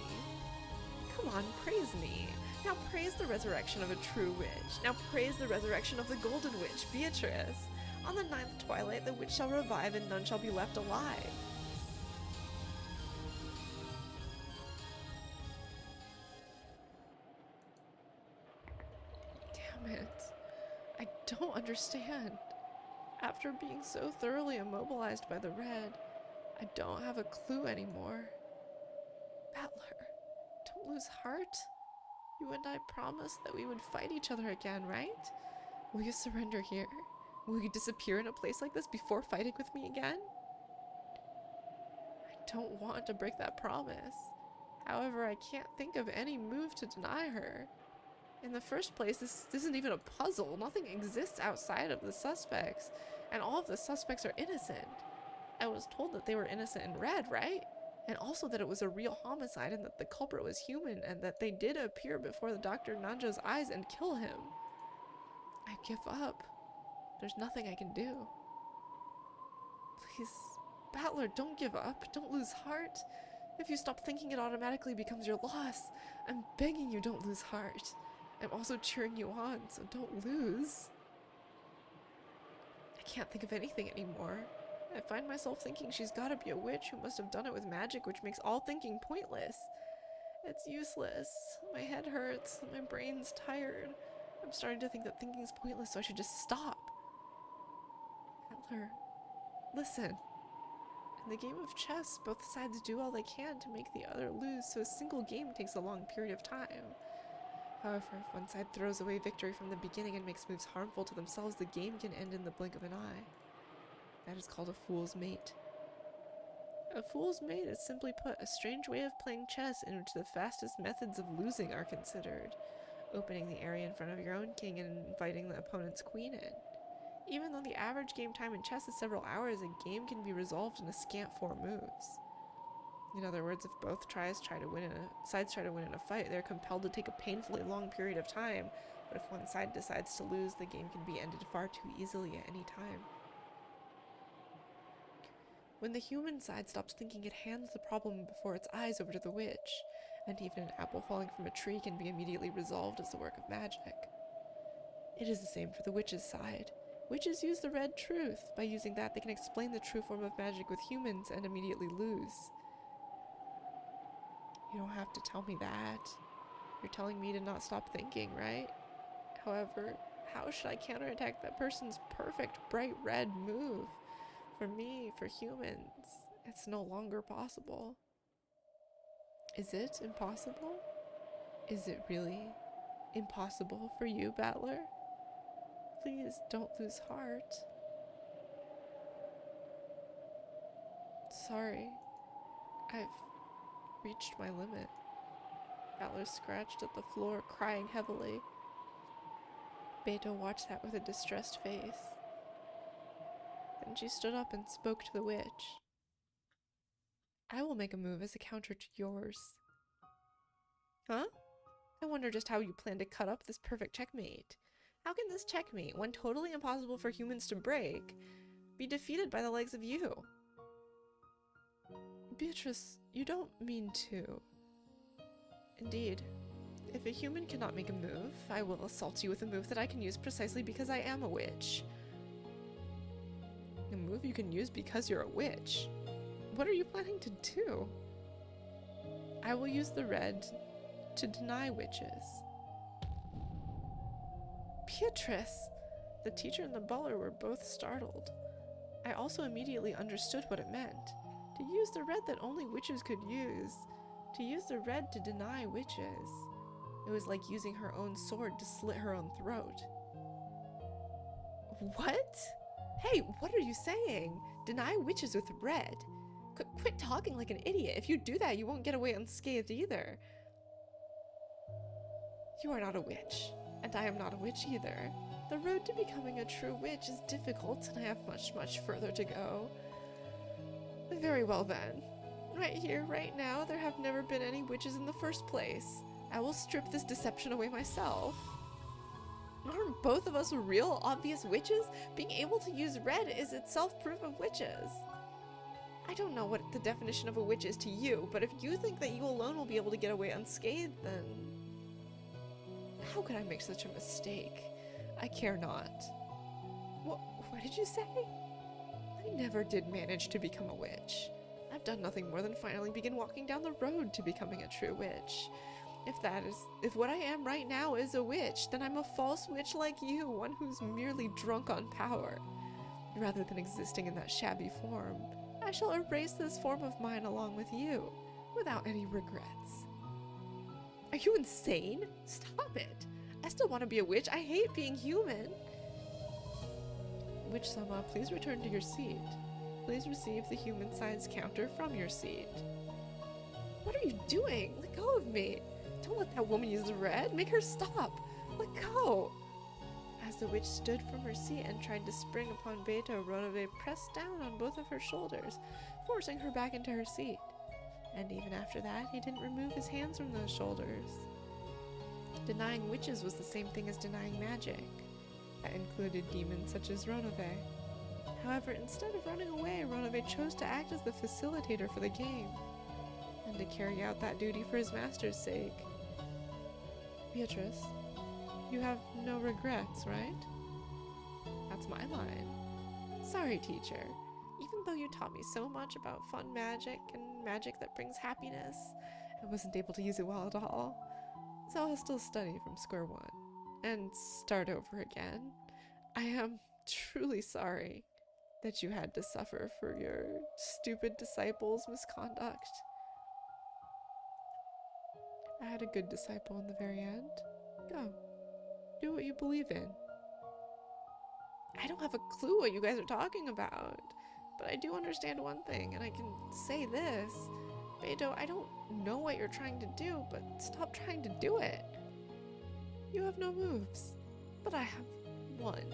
Come on, praise me. Now praise the resurrection of a true witch. Now praise the resurrection of the golden witch, Beatrice. On the 9th twilight, the witch shall revive and none shall be left alive. Damn it. I don't understand. After being so thoroughly immobilized by the red, I don't have a clue anymore. Battler, don't lose heart. You and I promised that we would fight each other again, right? Will you surrender here? Will you disappear in a place like this before fighting with me again? I don't want to break that promise. However, I can't think of any move to deny her. In the first place, this isn't even a puzzle. Nothing exists outside of the suspects, and all of the suspects are innocent. I was told that they were innocent in red, right? And also that it was a real homicide and that the culprit was human and that they did appear before the Dr. Nanjo's eyes and kill him. I give up. There's nothing I can do. Please, Battler, don't give up. Don't lose heart. If you stop thinking, it automatically becomes your loss. I'm begging you, don't lose heart. I'm also cheering you on, so don't lose. I can't think of anything anymore. I find myself thinking she's gotta be a witch who must have done it with magic, which makes all thinking pointless. It's useless. My head hurts. My brain's tired. I'm starting to think that thinking's pointless, so I should just stop. Battler, listen. In the game of chess, both sides do all they can to make the other lose, so a single game takes a long period of time. However, if one side throws away victory from the beginning and makes moves harmful to themselves, the game can end in the blink of an eye. That is called a fool's mate. A fool's mate is, simply put, a strange way of playing chess in which the fastest methods of losing are considered, opening the area in front of your own king and inviting the opponent's queen in. Even though the average game time in chess is several hours, a game can be resolved in a scant 4 moves. In other words, if both sides try to win in a fight, they're compelled to take a painfully long period of time, but if one side decides to lose, the game can be ended far too easily at any time. When the human side stops thinking, it hands the problem before its eyes over to the witch, and even an apple falling from a tree can be immediately resolved as the work of magic. It is the same for the witch's side. Witches use the red truth. By using that, they can explain the true form of magic with humans and immediately lose. You don't have to tell me that. You're telling me to not stop thinking, right? However, how should I counterattack that person's perfect bright red move? For me, for humans, it's no longer possible. Is it impossible? Is it really impossible for you, Battler? Please don't lose heart. Sorry, I've reached my limit. Battler scratched at the floor, crying heavily. Beto watched that with a distressed face. Then she stood up and spoke to the witch. I will make a move as a counter to yours. Huh? I wonder just how you plan to cut up this perfect checkmate. How can this checkmate, one totally impossible for humans to break, be defeated by the likes of you? Beatrice, you don't mean to. Indeed. If a human cannot make a move, I will assault you with a move that I can use precisely because I am a witch. A move you can use because you're a witch? What are you planning to do? I will use the red to deny witches. Beatrice! The teacher and the butler were both startled. I also immediately understood what it meant. To use the red that only witches could use. To use the red to deny witches. It was like using her own sword to slit her own throat. What? Hey, what are you saying? Deny witches with red? Quit talking like an idiot. If you do that, you won't get away unscathed either. You are not a witch, and I am not a witch either. The road to becoming a true witch is difficult, and I have much, much further to go. Very well then. Right here, right now, there have never been any witches in the first place. I will strip this deception away myself. Aren't both of us real, obvious witches? Being able to use red is itself proof of witches. I don't know what the definition of a witch is to you, but if you think that you alone will be able to get away unscathed, then... How could I make such a mistake? I care not. What did you say? I never did manage to become a witch. I've done nothing more than finally begin walking down the road to becoming a true witch. If what I am right now is a witch, then I'm a false witch like you, one who's merely drunk on power. Rather than existing in that shabby form, I shall erase this form of mine along with you, without any regrets. Are you insane? Stop it! I still want to be a witch. I hate being human. Witch-sama, please return to your seat. Please receive the human science counter from your seat. What are you doing? Let go of me. Don't let that woman use the red. Make her stop. Let go. As the witch stood from her seat and tried to spring upon Beto, Ronove pressed down on both of her shoulders, forcing her back into her seat. And even after that, he didn't remove his hands from those shoulders. Denying witches was the same thing as denying magic. That included demons such as Ronove. However, instead of running away, Ronove chose to act as the facilitator for the game, and to carry out that duty for his master's sake. Beatrice, you have no regrets, right? That's my line. Sorry, teacher. Even though you taught me so much about fun magic and magic that brings happiness, I wasn't able to use it well at all. So I'll still study from square one and start over again. I am truly sorry that you had to suffer for your stupid disciples' misconduct. I had a good disciple in the very end. Go. Do what you believe in. I don't have a clue what you guys are talking about, but I do understand one thing, and I can say this. Beto, I don't know what you're trying to do, but stop trying to do it. You have no moves, but I have one.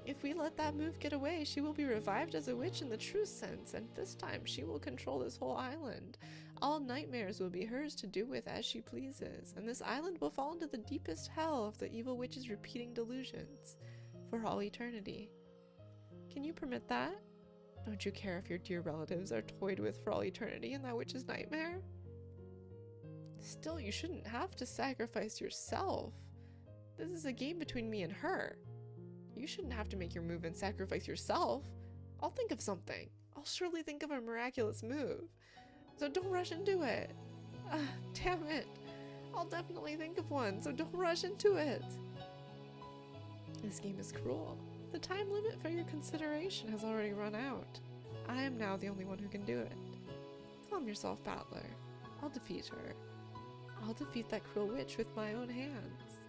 If we let that move get away, she will be revived as a witch in the true sense, and this time she will control this whole island. All nightmares will be hers to do with as she pleases, and this island will fall into the deepest hell of the evil witch's repeating delusions for all eternity. Can you permit that? Don't you care if your dear relatives are toyed with for all eternity in that witch's nightmare? Still, you shouldn't have to sacrifice yourself. This is a game between me and her. You shouldn't have to make your move and sacrifice yourself. I'll think of something. I'll surely think of a miraculous move. So don't rush into it. Damn it. I'll definitely think of one, so don't rush into it. This game is cruel. The time limit for your consideration has already run out. I am now the only one who can do it. Calm yourself, Battler. I'll defeat her. I'll defeat that cruel witch with my own hands.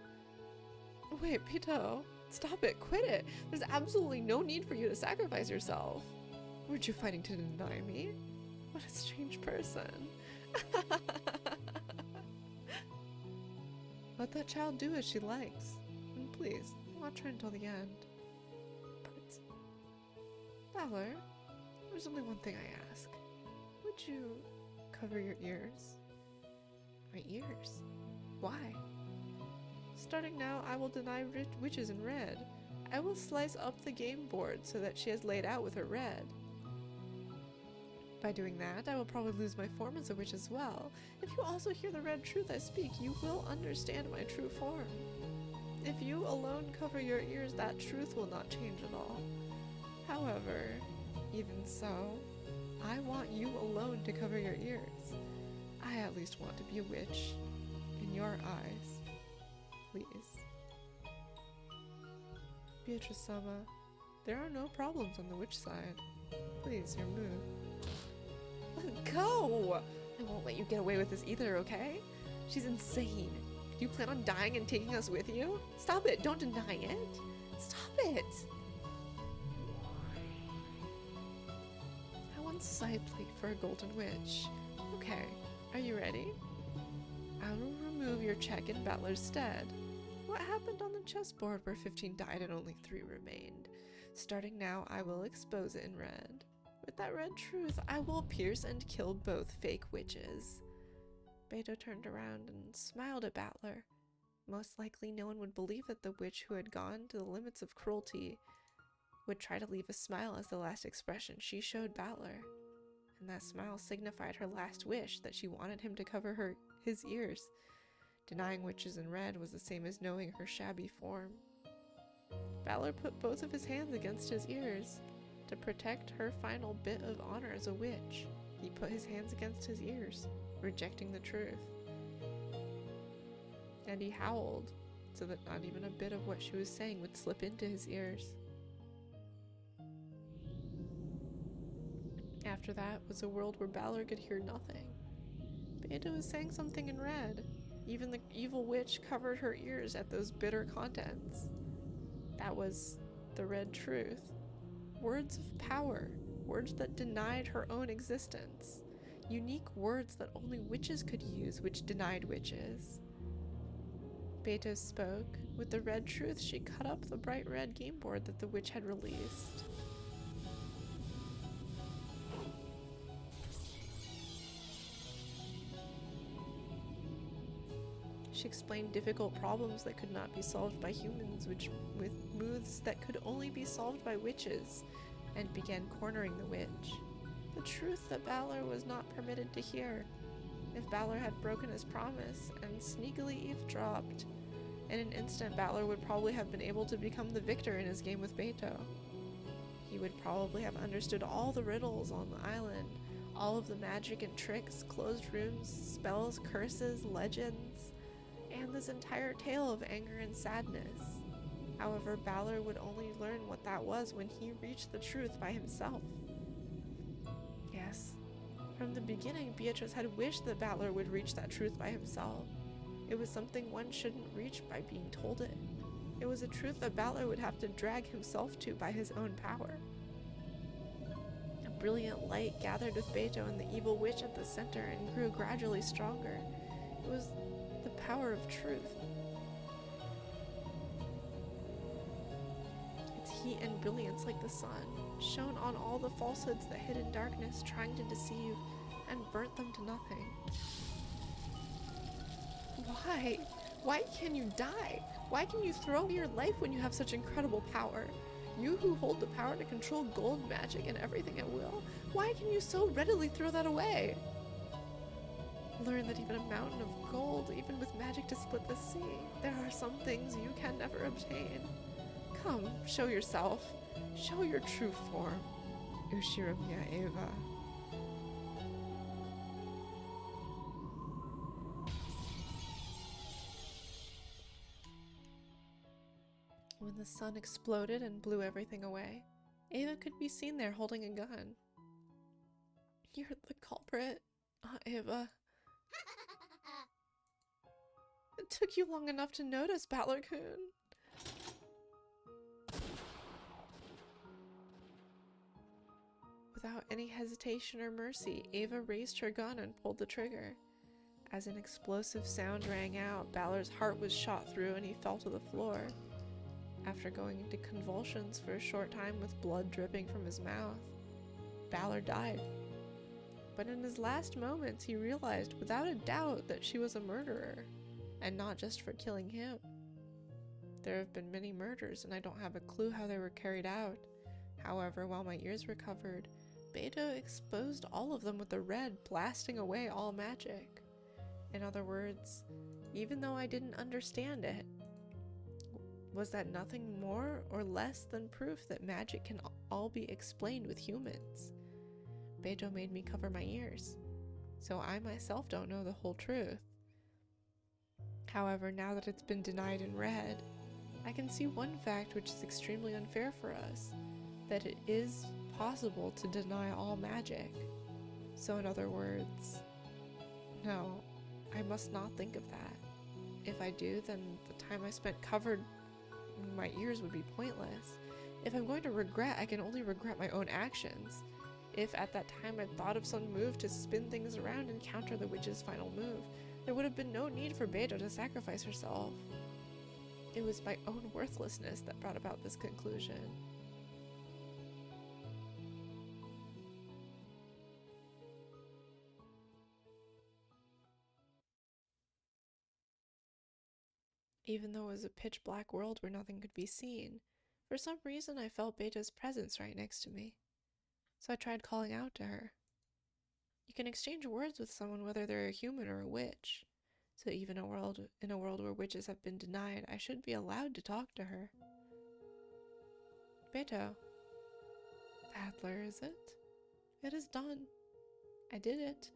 Wait, Pito. Stop it. Quit it. There's absolutely no need for you to sacrifice yourself. Weren't you fighting to deny me? What a strange person. Let that child do as she likes. And please, watch her until the end. But, Valor, there's only one thing I ask. Would you cover your ears? My ears? Why? Starting now, I will deny witches in red. I will slice up the game board so that she has laid out with her red. By doing that, I will probably lose my form as a witch as well. If you also hear the red truth I speak, you will understand my true form. If you alone cover your ears, that truth will not change at all. However, even so, I want you alone to cover your ears. I at least want to be a witch in your eyes. Please. Beatrice-sama, there are no problems on the witch side. Please, your move. Let go! I won't let you get away with this either, okay? She's insane. Do you plan on dying and taking us with you? Stop it! Don't deny it! Stop it! I want side plate for a golden witch. Okay, are you ready? I will remove your check in Battler's stead. What happened on the chessboard where 15 died and only 3 remained? Starting now, I will expose it in red. With that red truth, I will pierce and kill both fake witches. Beto turned around and smiled at Battler. Most likely no one would believe that the witch who had gone to the limits of cruelty would try to leave a smile as the last expression she showed Battler. and that smile signified her last wish, that she wanted him to cover his ears. Denying witches in red was the same as knowing her shabby form. Balor put both of his hands against his ears. To protect her final bit of honor as a witch, he put his hands against his ears, rejecting the truth. And he howled, so that not even a bit of what she was saying would slip into his ears. After that was a world where Balor could hear nothing. Beta was saying something in red. Even the evil witch covered her ears at those bitter contents. That was the red truth. Words of power, words that denied her own existence. Unique words that only witches could use, which denied witches. Beta spoke. With the red truth, she cut up the bright red game board that the witch had released. She explained difficult problems that could not be solved by humans, with moves that could only be solved by witches, and began cornering the witch. The truth that Balor was not permitted to hear. If Balor had broken his promise and sneakily eavesdropped, in an instant Balor would probably have been able to become the victor in his game with Beto. He would probably have understood all the riddles on the island, all of the magic and tricks, closed rooms, spells, curses, legends, and this entire tale of anger and sadness. However, Balor would only learn what that was when he reached the truth by himself. Yes, from the beginning, Beatrice had wished that Balor would reach that truth by himself. It was something one shouldn't reach by being told it. It was a truth that Balor would have to drag himself to by his own power. A brilliant light gathered with Beto and the evil witch at the center and grew gradually stronger. It was the power of truth. Its heat and brilliance, like the sun, shone on all the falsehoods that hid in darkness, trying to deceive, and burnt them to nothing. Why? Why can you die? Why can you throw away your life when you have such incredible power? You who hold the power to control gold, magic, and everything at will, why can you so readily throw that away? Learn that even a mountain of gold, even with magic to split the sea, there are some things you can never obtain. Come, show yourself. Show your true form. Ushiromiya Eva. When the sun exploded and blew everything away, Eva could be seen there holding a gun. You're the culprit, Eva. It took you long enough to notice, Balor-kun. Without any hesitation or mercy, Eva raised her gun and pulled the trigger. As an explosive sound rang out, Balor's heart was shot through and he fell to the floor. After going into convulsions for a short time with blood dripping from his mouth, Balor died. But in his last moments, he realized without a doubt that she was a murderer, and not just for killing him. There have been many murders, and I don't have a clue how they were carried out. However, while my ears recovered, Beto exposed all of them with the red, blasting away all magic. In other words, even though I didn't understand it, was that nothing more or less than proof that magic can all be explained with humans? Beto made me cover my ears, so I myself don't know the whole truth. However, now that it's been denied in red, I can see one fact which is extremely unfair for us, that it is possible to deny all magic. So in other words, no, I must not think of that. If I do, then the time I spent covered my ears would be pointless. If I'm going to regret, I can only regret my own actions. If at that time I'd thought of some move to spin things around and counter the witch's final move, there would have been no need for Beto to sacrifice herself. It was my own worthlessness that brought about this conclusion. Even though it was a pitch black world where nothing could be seen, for some reason I felt Beto's presence right next to me. So I tried calling out to her. You can exchange words with someone whether they're a human or a witch. So even in a world where witches have been denied, I should be allowed to talk to her. Beto. Adler, is it? It is done. I did it.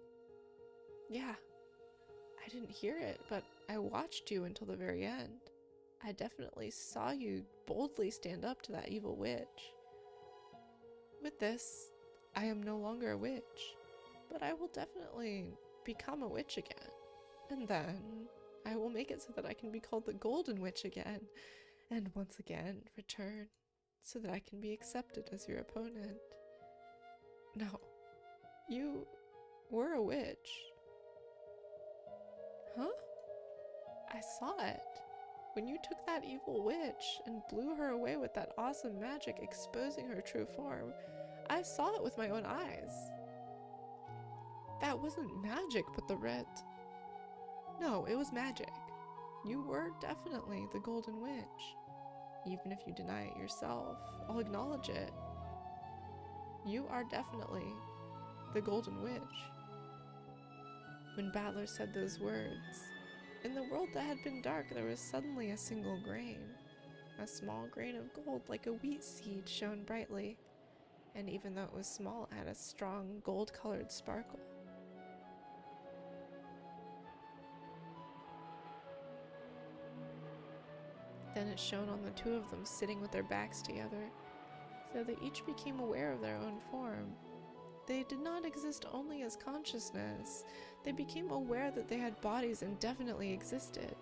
Yeah. I didn't hear it, but I watched you until the very end. I definitely saw you boldly stand up to that evil witch. With this, I am no longer a witch, but I will definitely become a witch again. And then I will make it so that I can be called the Golden Witch again, and once again return so that I can be accepted as your opponent. No, you were a witch. Huh? I saw it. When you took that evil witch and blew her away with that awesome magic exposing her true form, I saw it with my own eyes. That wasn't magic, but the red... No, it was magic. You were definitely the Golden Witch. Even if you deny it yourself, I'll acknowledge it. You are definitely the Golden Witch. When Battler said those words, in the world that had been dark, there was suddenly a single grain. A small grain of gold like a wheat seed shone brightly, and even though it was small, it had a strong gold-colored sparkle. Then it shone on the two of them sitting with their backs together, so they each became aware of their own form. They did not exist only as consciousness. They became aware that they had bodies and definitely existed.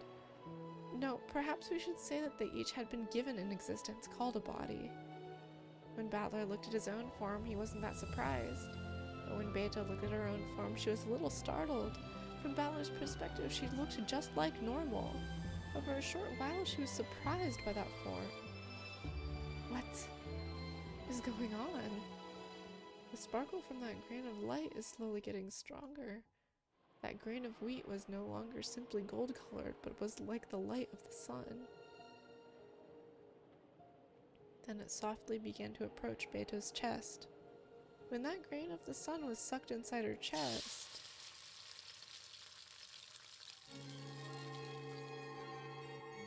No, perhaps we should say that they each had been given an existence called a body. When Battler looked at his own form, he wasn't that surprised. But when Beta looked at her own form, she was a little startled. From Battler's perspective, she looked just like normal. But for a short while, she was surprised by that form. What is going on? The sparkle from that grain of light is slowly getting stronger. That grain of wheat was no longer simply gold-colored, but was like the light of the sun. Then it softly began to approach Beto's chest. When that grain of the sun was sucked inside her chest,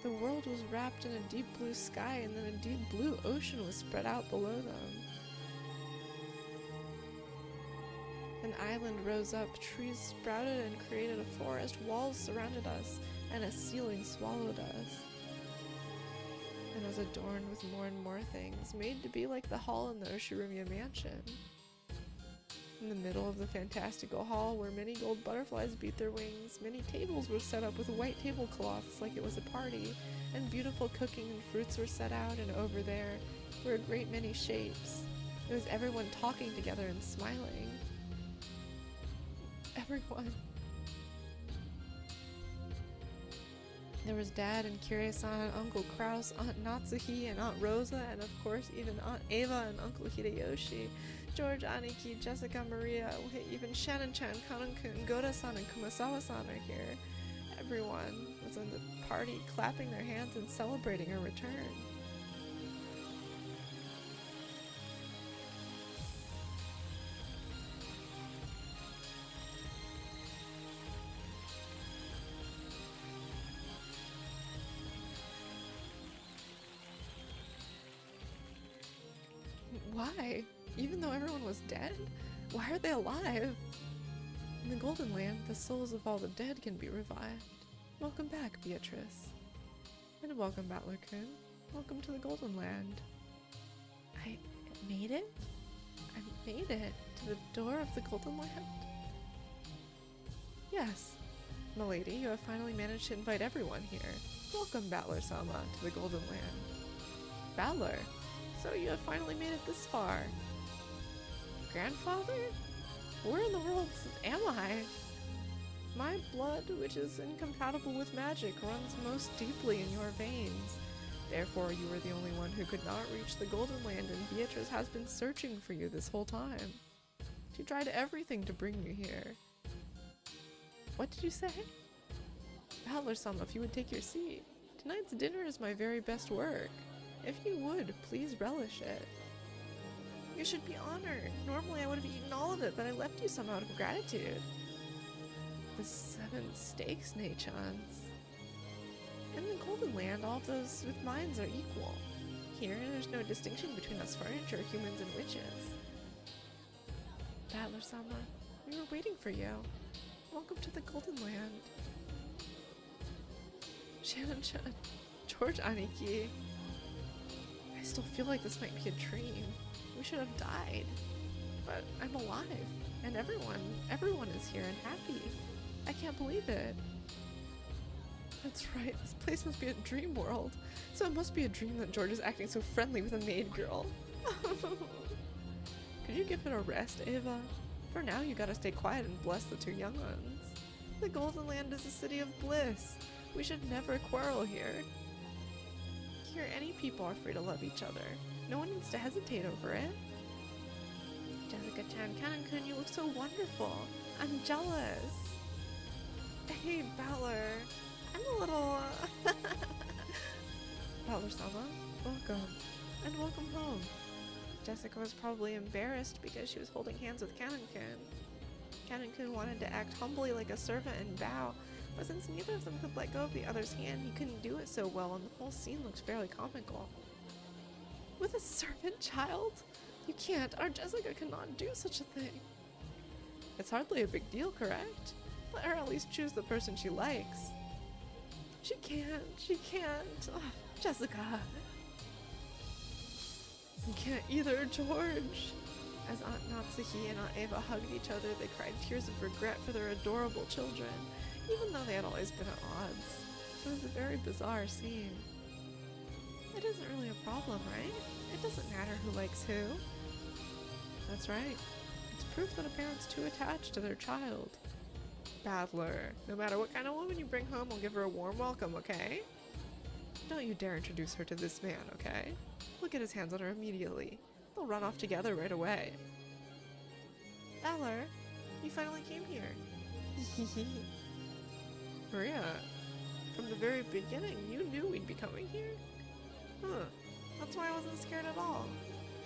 the world was wrapped in a deep blue sky, and then a deep blue ocean was spread out below them. An island rose up, trees sprouted and created a forest, walls surrounded us, and a ceiling swallowed us. And was adorned with more and more things, made to be like the hall in the Oshirumiya mansion. In the middle of the fantastical hall, where many gold butterflies beat their wings, many tables were set up with white tablecloths like it was a party, and beautiful cooking and fruits were set out, and over there were a great many shapes. It was everyone talking together and smiling. Everyone. There was Dad and Kiriya-san, Uncle Kraus, Aunt Natsuhi, and Aunt Rosa, and of course even Aunt Ava and Uncle Hideyoshi. George, Aniki, Jessica, Maria, even Shannon-chan, Kanon-kun, Goda-san, and Kumasawa-san are here. Everyone was in the party, clapping their hands and celebrating her return. Why? Even though everyone was dead? Why are they alive? In the Golden Land, the souls of all the dead can be revived. Welcome back, Beatrice. And welcome, Battler-kun. Welcome to the Golden Land. I made it? I made it to the door of the Golden Land? Yes. Milady, you have finally managed to invite everyone here. Welcome, Battler-sama, to the Golden Land. Battler? So you have finally made it this far. Grandfather? Where in the world am I? My blood, which is incompatible with magic, runs most deeply in your veins. Therefore, you are the only one who could not reach the Golden Land, and Beatrice has been searching for you this whole time. She tried everything to bring you here. What did you say? Battler-sama, if you would take your seat. Tonight's dinner is my very best work. If you would, please relish it. You should be honored. Normally I would have eaten all of it, but I left you some out of gratitude. The 7 steaks, Nei-chans. In the Golden Land, all of those with minds are equal. Here, there's no distinction between us furniture, humans, and witches. Battler-sama, we were waiting for you. Welcome to the Golden Land. Shannon-chan, George Aniki. I still feel like this might be a dream. We should have died. But I'm alive, and everyone is here and happy. I can't believe it. That's right, this place must be a dream world. So it must be a dream that George is acting so friendly with a maid girl. Could you give it a rest, Ava? For now, you gotta stay quiet and bless the 2 young ones. The Golden Land is a city of bliss. We should never quarrel here. Here, any people are free to love each other. No one needs to hesitate over it. Jessica-chan, Kanan-kun, you look so wonderful. I'm jealous. Hey, Battler. I'm a little, Battler-sama, welcome. And welcome home. Jessica was probably embarrassed because she was holding hands with Kanan-kun. Kanan-kun wanted to act humbly like a servant and bow, but since neither of them could let go of the other's hand, he couldn't do it so well and the whole scene looked fairly comical. With a servant child? You can't. Our Jessica cannot do such a thing. It's hardly a big deal, correct? Let her at least choose the person she likes. She can't. Oh, Jessica. You can't either, George. As Aunt Natsuki and Aunt Ava hugged each other, they cried tears of regret for their adorable children, even though they had always been at odds. It was a very bizarre scene. It isn't really a problem, right? It doesn't matter who likes who. That's right. It's proof that a parent's too attached to their child. Battler, no matter what kind of woman you bring home, we'll give her a warm welcome, okay? Don't you dare introduce her to this man, okay? He'll get his hands on her immediately. They'll run off together right away. Battler, you finally came here. Maria, from the very beginning, you knew we'd be coming here? Huh, that's why I wasn't scared at all.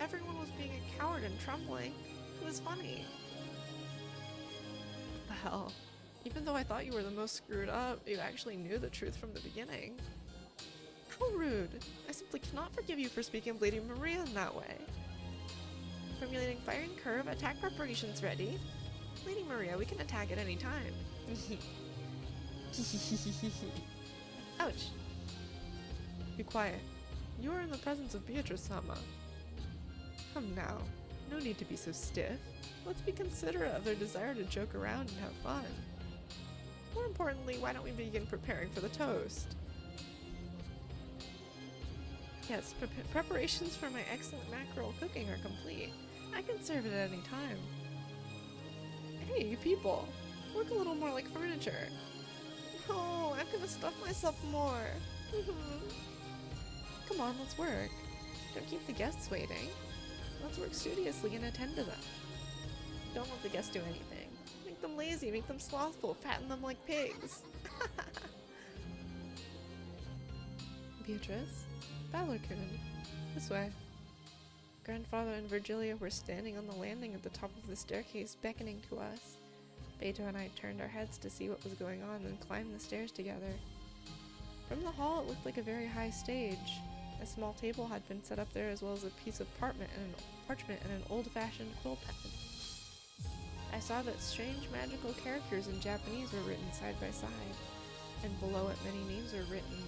Everyone was being a coward and trembling. It was funny. What the hell? Even though I thought you were the most screwed up, you actually knew the truth from the beginning. How rude! I simply cannot forgive you for speaking of Lady Maria in that way. Formulating firing curve, attack preparations ready. Lady Maria, we can attack at any time. Ouch! Be quiet. You are in the presence of Beatrice-sama. Come now, no need to be so stiff. Let's be considerate of their desire to joke around and have fun. More importantly, why don't we begin preparing for the toast? Yes, preparations for my excellent mackerel cooking are complete. I can serve it at any time. Hey, you people! Work a little more like furniture. No, I'm gonna stuff myself more. Come on, let's work. Don't keep the guests waiting. Let's work studiously and attend to them. Don't let the guests do anything. Make them lazy, make them slothful, fatten them like pigs. Beatrice? Battler-kun. This way. Grandfather and Virgilia were standing on the landing at the top of the staircase, beckoning to us. Beto and I turned our heads to see what was going on and climbed the stairs together. From the hall, it looked like a very high stage. A small table had been set up there, as well as a piece of parchment and an old-fashioned quill pen. I saw that strange magical characters in Japanese were written side by side, and below it many names were written.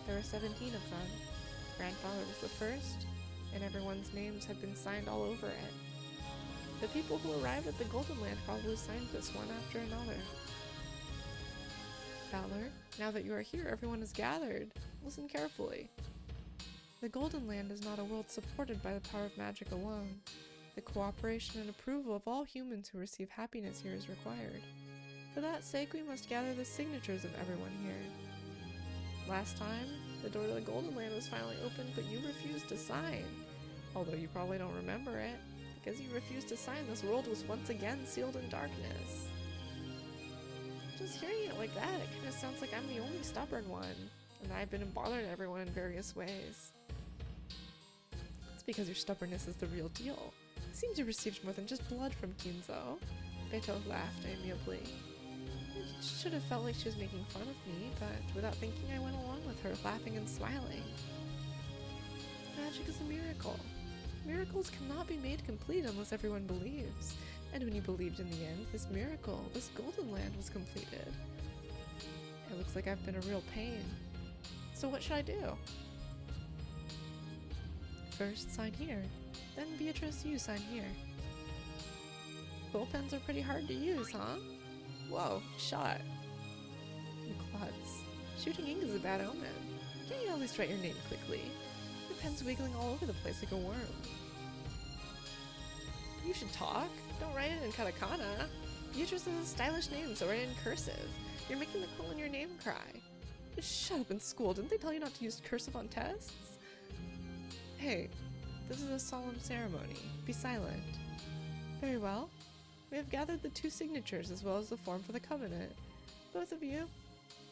There were 17 of them. Grandfather was the first, and everyone's names had been signed all over it. The people who arrived at the Golden Land probably signed this one after another. Battler, now that you are here, everyone is gathered. Listen carefully. The Golden Land is not a world supported by the power of magic alone. The cooperation and approval of all humans who receive happiness here is required. For that sake, we must gather the signatures of everyone here. Last time, the door to the Golden Land was finally opened, but you refused to sign. Although you probably don't remember it. Because you refused to sign, this world was once again sealed in darkness. Just hearing it like that, it kind of sounds like I'm the only stubborn one, and I've been bothering everyone in various ways. It's because your stubbornness is the real deal. Seems you received more than just blood from Kinzo. Beto laughed amiably. It should have felt like she was making fun of me, but without thinking I went along with her, laughing and smiling. Magic is a miracle. Miracles cannot be made complete unless everyone believes. And when you believed in the end, this miracle, this golden land was completed. It looks like I've been a real pain. So what should I do? First, sign here. Then Beatrice, you sign here. Quill pens are pretty hard to use, huh? Whoa, shot. You klutz. Shooting ink is a bad omen. Can't you at least write your name quickly? Your pen's wiggling all over the place like a worm. You should talk. Don't write it in katakana. Beatrice is a stylish name, so write it in cursive. You're making the quill in your name cry. Shut up in school. Didn't they tell you not to use cursive on tests? Hey, this is a solemn ceremony. Be silent. Very well. We have gathered the 2 signatures as well as the form for the covenant. Both of you,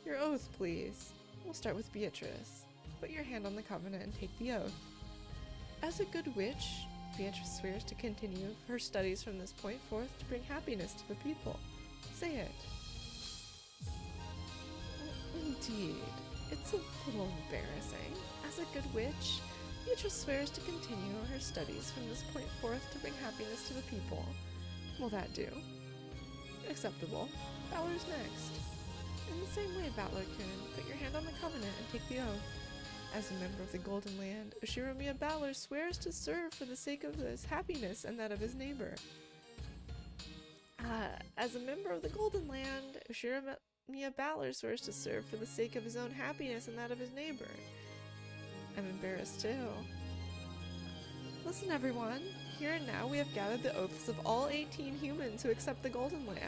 your oath, please. We'll start with Beatrice. Put your hand on the covenant and take the oath. As a good witch, Beatrice swears to continue her studies from this point forth to bring happiness to the people. Say it. Indeed, it's a little embarrassing. As a good witch, Beatrice swears to continue her studies from this point forth to bring happiness to the people. Will that do? Acceptable. Balor's next. In the same way, Balor-kun, put your hand on the covenant and take the oath. As a member of the Golden Land, Ushiromiya Balor swears to serve for the sake of his happiness and that of his neighbor. As a member of the Golden Land, Ushiromiya Balor swears to serve for the sake of his own happiness and that of his neighbor. I'm embarrassed too. Listen everyone, here and now we have gathered the oaths of all 18 humans who accept the Golden Land.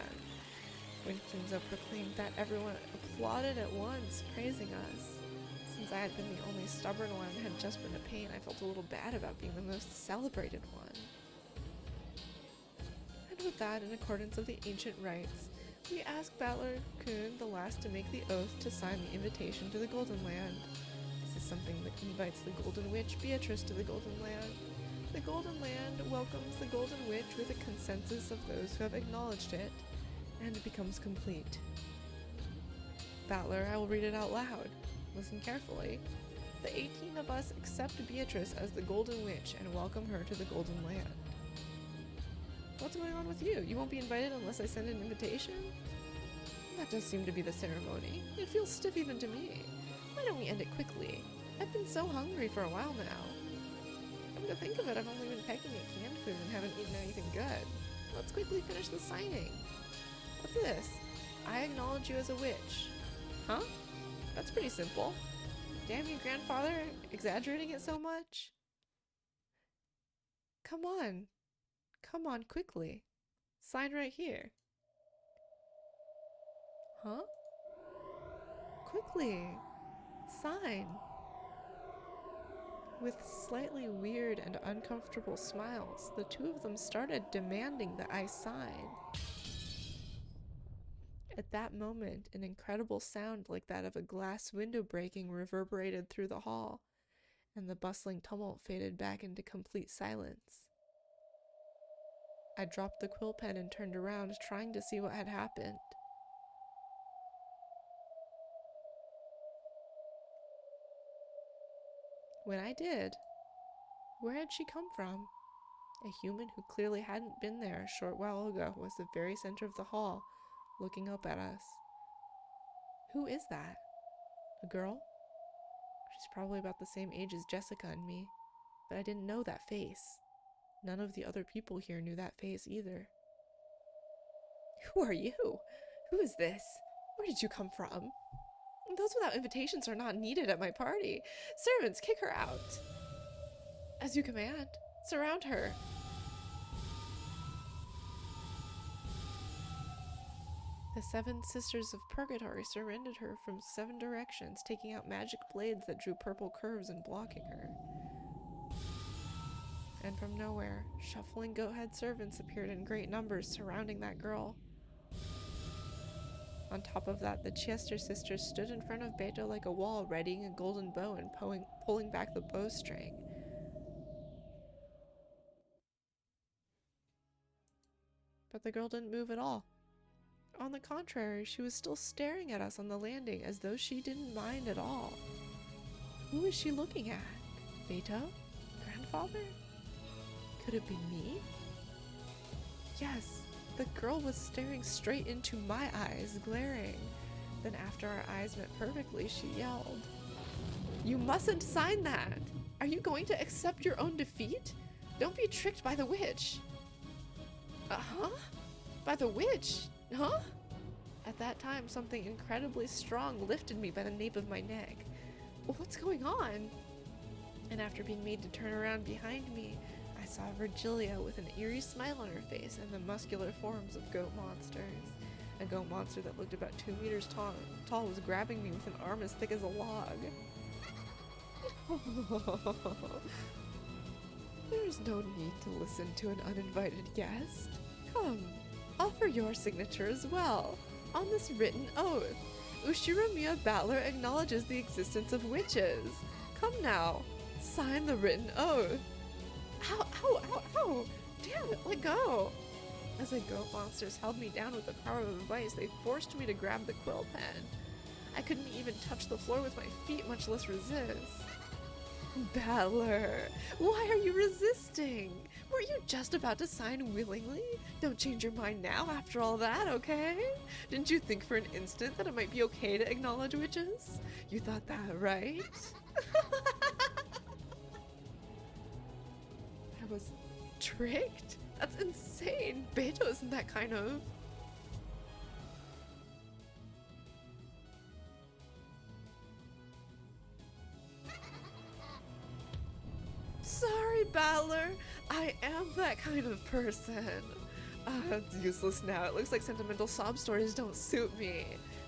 When Kinzo proclaimed that, everyone applauded at once, praising us. Since I had been the only stubborn one and had just been a pain, I felt a little bad about being the most celebrated one. And with that, in accordance with the ancient rites, we ask Balor-kun the last to make the oath to sign the invitation to the Golden Land. This is something that invites the Golden Witch Beatrice to the Golden Land. The Golden Land welcomes the Golden Witch with a consensus of those who have acknowledged it, and it becomes complete. Balor, I will read it out loud. Listen carefully. The 18 of us accept Beatrice as the Golden Witch and welcome her to the Golden Land. What's going on with you? You won't be invited unless I send an invitation? That does seem to be the ceremony. It feels stiff even to me. Why don't we end it quickly? I've been so hungry for a while now. Come to think of it, I've only been pecking at canned food and haven't eaten anything good. Let's quickly finish the signing. What's this? I acknowledge you as a witch. Huh? That's pretty simple. Damn you, grandfather, exaggerating it so much? Come on. Come on, quickly. Sign right here. Huh? Quickly. Sign. With slightly weird and uncomfortable smiles, the 2 of them started demanding that I sign. At that moment, an incredible sound like that of a glass window breaking reverberated through the hall, and the bustling tumult faded back into complete silence. I dropped the quill pen and turned around, trying to see what had happened. When I did, where had she come from? A human who clearly hadn't been there a short while ago was the very center of the hall, looking up at us. Who is that? A girl? She's probably about the same age as Jessica and me, but I didn't know that face. None of the other people here knew that face either. Who are you? Who is this? Where did you come from? Those without invitations are not needed at my party. Servants, kick her out. As you command. Surround her. The 7 Sisters of Purgatory surrounded her from 7 directions, taking out magic blades that drew purple curves and blocking her. And from nowhere, shuffling goat-head servants appeared in great numbers surrounding that girl. On top of that, the Chester sisters stood in front of Beto like a wall, readying a golden bow and pulling back the bowstring. But the girl didn't move at all. On the contrary, she was still staring at us on the landing as though she didn't mind at all. Who is she looking at? Beto? Grandfather? Could it be me? Yes, the girl was staring straight into my eyes, glaring. Then after our eyes met perfectly, she yelled, "You mustn't sign that! Are you going to accept your own defeat? Don't be tricked by the witch!" Huh? By the witch? Huh? At that time, something incredibly strong lifted me by the nape of my neck. What's going on? And after being made to turn around behind me, I saw Virgilia with an eerie smile on her face and the muscular forms of goat monsters. A goat monster that looked about 2 meters tall was grabbing me with an arm as thick as a log. There's no need to listen to an uninvited guest. Come, offer your signature as well. On this written oath, Ushiramiya Battler acknowledges the existence of witches. Come now, sign the written oath. Ow, ow, ow, ow! Damn it, let go! As the goat monsters held me down with the power of a vice, they forced me to grab the quill pen. I couldn't even touch the floor with my feet, much less resist. Battler, why are you resisting? Weren't you just about to sign willingly? Don't change your mind now after all that, okay? Didn't you think for an instant that it might be okay to acknowledge witches? You thought that, right? I was tricked? That's insane. Beto isn't that kind of... Sorry, Battler. I am that kind of person. It's useless now. It looks like sentimental sob stories don't suit me.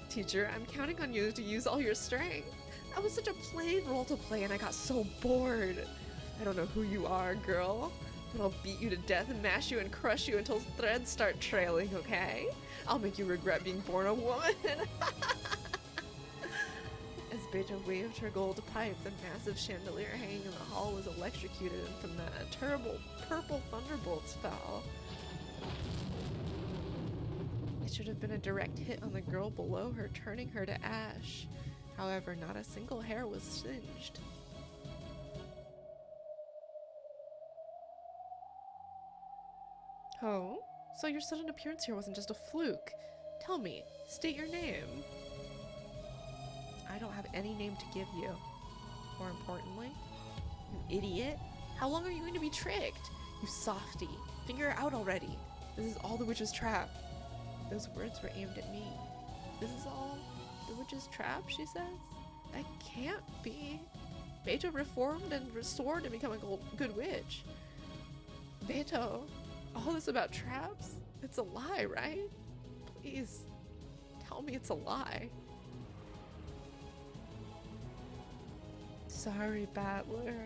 Teacher, I'm counting on you to use all your strength. That was such a plain role to play and I got so bored. I don't know who you are, girl, but I'll beat you to death and mash you and crush you until threads start trailing, okay? I'll make you regret being born a woman. As Beto waved her gold pipe, the massive chandelier hanging in the hall was electrocuted and from that terrible purple thunderbolts fell. It should have been a direct hit on the girl below her, turning her to ash. However, not a single hair was singed. Oh? So your sudden appearance here wasn't just a fluke. Tell me, state your name. I don't have any name to give you. More importantly, you idiot. How long are you going to be tricked? You softy. Figure it out already. This is all the witch's trap. Those words were aimed at me. This is all the witch's trap, she says? That can't be. Beto reformed and restored to become a good witch. Beto, all this about traps? It's a lie, right? Please, tell me it's a lie. Sorry, Battler.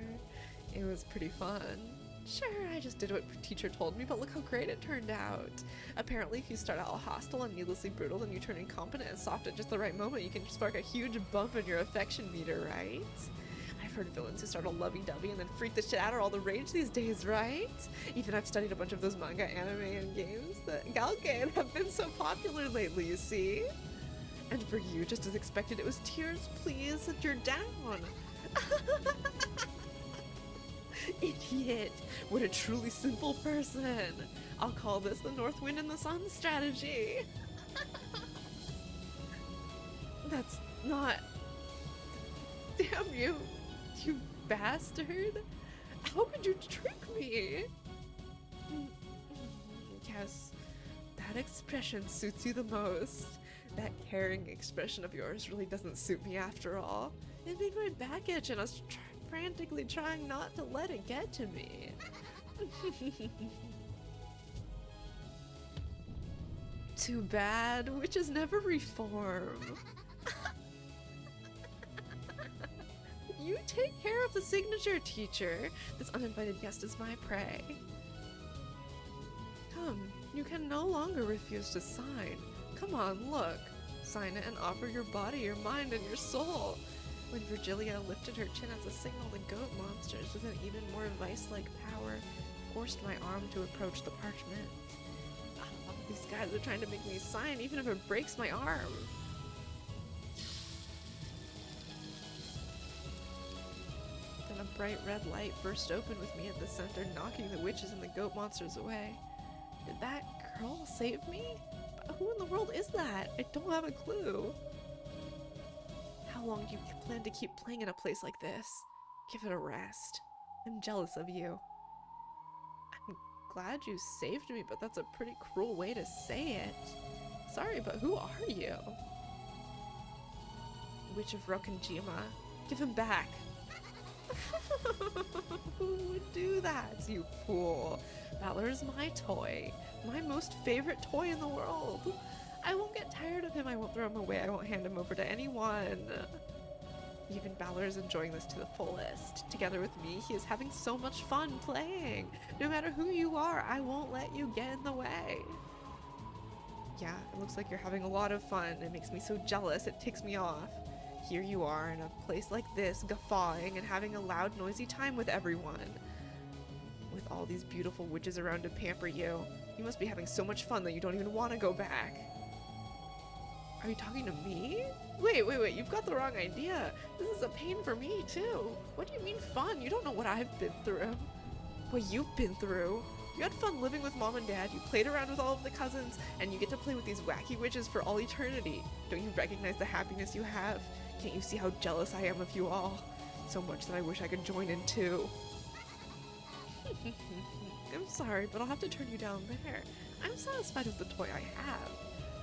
It was pretty fun. Sure, I just did what teacher told me, but look how great it turned out. Apparently, if you start out hostile and needlessly brutal, then you turn incompetent and soft at just the right moment, you can spark a huge bump in your affection meter, right? I've heard villains who start all lovey-dovey and then freak the shit out are all the rage these days, right? Even I've studied a bunch of those manga, anime, and games that Galgame have been so popular lately, you see? And for you, just as expected, it was tears, please, and you're down. Idiot! What a truly simple person! I'll call this the North Wind and the Sun strategy! That's not... Damn you! You bastard! How could you trick me? Yes, that expression suits you the most. That caring expression of yours really doesn't suit me after all. It made my back itch and I was frantically trying not to let it get to me. Too bad, witches never reform. You take care of the signature, teacher. This uninvited guest is my prey. Come, you can no longer refuse to sign. Come on, look. Sign it and offer your body, your mind, and your soul. When Virgilia lifted her chin as a signal, the goat monsters, with an even more vice-like power, forced my arm to approach the parchment. These guys are trying to make me sign even if it breaks my arm. Then a bright red light burst open with me at the center, knocking the witches and the goat monsters away. Did that girl save me? But who in the world is that? I don't have a clue. How long do you plan to keep playing in a place like this? Give it a rest. I'm jealous of you. I'm glad you saved me, but that's a pretty cruel way to say it. Sorry, but who are you? Witch of Rokanjima. Give him back. Who would do that, you fool? Valor is my toy. My most favorite toy in the world. I won't get tired of him. I won't throw him away. I won't hand him over to anyone. Even Balor is enjoying this to the fullest. Together with me, he is having so much fun playing. No matter who you are, I won't let you get in the way. Yeah, it looks like you're having a lot of fun. It makes me so jealous. It ticks me off. Here you are in a place like this, guffawing and having a loud, noisy time with everyone. With all these beautiful witches around to pamper you. You must be having so much fun that you don't even want to go back. Are you talking to me? Wait, you've got the wrong idea. This is a pain for me, too. What do you mean fun? You don't know what I've been through. What you've been through. You had fun living with Mom and Dad, you played around with all of the cousins, and you get to play with these wacky witches for all eternity. Don't you recognize the happiness you have? Can't you see how jealous I am of you all? So much that I wish I could join in too. I'm sorry, but I'll have to turn you down there. I'm satisfied with the toy I have.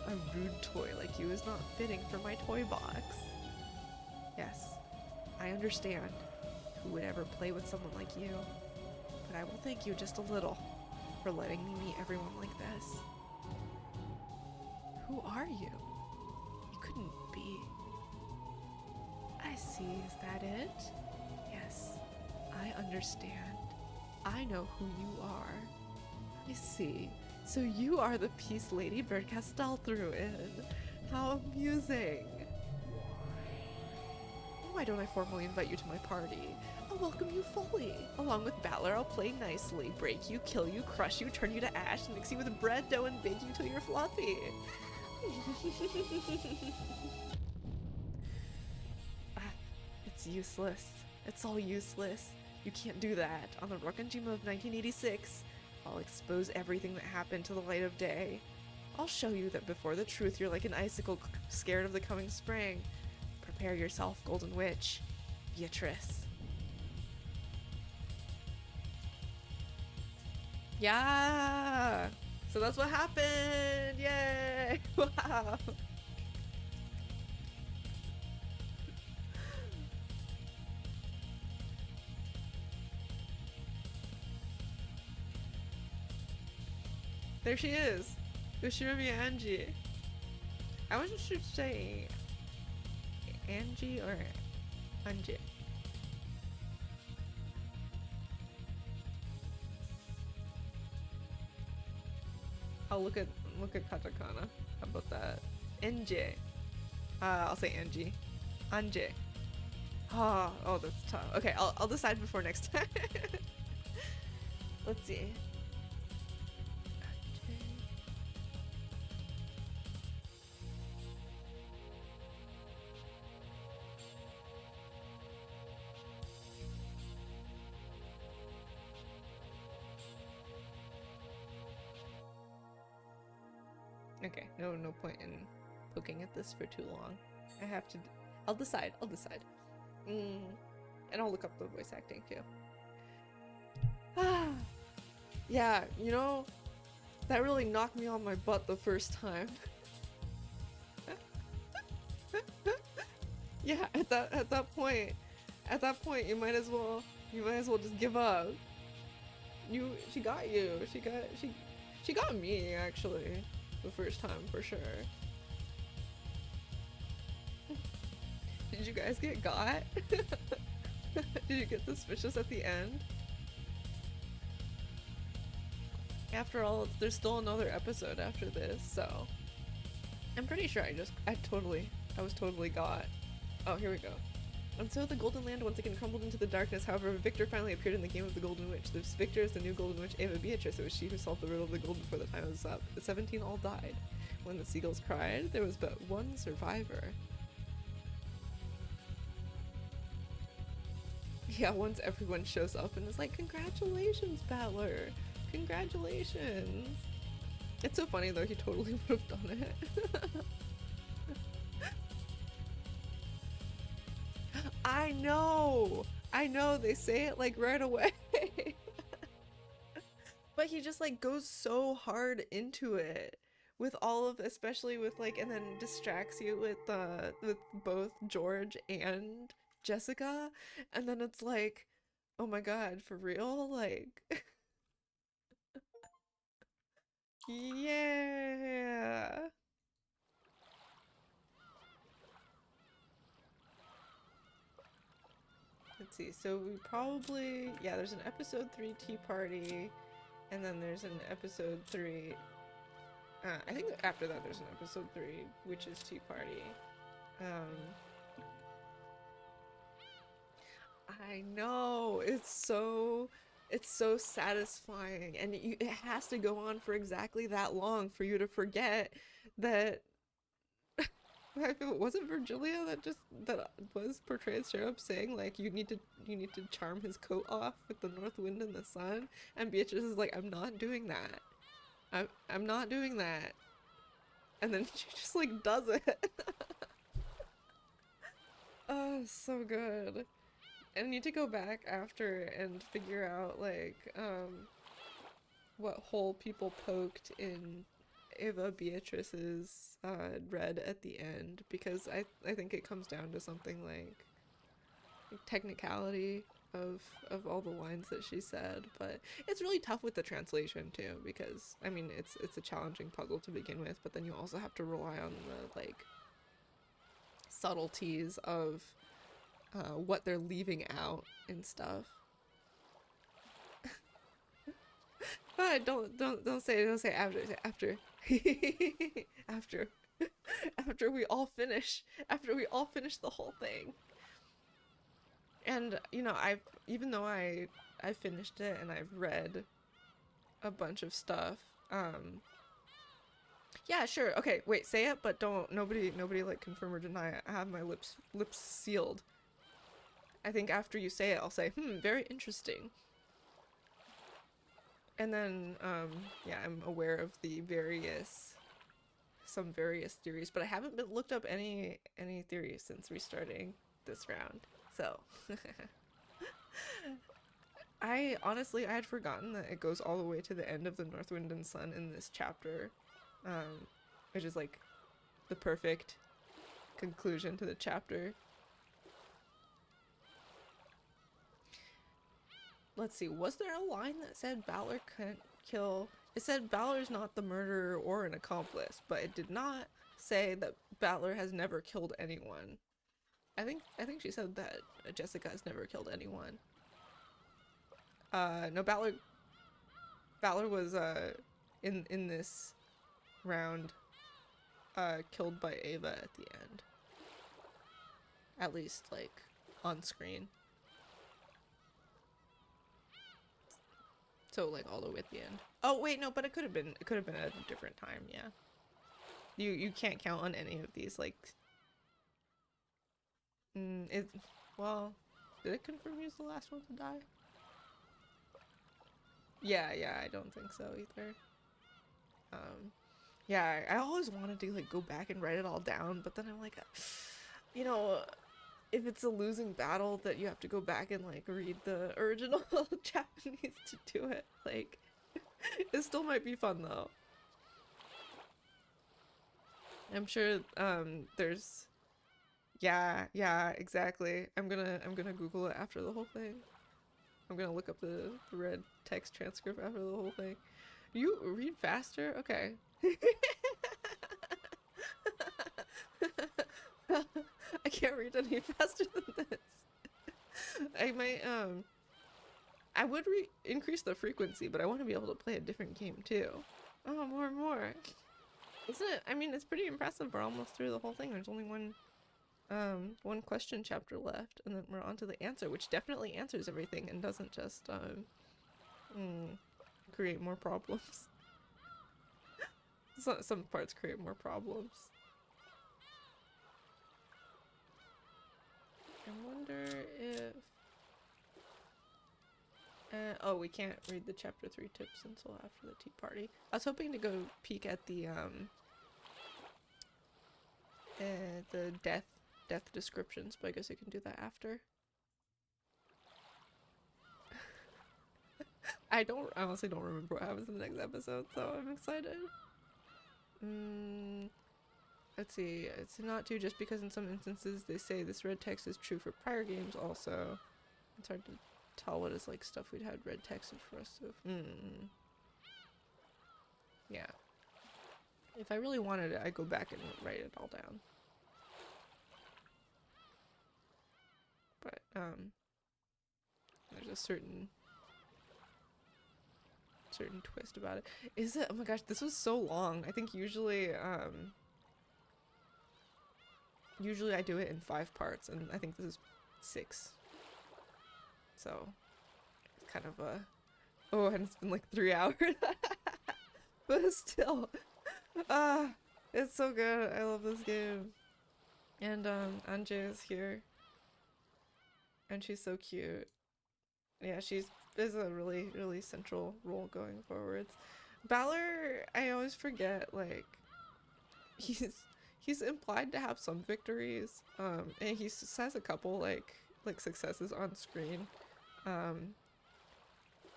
A rude toy like you is not fitting for my toy box. Yes, I understand. Who would ever play with someone like you? But I will thank you just a little for letting me meet everyone like this. Who are you? You couldn't be. I see, is that it? Yes, I understand. I know who you are. I see. So you are the piece Lady Bird Castell threw in. How amusing. Why don't I formally invite you to my party? I'll welcome you fully. Along with Balor, I'll play nicely, break you, kill you, crush you, turn you to ash, mix you with bread dough, and bake you till you're fluffy. It's useless. It's all useless. You can't do that. On the Rokanjima of 1986, I'll expose everything that happened to the light of day. I'll show you that before the truth, you're like an icicle scared of the coming spring. Prepare yourself, Golden Witch. Beatrice. Yeah! So that's what happened! Yay! Wow! There she is! Ushirumi Angie. I wasn't sure to say Angie or Angie. I'll look at katakana. How about that? NJ. I'll say Angie. Angie. Oh, that's tough. Okay, I'll decide before next time. Let's see. Okay, no point in poking at this for too long. I have to. I'll decide. And I'll look up the voice acting too. Yeah, you know, that really knocked me on my butt the first time. Yeah, at that point, you might as well just give up. She got you. She got me actually. The first time for sure. Did you guys get got? Did you get suspicious at the end? After all, there's still another episode after this, so I'm pretty sure I was totally got. Oh, here we go. And so the Golden Land once again crumbled into the darkness. However, a victor finally appeared in the game of the Golden Witch. This victor is the new Golden Witch, Eva Beatrice. It was she who solved the riddle of the gold before the time was up. The 17 all died. When the seagulls cried, there was but one survivor. Yeah, once everyone shows up and is like, congratulations, Battler! Congratulations! It's so funny though, he totally would have done it. I know! I know, they say it like right away. But he just like goes so hard into it with all of, especially with like, and then distracts you with both George and Jessica, and then it's like, oh my god, for real? Like, yeah. Let's see, so we probably, yeah, there's an episode 3 tea party, and then there's an episode 3, I think after that there's an episode 3, which is tea party. I know, it's so satisfying, and it has to go on for exactly that long for you to forget that. Was it Virgilia that was portrayed straight up saying like you need to charm his coat off with the north wind and the sun, and Beatrice is like, I'm not doing that. I'm not doing that, and then she just like does it. Oh, so good. I need to go back after and figure out like what hole people poked in Eva Beatrice's read at the end, because I think it comes down to something like technicality of all the lines that she said, but it's really tough with the translation too, because I mean it's a challenging puzzle to begin with, but then you also have to rely on the like subtleties of what they're leaving out and stuff. But don't say after after after we all finish the whole thing. And you know, even though I finished it and I've read a bunch of stuff, yeah, sure, okay, wait, say it, but don't nobody like confirm or deny it. I have my lips sealed. I think after you say it, I'll say, very interesting. And then, yeah, I'm aware of the some various theories, but I haven't been looked up any theories since restarting this round. So, I had forgotten that it goes all the way to the end of the North Wind and Sun in this chapter, which is like the perfect conclusion to the chapter. Let's see, was there a line that said Balor couldn't kill? It said Balor's not the murderer or an accomplice, but it did not say that Balor has never killed anyone. I think she said that Jessica has never killed anyone. No, Balor was in this round killed by Ava at the end. At least like on screen. So like all the way at the end. Oh wait, no, but it could have been at a different time, yeah. You can't count on any of these, like well, did it confirm he's the last one to die? Yeah, I don't think so either. Yeah, I always wanted to like go back and write it all down, but then I'm like, you know, if it's a losing battle that you have to go back and like read the original Japanese to do it, like it still might be fun though. I'm sure there's yeah, exactly. I'm gonna Google it after the whole thing. I'm gonna look up the red text transcript after the whole thing. You read faster? Okay. I can't read any faster than this. I might I would increase the frequency, but I want to be able to play a different game too. Oh, more. Isn't it? I mean, it's pretty impressive. We're almost through the whole thing. There's only one one question chapter left, and then we're on to the answer, which definitely answers everything and doesn't just create more problems. Some parts create more problems. I wonder if... oh, we can't read the chapter 3 tips until after the tea party. I was hoping to go peek at the death descriptions, but I guess I can do that after. I honestly don't remember what happens in the next episode, so I'm excited. Let's see. It's not too just because in some instances they say this red text is true for prior games also. It's hard to tell what is like stuff we'd had red texted for us to... Yeah. If I really wanted it, I'd go back and write it all down. But, there's a certain twist about it. Is it? Oh my gosh, this was so long. I think usually I do it in 5 parts, and I think this is 6. So, it's kind of a... Oh, and it's been like 3 hours. But still. It's so good. I love this game. And, Anje is here. And she's so cute. Yeah, is a really, really central role going forwards. Balor, I always forget, like, he's implied to have some victories, and he has a couple, like successes on screen,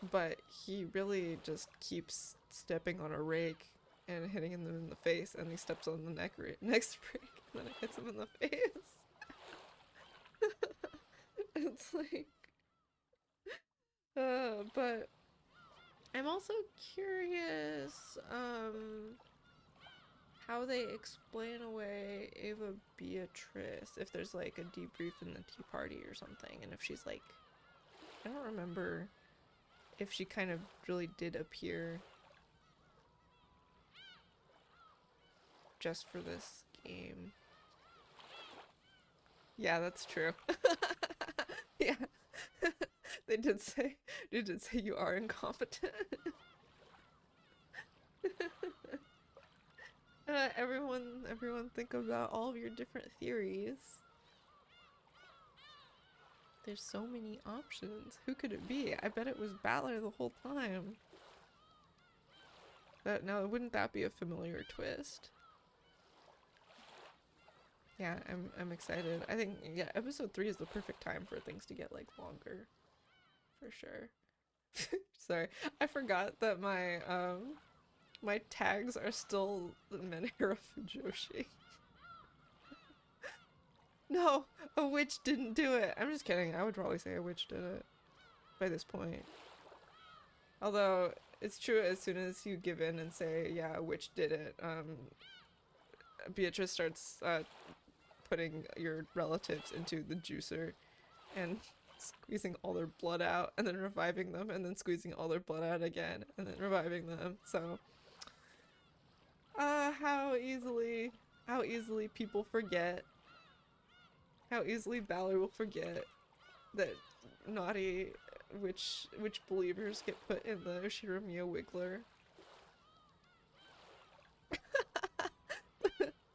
but he really just keeps stepping on a rake and hitting them in the face, and he steps on the next rake, and then it hits him in the face. It's like... but I'm also curious, how they explain away Ava Beatrice, if there's like a debrief in the tea party or something, and if she's like, I don't remember if she kind of really did appear just for this game. Yeah, that's true. Yeah. They did say you are incompetent. Everyone think about all of your different theories. There's so many options. Who could it be? I bet it was Balor the whole time. But now, wouldn't that be a familiar twist? Yeah, I'm excited. I think, yeah, episode 3 is the perfect time for things to get like longer. For sure. Sorry, I forgot that my tags are still Menhiro Fujoshi. No, a witch didn't do it. I'm just kidding. I would probably say a witch did it by this point. Although it's true, as soon as you give in and say, yeah, a witch did it, Beatrice starts putting your relatives into the juicer and squeezing all their blood out, and then reviving them, and then squeezing all their blood out again, and then reviving them. So how easily people forget, how easily Balor will forget that naughty witch believers get put in the Shiromiya Wiggler.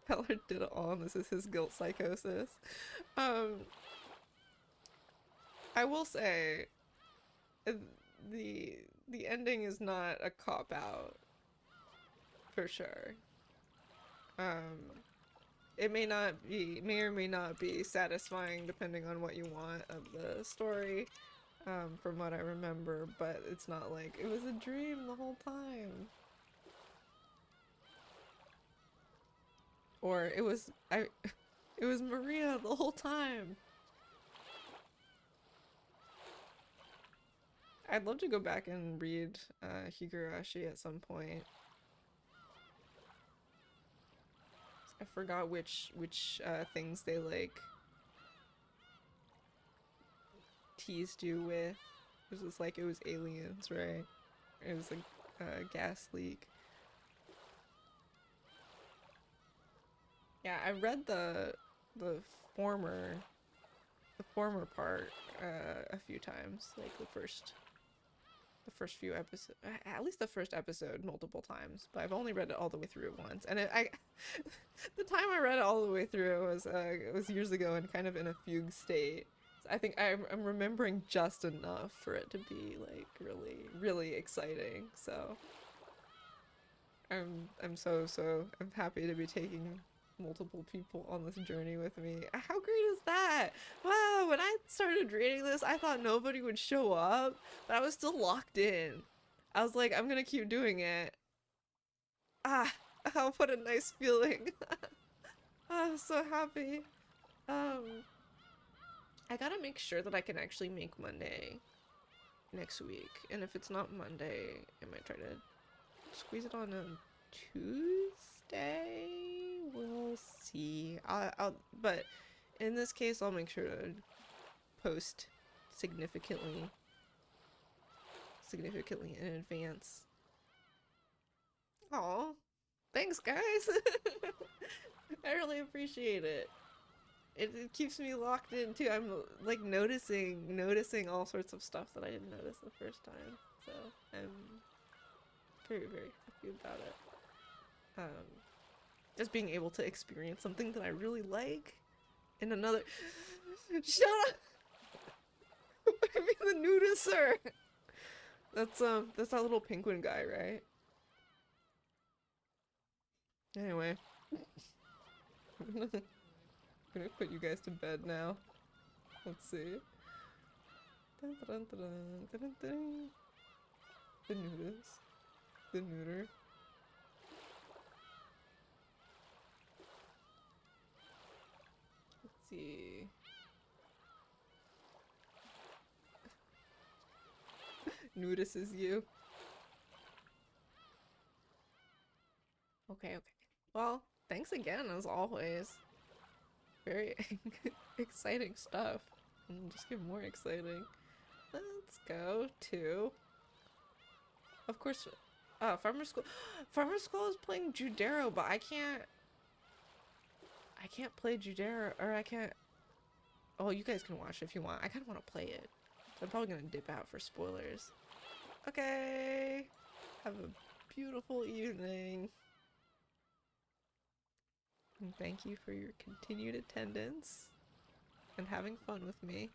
Balor did it all, and this is his guilt psychosis. I will say, the ending is not a cop-out, for sure. It may or may not be satisfying depending on what you want of the story, from what I remember, but it's not like it was a dream the whole time. Or it was Maria the whole time. I'd love to go back and read Higurashi at some point. I forgot which things they like teased you with. It was like it was aliens, right? It was like a gas leak. Yeah, I read the the former the former part a few times, like the first few episodes, at least the first episode multiple times, but I've only read it all the way through once. And the time I read it all the way through it was years ago and kind of in a fugue state. So I think I'm remembering just enough for it to be like really exciting. So I'm happy to be taking multiple people on this journey with me. How great is that? Wow, when I started reading this, I thought nobody would show up, but I was still locked in. I was like, I'm gonna keep doing it. Ah, oh, what a nice feeling. I'm so happy. Um, I gotta make sure that I can actually make Monday next week, and if it's not Monday, I might try to squeeze it on a Tuesday. We'll see. But in this case, I'll make sure to post significantly in advance. Aw, thanks, guys. I really appreciate it. It keeps me locked in too. I'm like noticing all sorts of stuff that I didn't notice the first time. So I'm very happy about it. Just being able to experience something that I really like in another. Shut up! What do you mean the nudist, sir? That's that little penguin guy, right? Anyway, I'm gonna put you guys to bed now. Let's see. Dun, dun, dun, dun, dun, dun. The nudist, the neuter. Let's see. Nudist is you. Okay. Well, thanks again as always. Very exciting stuff. And just get more exciting. Let's go to, of course, Farmer School. Farmer School is playing Judero, but I can't play Judero, or I can't. Oh, you guys can watch if you want. I kind of want to play it. So I'm probably gonna dip out for spoilers. Okay. Have a beautiful evening. And thank you for your continued attendance and having fun with me.